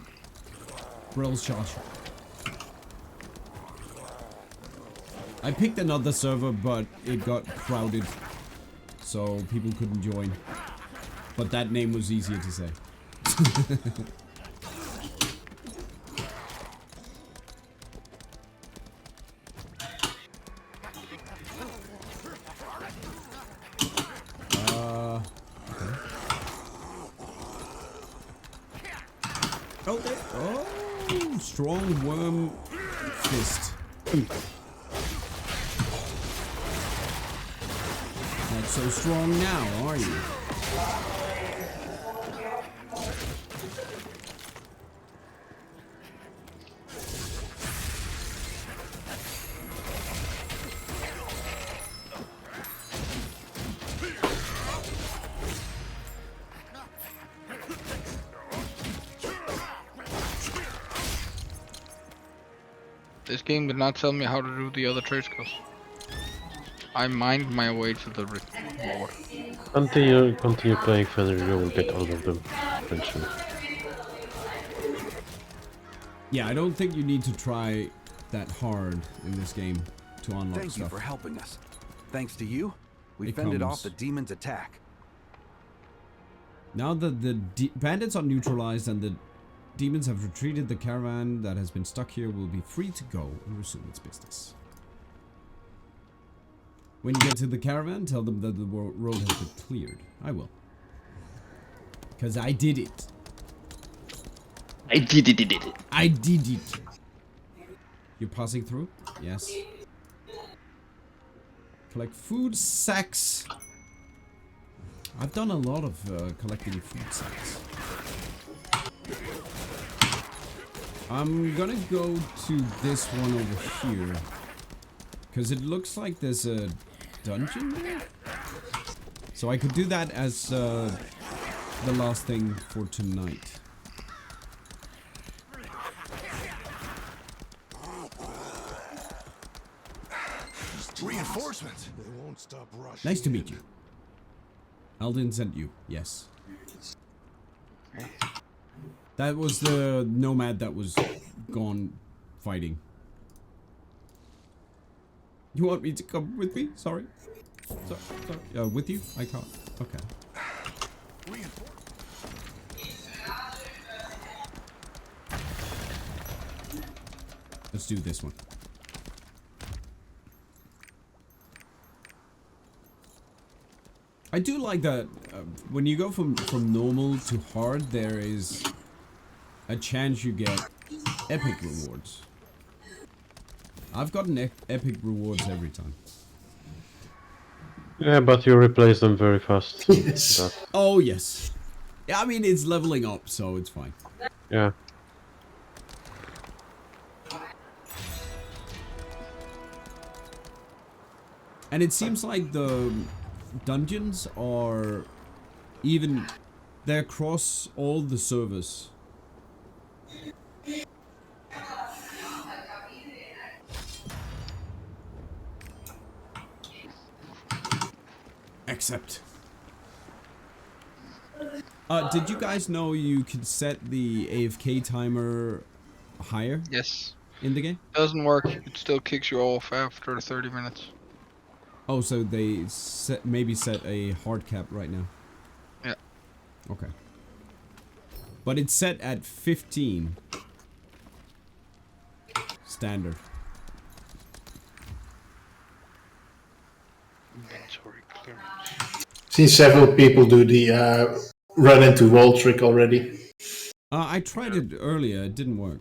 Brelshaza. I picked another server, but it got crowded. So people couldn't join. But that name was easier to say. Oh, strong worm fist. Not so strong now, are you? This game did not tell me how to do the other trade skills. I mined my way to the reward. Continue playing further, you will get all of them eventually. Yeah, I don't think you need to try that hard in this game to unlock Thank stuff. you for helping us. Thanks to you, we It fended comes. off the demon's attack. Now that the bandits are neutralized and the demons have retreated, the caravan that has been stuck here will be free to go and resume its business. When you get to the caravan, tell them that the road has been cleared. I will. Because I did it. I did it. I did it. You're passing through? Yes. Collect food sacks. I've done a lot of collecting food sacks. I'm gonna go to this one over here. Because it looks like there's a dungeon there. So I could do that as the last thing for tonight. Reinforcements. They won't stop rushing. Nice to meet you. Aldin sent you. Yes. That was the nomad that was gone fighting. You want me to come with me? Sorry. Sorry. With you? I can't. Okay. Let's do this one. I do like that when you go from normal to hard, there is a chance you get epic rewards. I've gotten epic rewards every time. Yeah, but you replace them very fast. Yes. Oh, yes. Yeah, I mean, it's leveling up, so it's fine. Yeah. And it seems like the dungeons are even... They're across all the servers. Except... did you guys know you could set the AFK timer higher? Yes. In the game? Doesn't work. It still kicks you off after 30 minutes. Oh, so they maybe set a hard cap right now? Yeah. Okay. But it's set at 15. Standard. Inventory clearance. Seen several people do the run into wall trick already. I tried it earlier. It didn't work.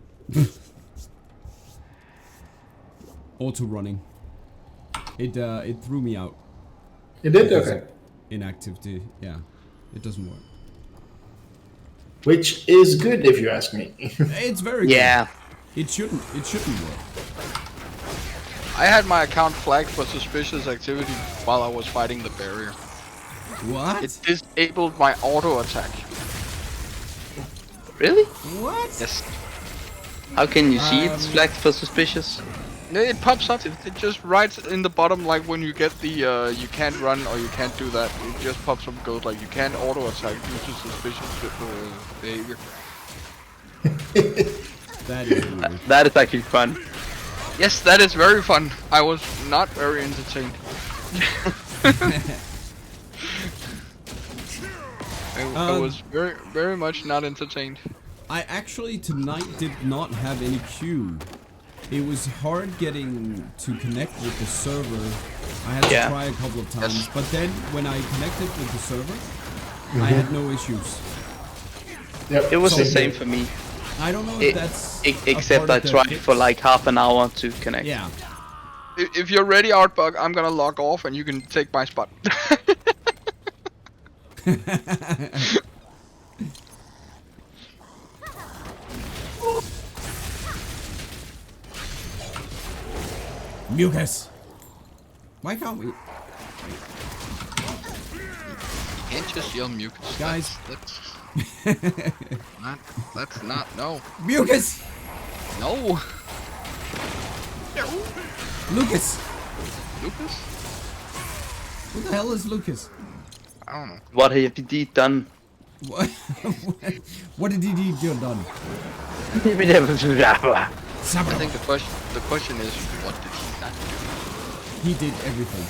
Auto running. It threw me out. It did? Okay. Inactivity. Yeah. It doesn't work. Which is good if you ask me. It's very good. Yeah. It shouldn't work. I had my account flagged for suspicious activity while I was fighting the barrier. What? It disabled my auto attack. Really? What? Yes. How can you see it's flagged for suspicious? It pops up. It just writes in the bottom, like when you get the you can't run or you can't do that. It just pops up and goes like you can't auto attack due to suspicious behavior. That is weird. That is actually fun. Yes, that is very fun. I was not very entertained. I was very much not entertained. I actually tonight did not have any queue. It was hard getting to connect with the server. I had to try a couple of times, but then when I connected with the server, I had no issues. Yep. It was the same for me. I don't know if that's except I tried for like half an hour to connect. Yeah. If you're ready, Artbug, I'm gonna log off and you can take my spot. Mucus. Why can't we? You can't just yell mucus, guys. That's not no. Mucus. No. Lucas. Lucas? Who the hell is Lucas? I don't know. What have you done? What did he do done? I think the question is, what did he not do? He did everything.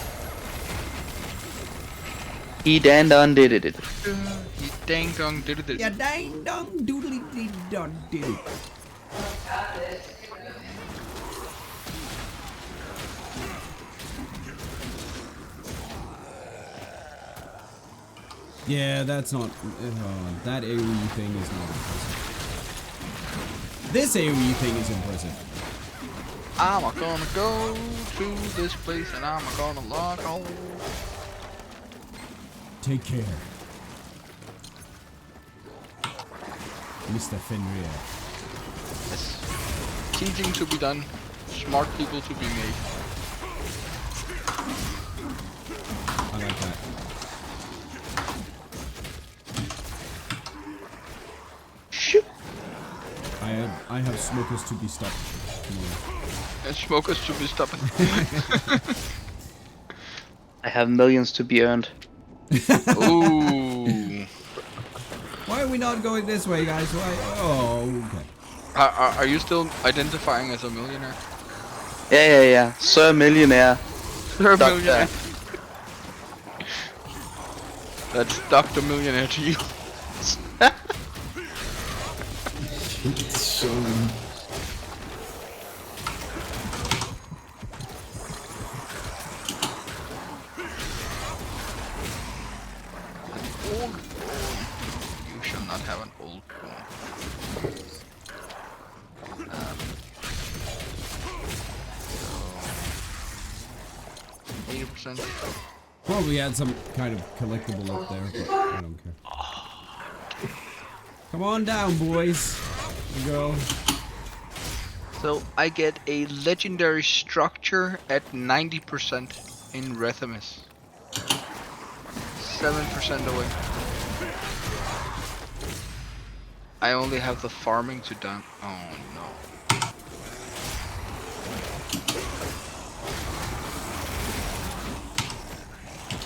He dang done did it. He dang dong did it. Yeah, dang dong doodly dee dong did it. Yeah, that's not. That AoE thing is not impressive. This AoE thing is impressive. I'm gonna go to this place and I'm gonna log on. Take care, Mr. Fenrir. Yes. Teaching to be done. Smart people to be made. I like that. Shoot. I have smokers to be stopped. And smokers to be stopped. I have millions to be earned. Ooh. Why are we not going this way, guys? Why? Oh, okay. Are you still identifying as a millionaire? Yeah. Sir Millionaire. Sir Millionaire. That's Dr. Millionaire to you. So... Old bone. You shall not have an old bone. 80%. Probably had some kind of collectible up there, but I don't care. Come on down, boys and girls. So I get a legendary structure at 90% in Rethimus. 7% away. I only have the farming to done. Oh no.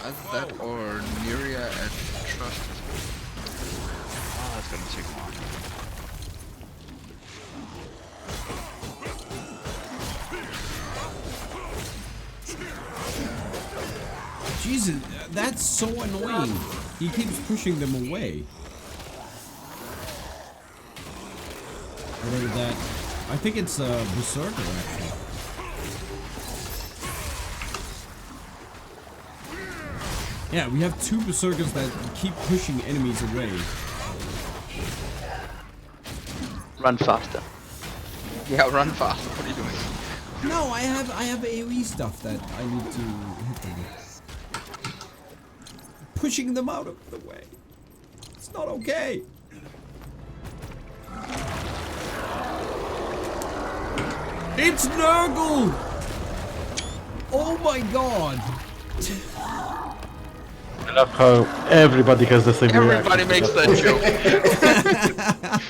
Either that or Neria at Trust. Oh, that's gonna take long. Jesus, that's so annoying. He keeps pushing them away. Whatever that. I think it's a Berserker actually. Yeah, we have two Berserkers that keep pushing enemies away. Run faster. Yeah, run faster. What are you doing? No, I have AoE stuff that I need to hit them with. Pushing them out of the way. It's not okay. It's Nurgle! Oh my god! I love how everybody has the same Everybody reaction makes to that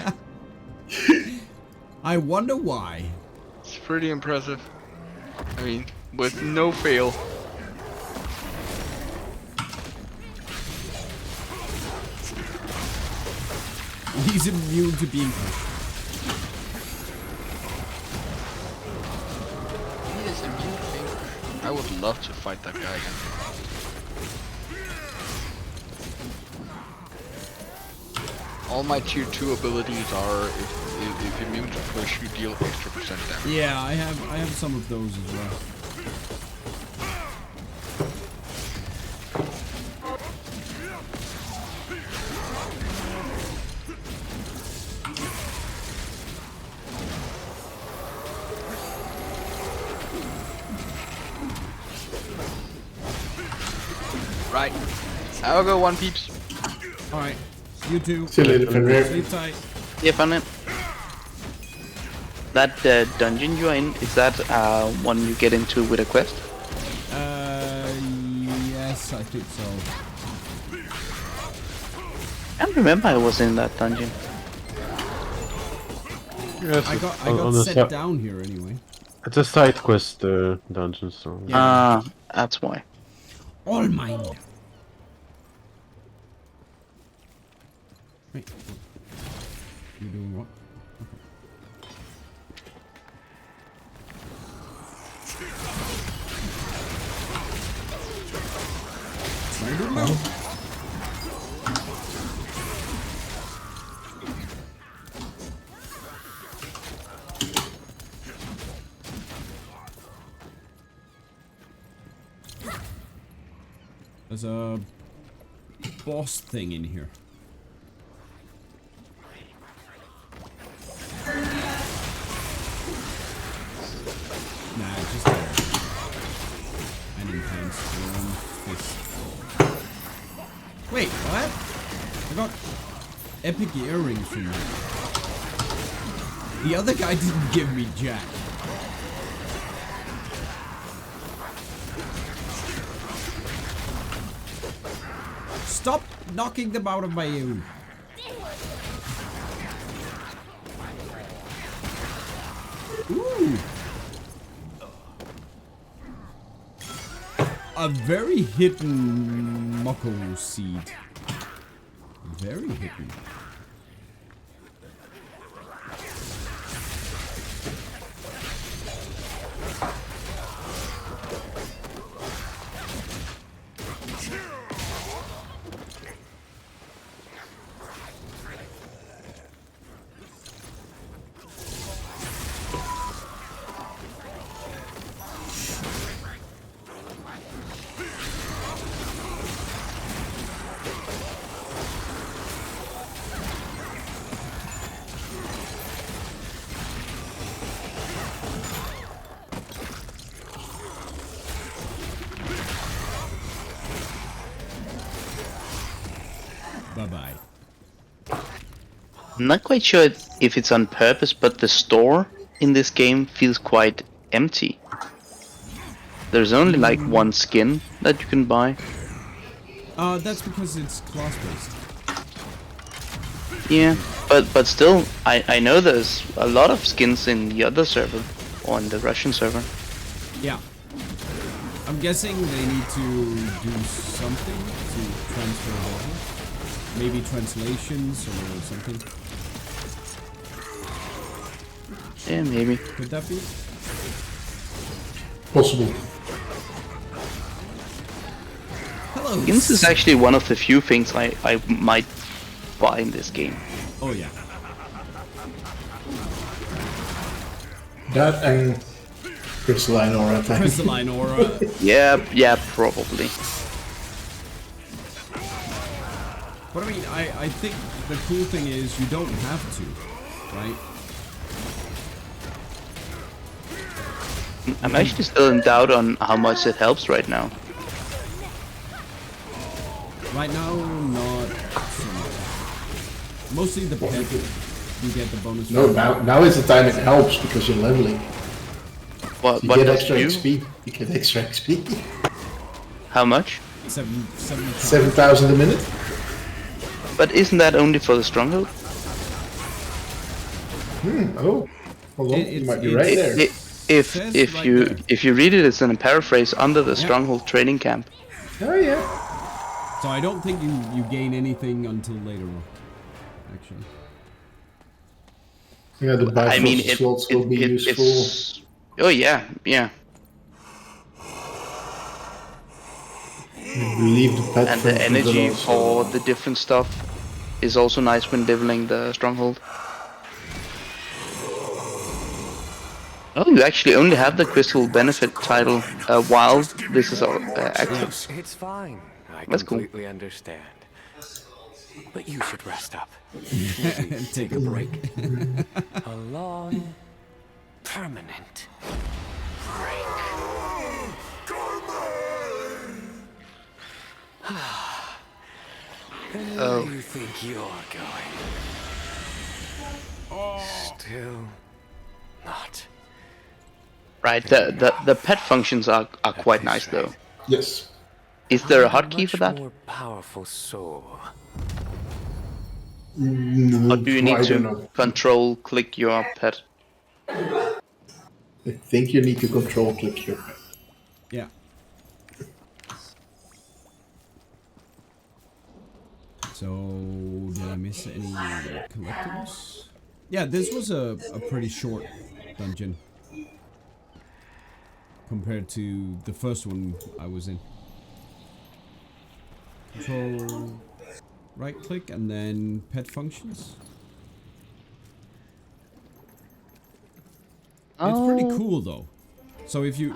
joke. I wonder why. It's pretty impressive. I mean, with no fail. He's immune to being pushed. He is immune to being pushed. I would love to fight that guy again. All my tier 2 abilities are if immune to push, you deal extra percent damage. Yeah, I have some of those as well. Right. Have a good one, peeps. Alright. You too. See you later, Fenrir. Sleep tight. Yeah, fun. That dungeon you're in, is that one you get into with a quest? Yes, I think so. I don't remember I was in that dungeon. Yes, I got set down here anyway. It's a side quest dungeon, so. Ah, that's why. All mine. Wait. You doing what? Okay. I don't know. There's a boss thing in here. Nah, just an enhanced fist. Wait, what? I got epic earrings from that. The other guy didn't give me jack. Stop knocking them out of my ear. Ooh. A very hidden Moko seed. Very hidden. Bye-bye. I'm not quite sure if it's on purpose, but the store in this game feels quite empty. There's only like one skin that you can buy. That's because it's class-based. Yeah, but still, I know there's a lot of skins in the other server, or in the Russian server. Yeah. I'm guessing they need to do something to transfer over. Maybe translations or something. Yeah, maybe. Could that be? Possible. Hello. Skins is actually one of the few things I might buy in this game. Oh yeah. That and crystalline aura. Crystalline aura. Yeah, probably. But I mean, I think the cool thing is you don't have to, right? I'm actually still in doubt on how much it helps right now. Right now, not so much. Mostly the pet, you get the bonus. No, now is the time it helps because you're leveling. What you get extra you? XP. You get extra XP. How much? 7,000 a minute. But isn't that only for the stronghold? Oh, hold on. You might be right there. If you read it, it's in a paraphrase under the stronghold training camp. Oh yeah. So I don't think you gain anything until later on, actually. Yeah, the Bifrost slots will be useful. Oh yeah. Leave the pet And the energy for the different stuff is also nice when leveling the stronghold. Oh, you actually only have the crystal benefit title while this is active. It's fine. I That's cool. completely understand. But you should rest up. Take a break. A long, permanent break. And where do you think you're going? Still not. Right, the pet functions are quite nice though. Yes. Is there a hotkey for that? More powerful soul. Or do you need to control click your pet? I think you need to control click your pet. Yeah. So, did I miss any collectibles? Yeah, this was a pretty short dungeon compared to the first one I was in. Control, right click, and then pet functions. It's pretty cool though. So if you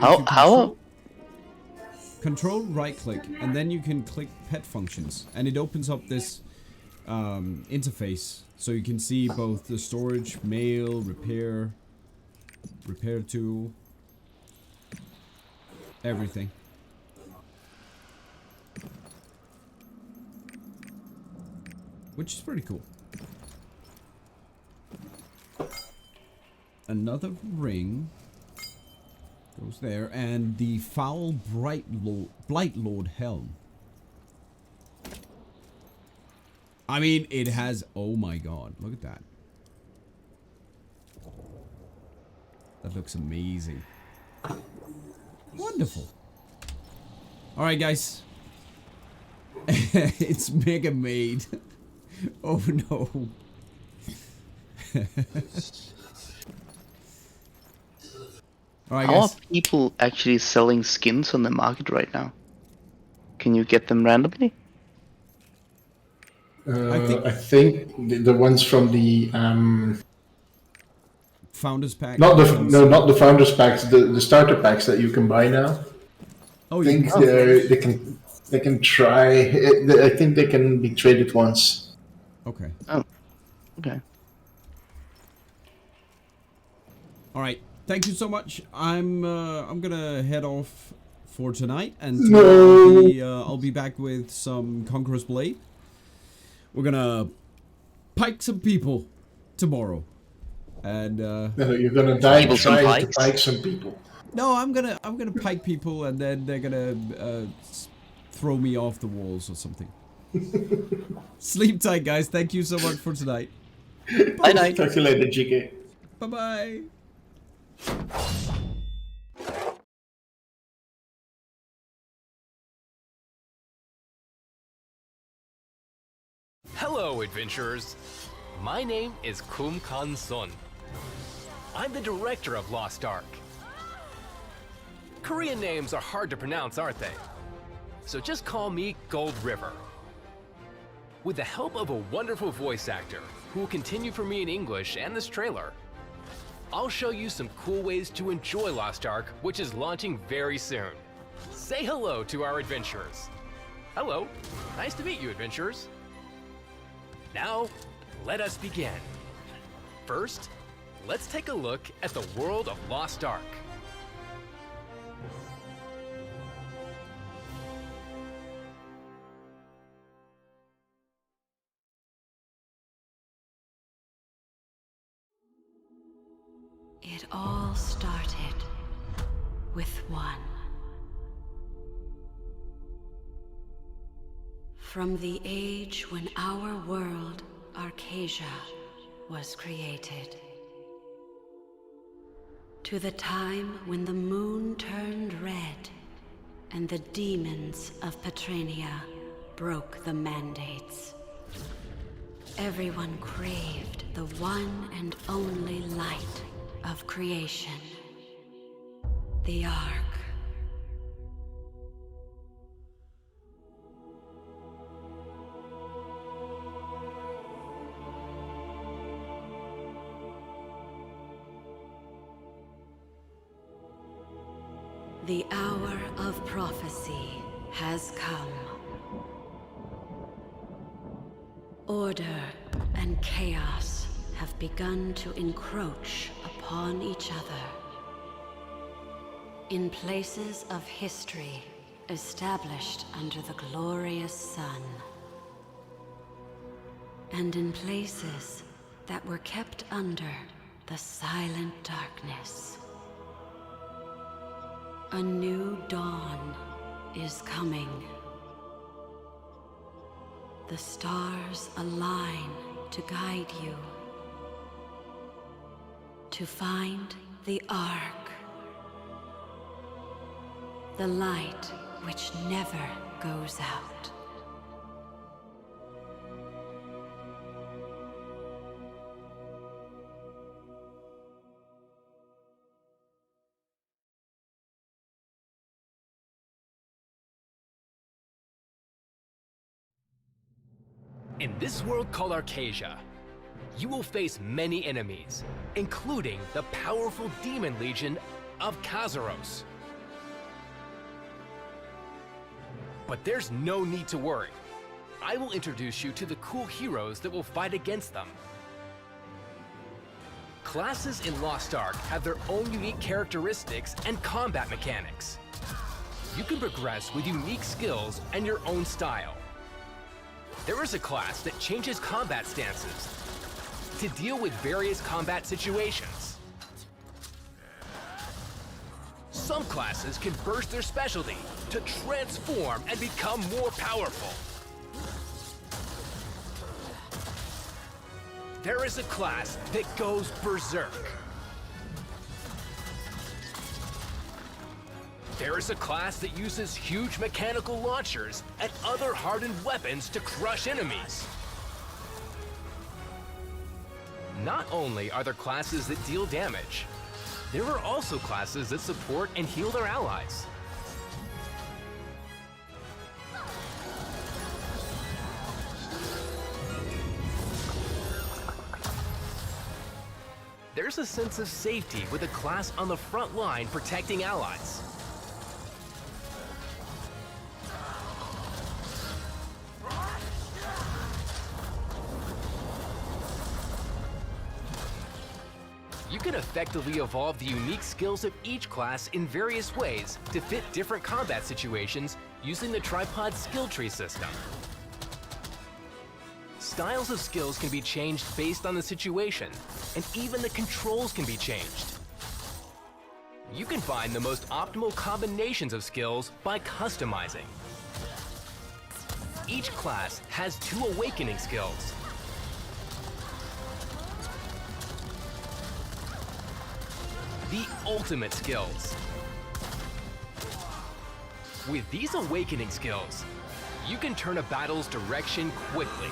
control right click, and then you can click pet functions, and it opens up this interface, so you can see both the storage, mail, repair tool, everything. Which is pretty cool. Another ring goes there, and the foul Blight Lord helm. I mean, it has. Oh my god! Look at that. That looks amazing. Wonderful. All right, guys. It's Mega Maid. Oh no. Alright, How are people actually selling skins on the market right now? Can you get them randomly? I think the ones from the Founders Pack. not the Founders Packs, the starter packs that you can buy now. Oh, I think they can try. I think they can be traded once. Okay. Oh, okay. All right. Thank you so much. I'm gonna head off for tonight, and tomorrow I'll be back with some Conqueror's Blade. We're gonna pike some people tomorrow, and no, you're gonna die trying to pike some people. No, I'm gonna pike people, and then they're gonna throw me off the walls or something. Sleep tight, guys. Thank you so much for tonight. Bye night. Talk to you later, GK. Bye bye. Hello, adventurers. My name is Kum Kan Sun. I'm the director of Lost Ark. Korean names are hard to pronounce, aren't they? So just call me Gold River. With the help of a wonderful voice actor who will continue for me in English and this trailer, I'll show you some cool ways to enjoy Lost Ark, which is launching very soon. Say hello to our adventurers. Hello. Nice to meet you, adventurers. Now, let us begin. First, let's take a look at the world of Lost Ark. It all started with one. From the age when our world, Arcasia, was created, to the time when the moon turned red and the demons of Patrania broke the mandates. Everyone craved the one and only light of creation, the Ark. The hour of prophecy has come. Order and chaos have begun to encroach upon each other. In places of history established under the glorious sun, and in places that were kept under the silent darkness. A new dawn is coming. The stars align to guide you, to find the Ark, the light which never goes out. In this world called Arcasia, you will face many enemies, including the powerful demon legion of Kazaros. But there's no need to worry. I will introduce you to the cool heroes that will fight against them. Classes in Lost Ark have their own unique characteristics and combat mechanics. You can progress with unique skills and your own style. There is a class that changes combat stances to deal with various combat situations. Some classes can burst their specialty to transform and become more powerful. There is a class that goes berserk. There is a class that uses huge mechanical launchers and other hardened weapons to crush enemies. Not only are there classes that deal damage, there are also classes that support and heal their allies. There's a sense of safety with a class on the front line protecting allies. You can effectively evolve the unique skills of each class in various ways to fit different combat situations using the tripod skill tree system. Styles of skills can be changed based on the situation, and even the controls can be changed. You can find the most optimal combinations of skills by customizing. Each class has 2 awakening skills. The ultimate skills. With these awakening skills, you can turn a battle's direction quickly.